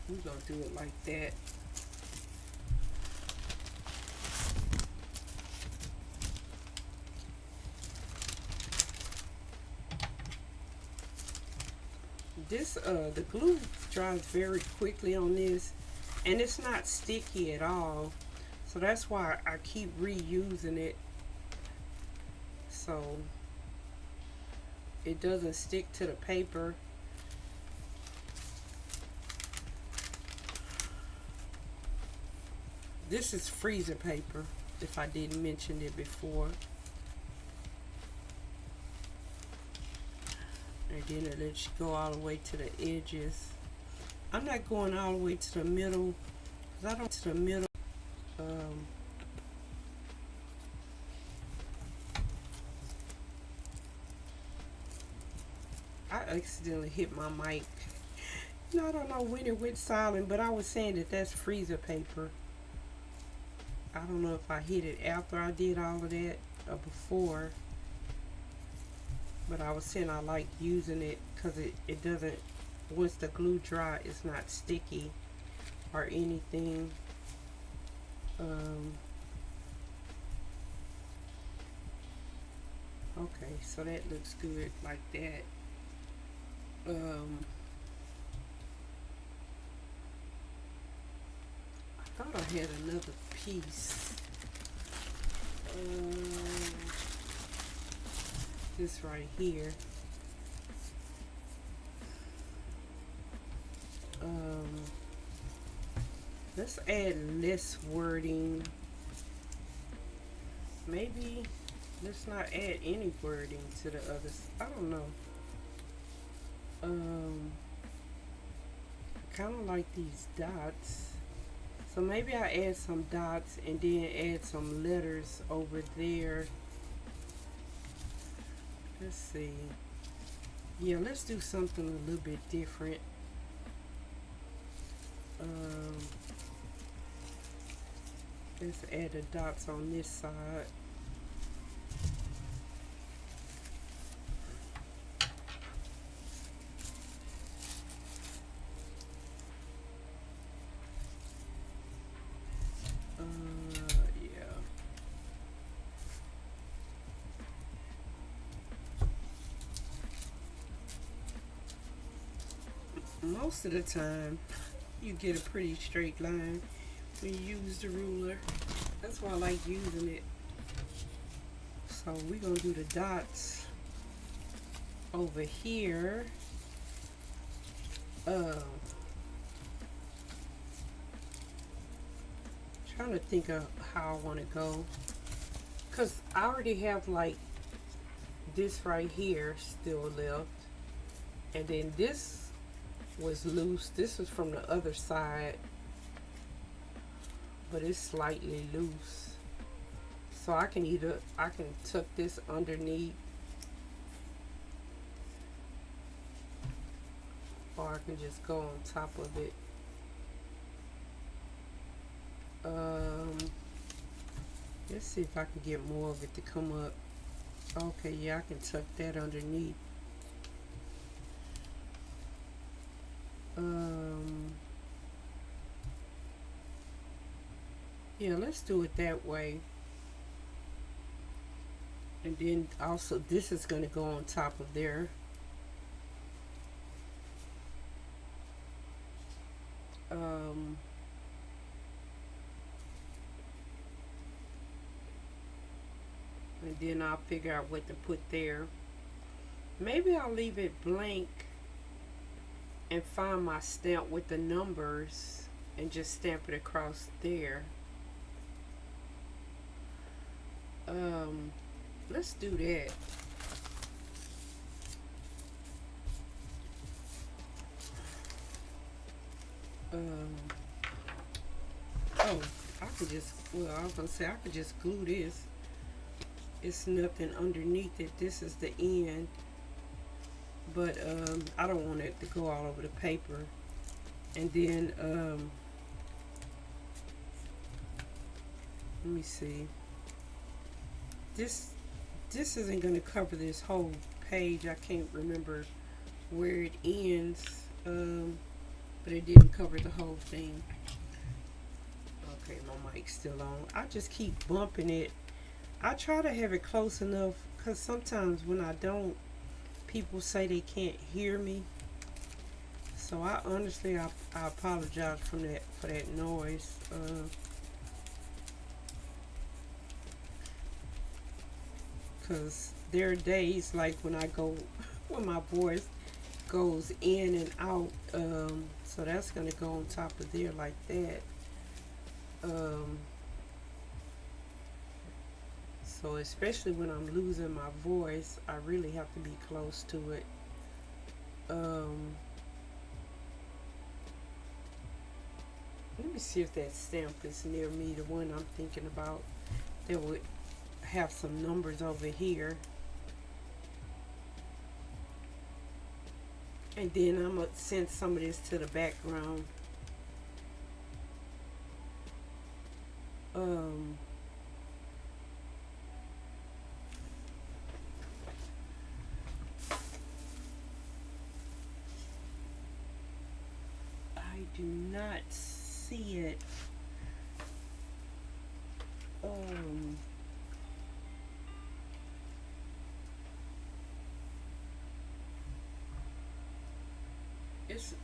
We're going to do it like that. This the glue dries very quickly on this, and it's not sticky at all, so that's why I keep reusing it, so it doesn't stick to the paper. This is freezer paper, if I didn't mention it before. And then it lets you go all the way to the edges. I'm not going all the way to the middle, because I don't to the middle. I accidentally hit my mic. I don't know when it went silent, but I was saying that that's freezer paper. I don't know if I hit it after I did all of that or before. But I was saying I like using it because it doesn't, once the glue dry, it's not sticky or anything. Okay, so that looks good like that. I thought I had another piece. This right here. Let's add less wording. Maybe let's not add any wording to the others. I don't know. I kind of like these dots. So maybe I add some dots and then add some letters over there. Let's see. Yeah, let's do something a little bit different. Let's add the dots on this side. Yeah. Most of the time, you get a pretty straight line when you use the ruler. That's why I like using it. So we're gonna do the dots over here. Trying to think of how I want to go, because I already have like this right here still left, and then this was loose. This was from the other side, but it's slightly loose. So I can tuck this underneath, or I can just go on top of it. Let's see if I can get more of it to come up. Okay, yeah, I can tuck that underneath. Um, yeah, let's do it that way. And then also, this is going to go on top of there. Um, and then I'll figure out what to put there. Maybe I'll leave it blank and find my stamp with the numbers and just stamp it across there. Um, let's do that. Um, oh, I could just, well, I was gonna say I could just glue this. It's nothing underneath it. This is the end, but I don't want it to go all over the paper. And then let me see. This this isn't going to cover this whole page. I can't remember where it ends, but it didn't cover the whole thing. Okay, my mic's still on. I just keep bumping it. I try to have it close enough because sometimes when I don't, people say they can't hear me. So I honestly, I apologize for that noise. Because there are days like when I go, when my voice goes in and out. So that's going to go on top of there like that. Um, so especially when I'm losing my voice, I really have to be close to it. Um, Let me see if that stamp is near me, the one I'm thinking about. That would have some numbers over here. And then I'm going to send some of this to the background. Um, I do not see it. Um, it's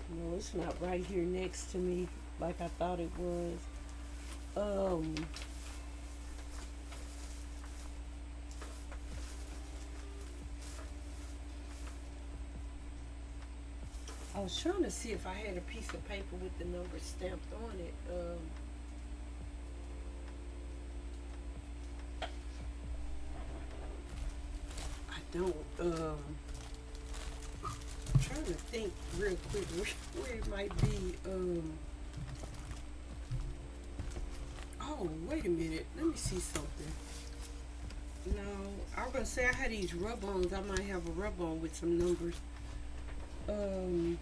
no, it's not right here next to me like I thought it was. Um, I was trying to see if I had a piece of paper with the numbers stamped on it. I don't. I'm trying to think real quick where it might be. Oh, wait a minute. Let me see something. No, I was gonna say I had these rub-ons. I might have a rub-on with some numbers. Um,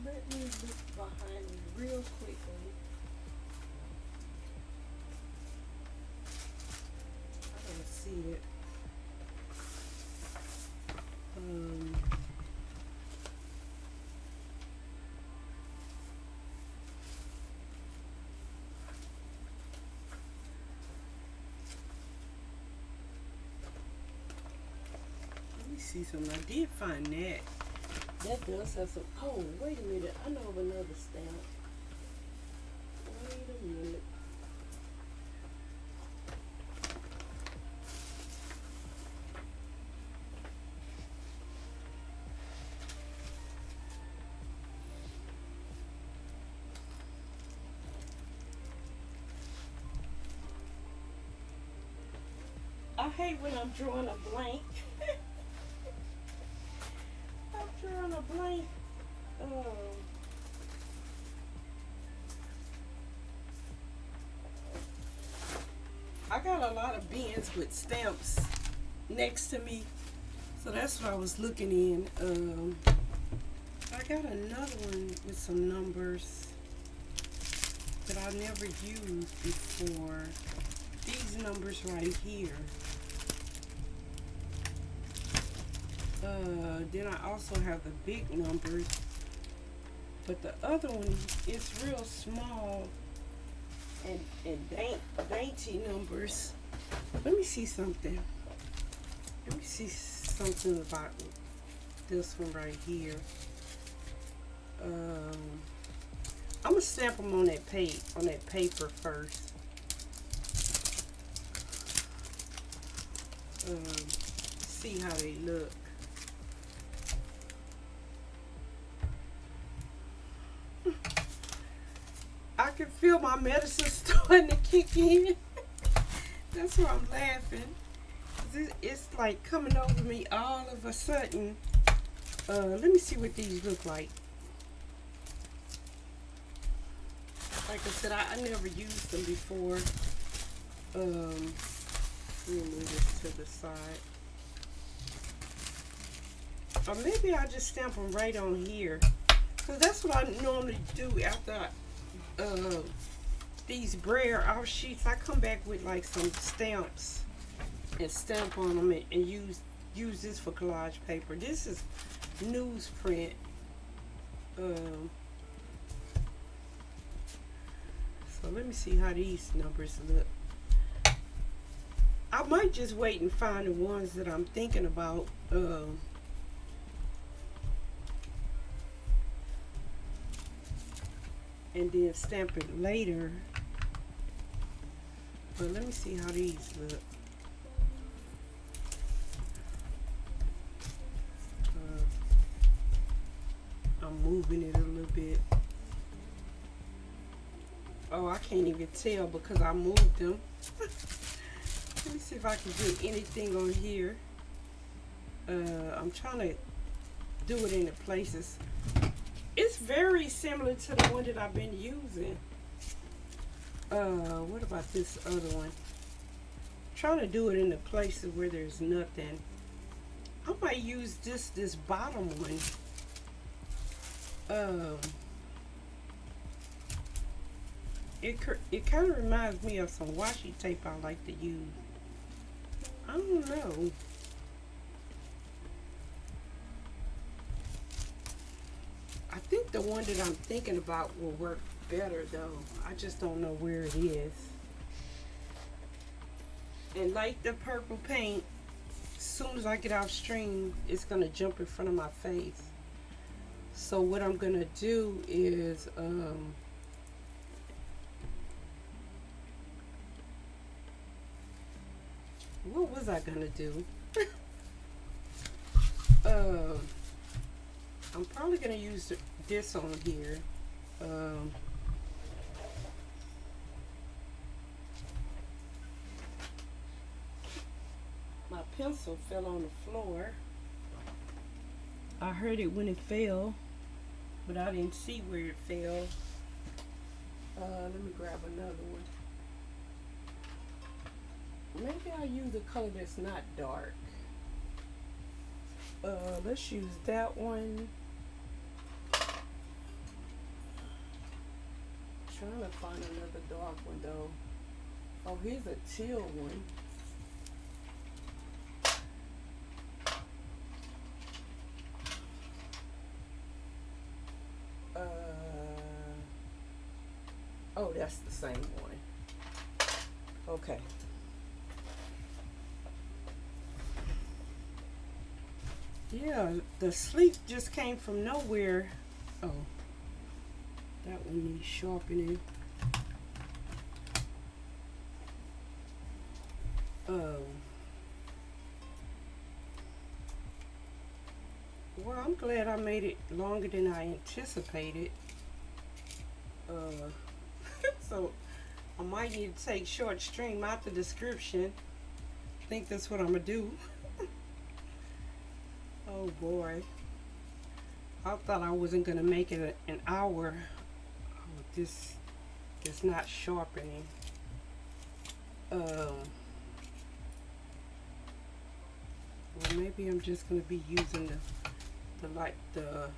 Let me look behind me real quickly. I don't see it. Um, Let me see something. I did find that. That does have some. Oh, wait a minute. I know of another stamp. Wait a minute. I hate when I'm drawing a blank. I'm drawing a blank. Oh. I got a lot of bins with stamps next to me. So that's what I was looking in. I got another one with some numbers that I never used before. These numbers right here. Then I also have the big numbers, but the other one is real small and dainty numbers. Let me see something. Let me see something about this one right here. I'm gonna stamp them on that paper first. See how they look. I can feel my medicine starting to kick in. That's why I'm laughing. It's like coming over me all of a sudden. Let me see what these look like. Like I said, I never used them before. Let me move this to the side. Or maybe I just stamp them right on here. Because that's what I normally do after these brayer off sheets. I come back with like some stamps and stamp on them and use this for collage paper. This is newsprint. So let me see how these numbers look. I might just wait and find the ones that I'm thinking about. And then stamp it later. But let me see how these look. I'm moving it a little bit. Oh, I can't even tell because I moved them. Let me see if I can get anything on here. I'm trying to do it in the places. It's very similar to the one that I've been using. What about this other one? I'm trying to do it in the places where there's nothing. I might use this bottom one. It kind of reminds me of some washi tape I like to use. I don't know. I think the one that I'm thinking about will work better though. I just don't know where it is. And like the purple paint, as soon as I get off stream, it's gonna jump in front of my face. So what I'm gonna do is what was I gonna do? I'm probably gonna use this on here. My pencil fell on the floor. I heard it when it fell, but I didn't see where it fell. Let me grab another one. Maybe I'll use a color that's not dark. Let's use that one. Trying to find another dark one though. Oh, here's a teal one. Oh, that's the same one. Okay. Yeah, the sleep just came from nowhere. Oh, that one needs sharpening. Well, I'm glad I made it longer than I anticipated. So I might need to take short string out the description. I think that's what I'm gonna do. Oh boy, I thought I wasn't gonna make it an hour. Oh, this is not sharpening. maybe I'm just gonna be using the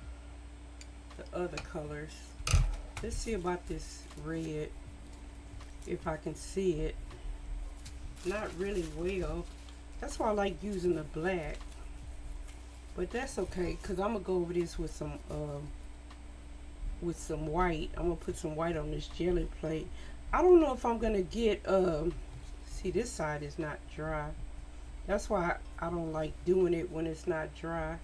other colors. Let's see about this red, if I can see it. Not really well. That's why I like using the black. But that's okay, because I'm gonna go over this with some white. I'm gonna put some white on this jelly plate. I don't know if I'm gonna get see, this side is not dry. That's why I don't like doing it when it's not dry.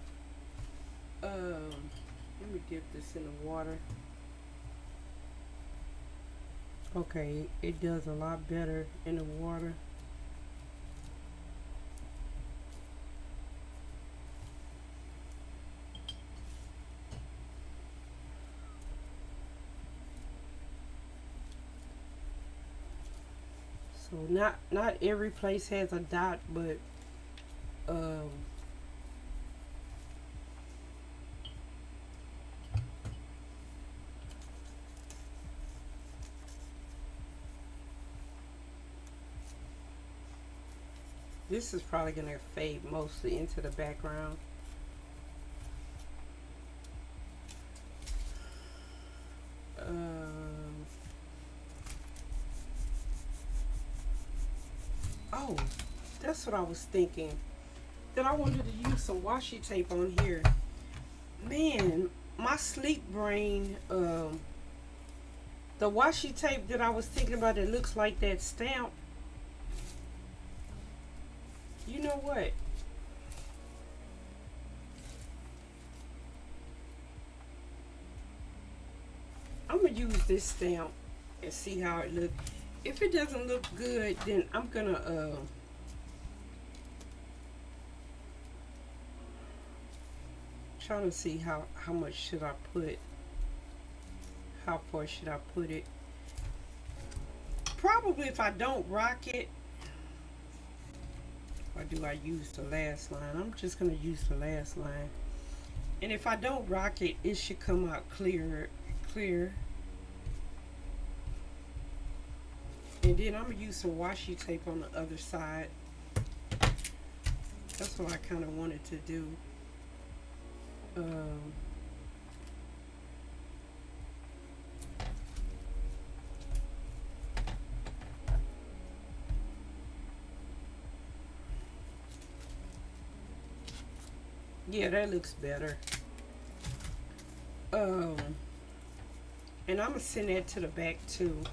Let me dip this in the water. Okay, it does a lot better in the water. So not every place has a dot, but um this is probably gonna fade mostly into the background. Oh, that's what I was thinking. That I wanted to use some washi tape on here. Man, my sleep brain, the washi tape that I was thinking about that looks like that stamp. You know what? I'm gonna use this stamp and see how it looks. If it doesn't look good, then I'm gonna trying to see how much should I put. How far should I put it? Probably if I don't rock it, or do I use the last line? I'm just gonna use the last line. And if I don't rock it, it should come out clear. And then I'm gonna use some washi tape on the other side. That's what I kind of wanted to do. Yeah, that looks better. And I'm gonna send that to the back too.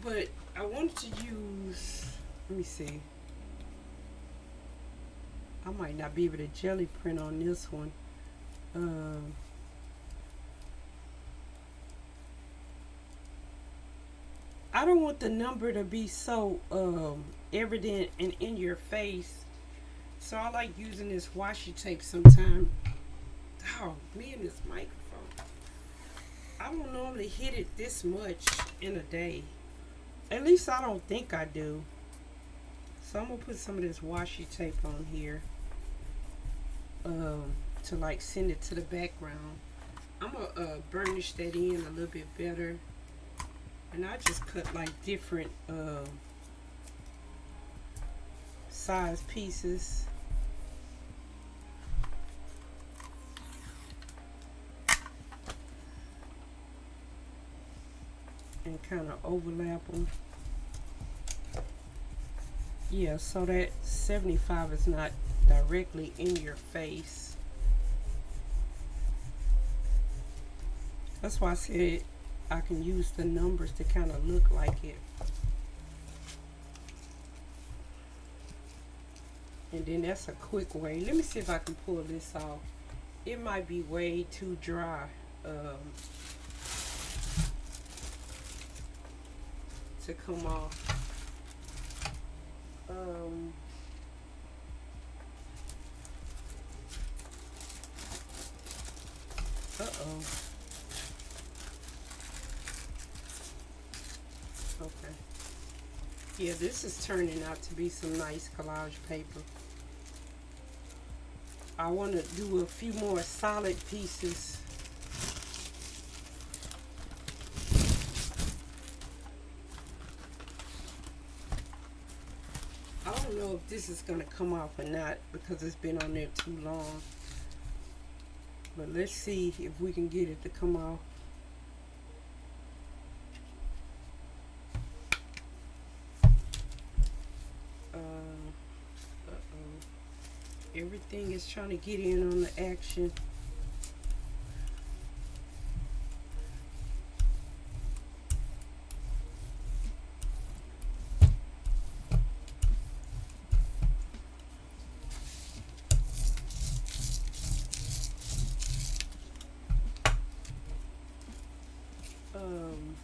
But I wanted to use, let me see. I might not be able to jelly print on this one. I don't want the number to be so evident and in your face. So I like using this washi tape sometimes. Oh, me and this microphone. I don't normally hit it this much in a day. At least I don't think I do. So I'm gonna put some of this washi tape on here to like send it to the background. I'm gonna burnish that in a little bit better, and I just cut like different size pieces. And kind of overlap them. Yeah, so that 75 is not directly in your face. That's why I said I can use the numbers to kind of look like it. And then that's a quick way. Let me see if I can pull this off. It might be way too dry to come off. Uh-oh. Okay. Yeah, this is turning out to be some nice collage paper. I want to do a few more solid pieces. I don't know if this is gonna come off or not because it's been on there too long. But let's see if we can get it to come off. Everything is trying to get in on the action. Um,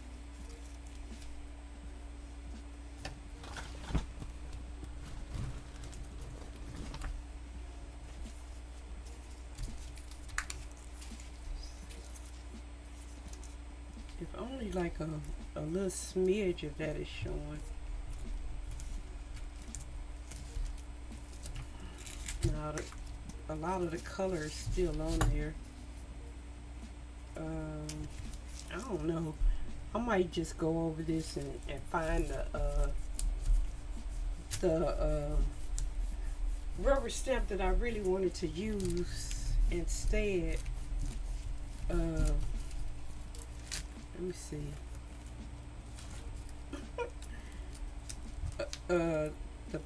if only like a little smidge of that is showing. Now, a lot of the color is still on there. I don't know. I might just go over this and find the rubber stamp that I really wanted to use instead. Let me see. The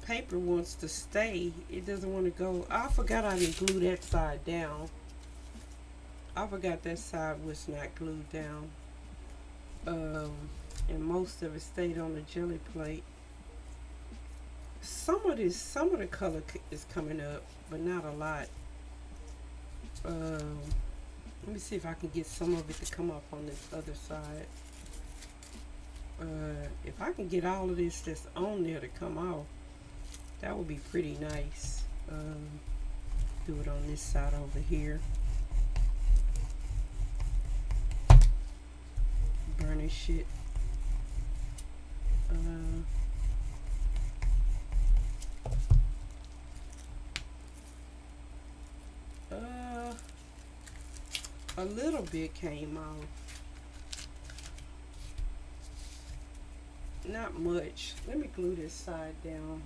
paper wants to stay. It doesn't want to go. I forgot I didn't glue that side down. I forgot that side was not glued down. And most of it stayed on the jelly plate. Some of the color is coming up, but not a lot. Let me see if I can get some of it to come up on this other side. If I can get all of this that's on there to come off, that would be pretty nice. Do it on this side over here. Burnish it. A little bit came off. Not much. Let me glue this side down.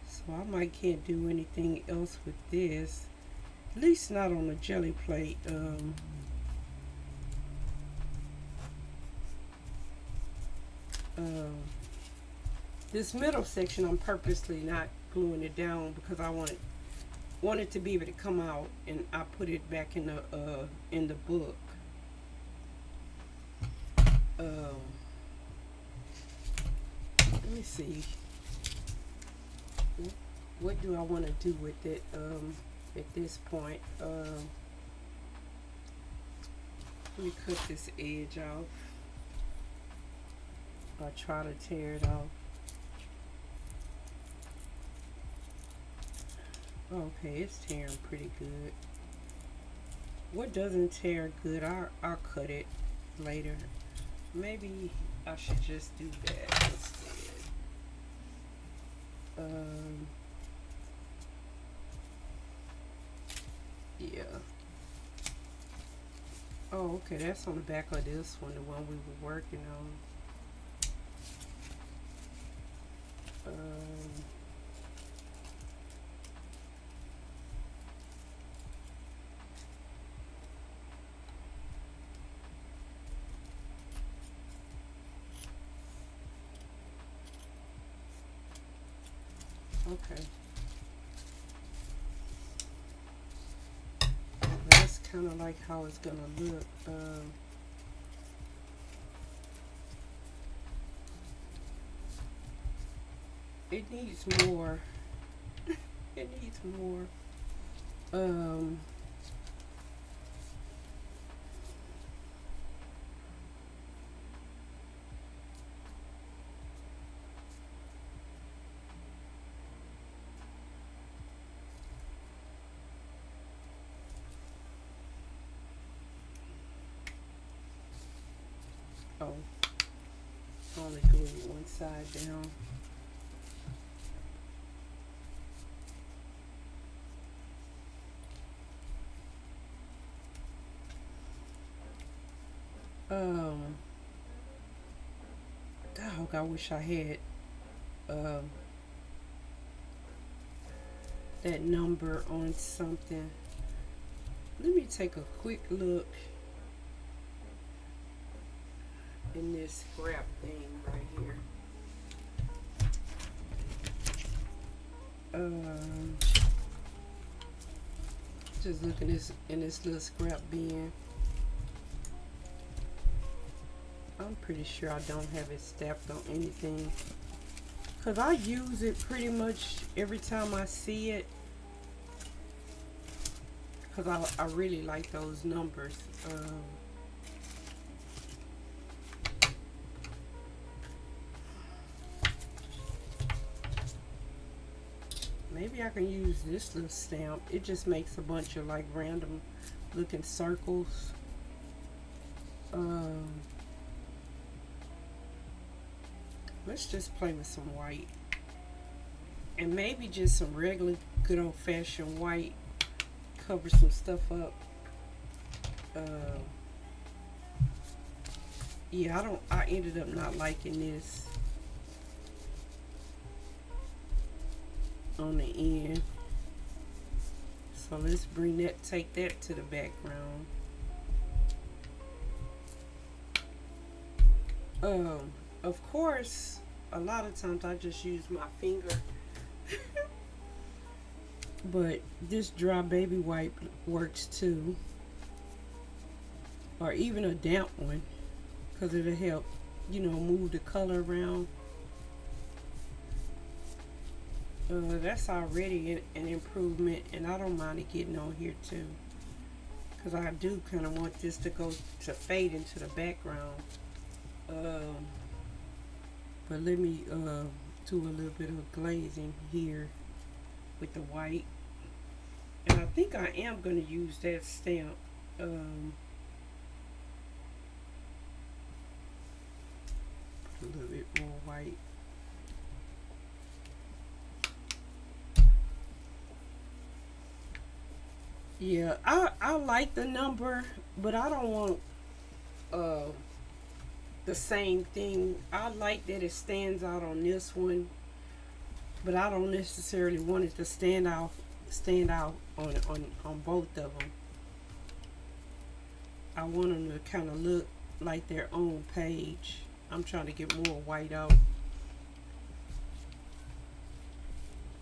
So I might can't do anything else with this. At least not on the jelly plate. This middle section, I'm purposely not gluing it down because I want it to be able to come out, and I put it back in the book. Let me see. What do I want to do with it at this point? Let me cut this edge off. I'll try to tear it off. Okay, it's tearing pretty good. What doesn't tear good, I'll cut it later. Maybe I should just do that instead. Yeah. Oh, okay, that's on the back of this one, the one we were working on. Okay. That's kind of like how it's gonna look. It needs more. It needs more. Oh, only glue one side down. dog. I wish I had um, that number on something. Let me take a quick look in this scrap thing right here. Just looking this in this little scrap bin. I'm pretty sure I don't have it stamped on anything, cause I use it pretty much every time I see it. Cause I really like those numbers. Maybe I can use this little stamp. It just makes a bunch of like random looking circles. Let's just play with some white. And maybe just some regular good old fashioned white. Cover some stuff up. Yeah, I ended up not liking this on the end. So let's take that to the background. Of course, a lot of times I just use my finger. But this dry baby wipe works too. Or even a damp one, because it'll help, move the color around. That's already an improvement, and I don't mind it getting on here too, because I do kind of want this to fade into the background. But let me do a little bit of glazing here with the white, and I think I am going to use that stamp. A little bit more white. Yeah, I like the number, but I don't want the same thing. I like that it stands out on this one, but I don't necessarily want it to stand out on both of them. I want them to kind of look like their own page. I'm trying to get more white out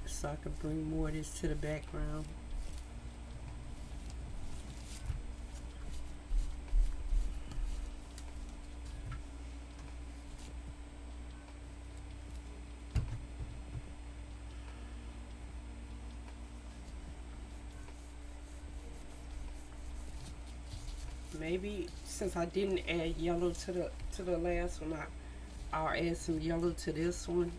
so I can bring more of this to the background. Maybe since I didn't add yellow to the last one, I'll add some yellow to this one.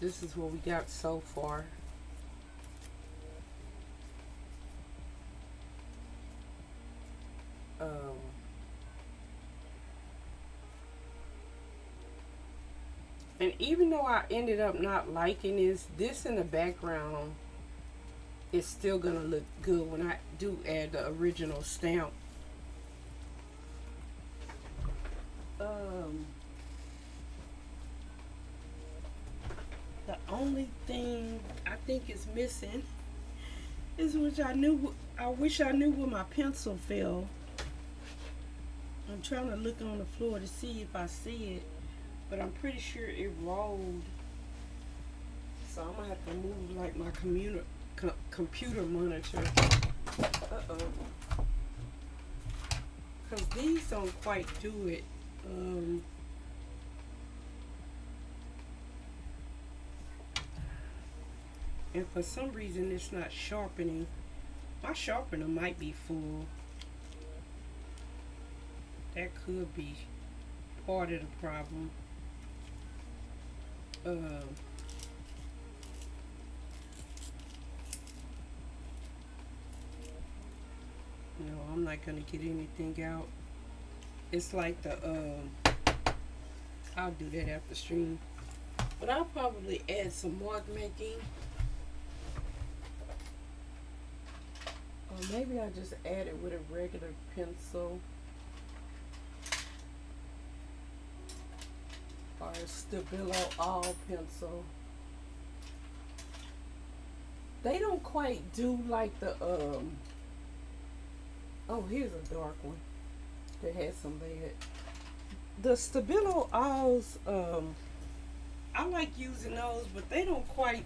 This is what we got so far. And even though I ended up not liking this in the background is still gonna look good when I do add the original stamp. The only thing I think is missing is I wish I knew where my pencil fell. I'm trying to look on the floor to see if I see it, but I'm pretty sure it rolled. So I'm gonna have to move like my computer monitor. Cause these don't quite do it. And for some reason it's not sharpening. My sharpener might be full. That could be part of the problem. No, I'm not gonna get anything out. It's like I'll do that after stream. But I'll probably add some mark making. Or maybe I just add it with a regular pencil or a Stabilo all pencil. They don't quite do like the oh, here's a dark one that has some lead. The Stabilo alls, I like using those, but they don't quite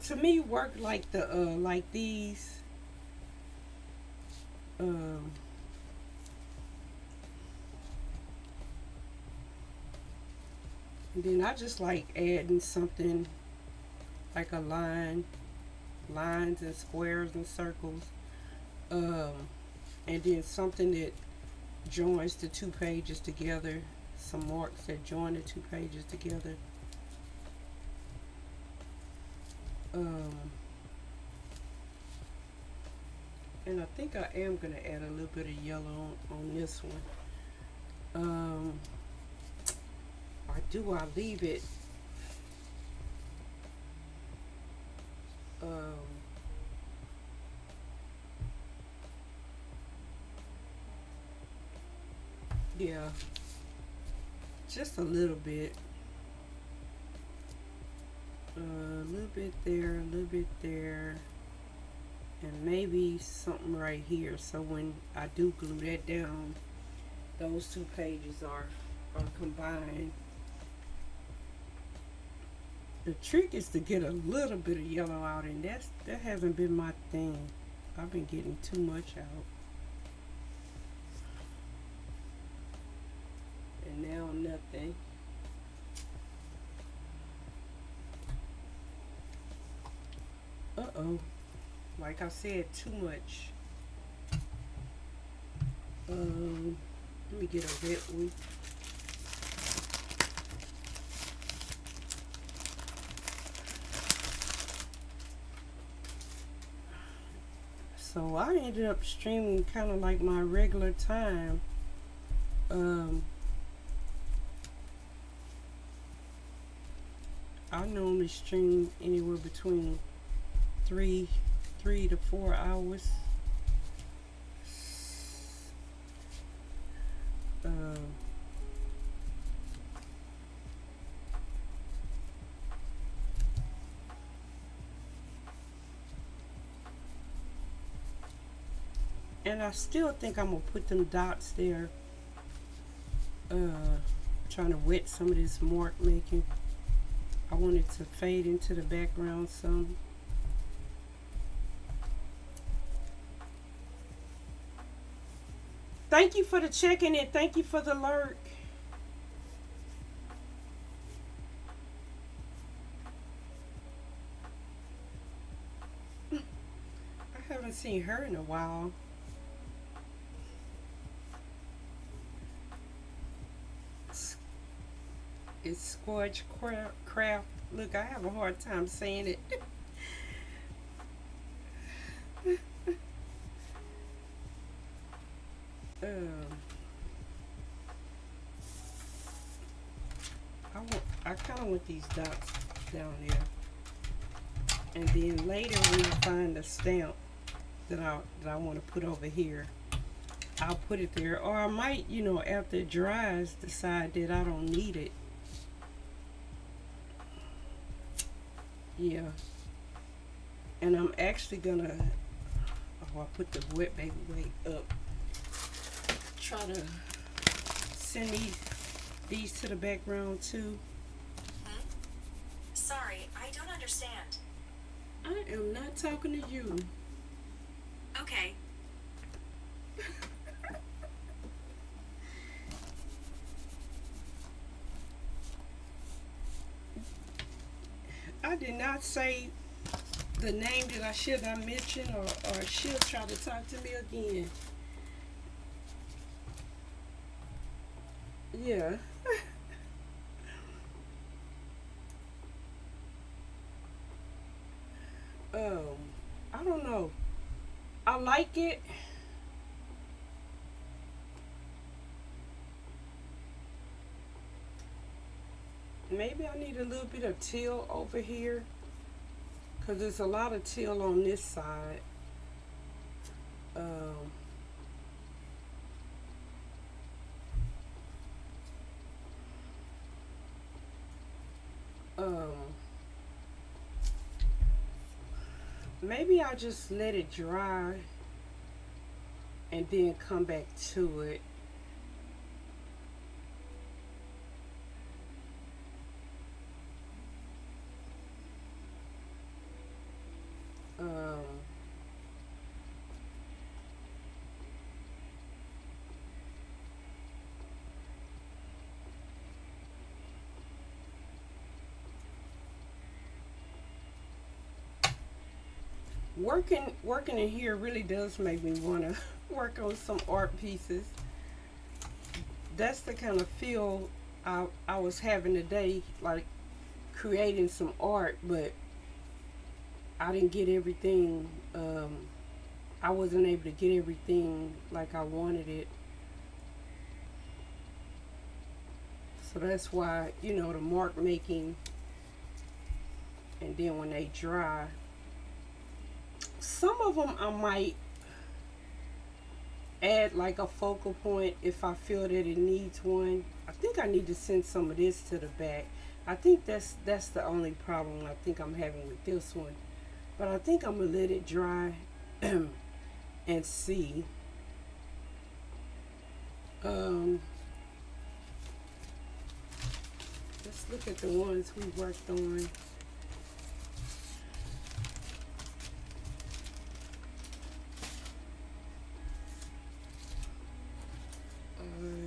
to me work like the like these. Um and then I just like adding something like a line, lines and squares and circles. Um and then something that joins the two pages together, some marks that join the two pages together. Um, and I think I am going to add a little bit of yellow on this one. Or do I leave it? Um, yeah, just a little bit. A little bit there, a little bit there, and maybe something right here. So when I do glue that down, those two pages are combined. The trick is to get a little bit of yellow out, and that hasn't been my thing. I've been getting too much out, and now nothing. Uh-oh. Like I said, too much. Let me get a wet one. So I ended up streaming kind of like my regular time. I normally stream anywhere between three to 4 hours. Um, and I still think I'm gonna put them dots there. Trying to wet some of this mark making. I want it to fade into the background some. Thank you for the check-in and thank you for the lurk. I haven't seen her in a while. It's Scorch Craft. Look, I have a hard time saying it. um, I kind of want these dots down there, and then later when I find a stamp that I want to put over here, I'll put it there. Or I might, after it dries, decide that I don't need it. Yeah. And I'm actually gonna, I put the wet baby weight up. Try to send these to the background too. Sorry, I don't understand. I am not talking to you. Okay. I did not say the name that I should not mention, or she'll try to talk to me again. Yeah. I don't know. I like it. Maybe I need a little bit of teal over here. because there's a lot of teal on this side. Um, um, Maybe I'll just let it dry and then come back to it. Um, working in here really does make me want to work on some art pieces. That's the kind of feel I was having today, like creating some art, but I didn't get everything. I wasn't able to get everything like I wanted it. So that's why, the mark making, and then when they dry, some of them I might add like a focal point if I feel that it needs one. I think I need to send some of this to the back. I think that's the only problem I think I'm having with this one. But I think I'm gonna let it dry and see. Um, let's look at the ones we worked on.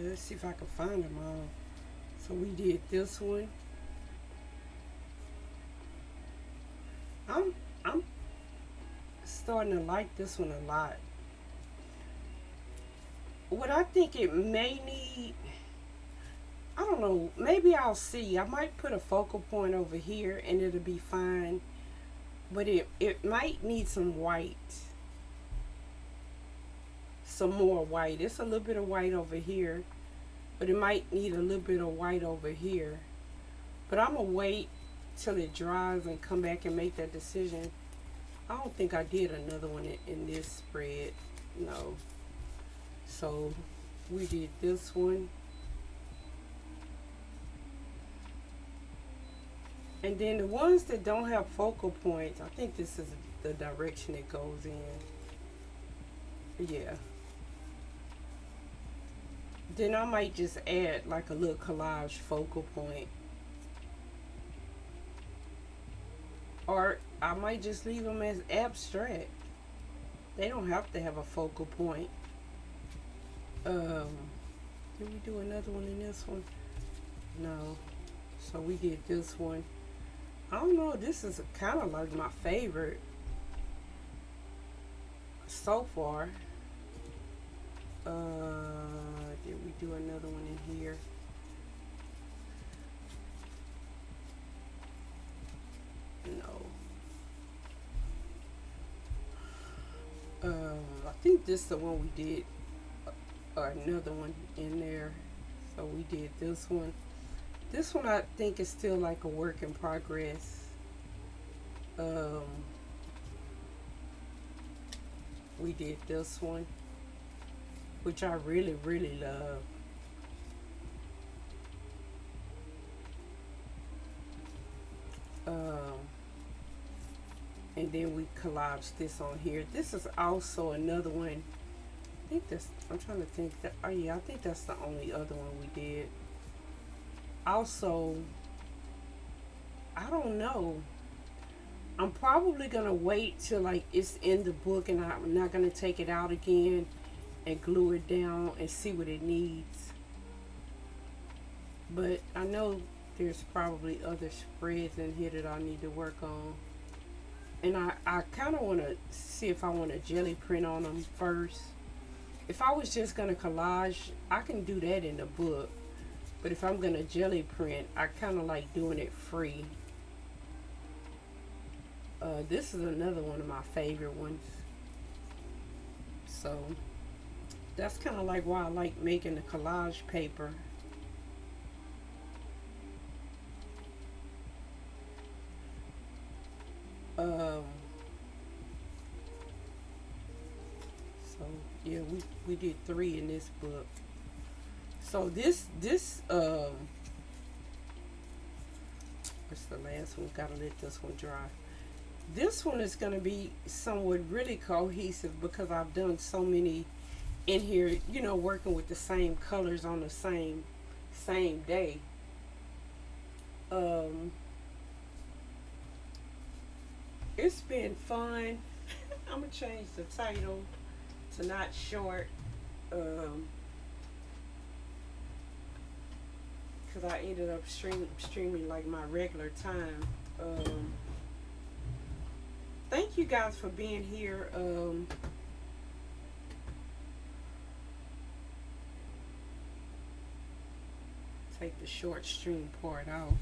Let's see if I can find them all. So we did this one. I'm starting to like this one a lot. What I think it may need, I don't know, maybe I'll see. I might put a focal point over here and it'll be fine. But it might need some white. Some more white. It's a little bit of white over here. But it might need a little bit of white over here. But I'm going to wait till it dries and come back and make that decision. I don't think I did another one in this spread. No. So we did this one. And then the ones that don't have focal points, I think this is the direction it goes in. Yeah. Then I might just add like a little collage focal point. Or I might just leave them as abstract. They don't have to have a focal point. Did we do another one in this one? No. So we did this one. I don't know, this is kind of like my favorite so far. Did we do another one in here? No. I think this is the one we did, or another one in there. So we did this one. This one I think is still like a work in progress. We did this one, which I really, really love. And then we collaged this on here. This is also another one. I think that's, I'm trying to think that, oh yeah, I think that's the only other one we did. Also, I don't know. I'm probably gonna wait till like it's in the book and I'm not gonna take it out again and glue it down and see what it needs. But I know there's probably other spreads in here that I need to work on. And I kind of want to see if I want to jelly print on them first. If I was just going to collage, I can do that in the book. But if I'm going to jelly print, I kind of like doing it free. This is another one of my favorite ones. So that's kind of like why I like making the collage paper. yeah, we did 3 in this book. So this what's the last one? Gotta let this one dry. This one is gonna be somewhat really cohesive because I've done so many in here, you know, working with the same colors on the same day. Um, it's been fun. I'm gonna change the title to not short, because I ended up streaming like my regular time. Um, Thank you guys for being here. Take the short stream part out.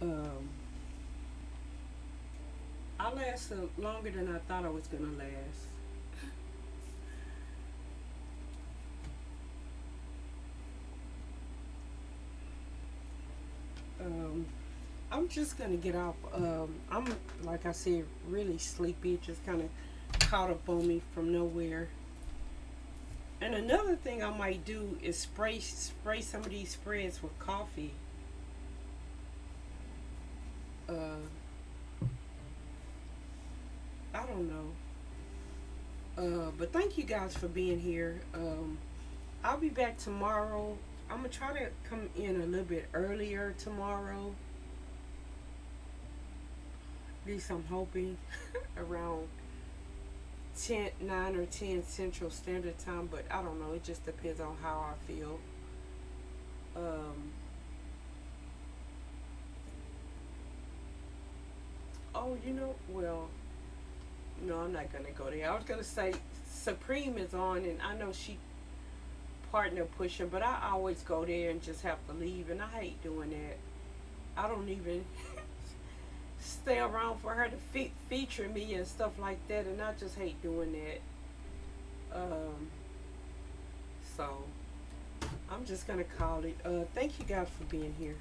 Um, I lasted longer than I thought I was gonna last. Um, I'm just gonna get off. I'm like I said, really sleepy. It just kind of caught up on me from nowhere. And another thing I might do is spray some of these spreads with coffee. Uh, I don't know. But thank you guys for being here. I'll be back tomorrow. I'm gonna try to come in a little bit earlier tomorrow. At least I'm hoping around 9 or 10 Central Standard Time, but I don't know. It just depends on how I feel. Um, oh, well, no, I'm not gonna go there. I was gonna say Supreme is on, and I know she partner pushing, but I always go there and just have to leave, and I hate doing that. I don't even stay around for her to feature me and stuff like that, and I just hate doing that. So I'm just gonna call it. Thank you guys for being here.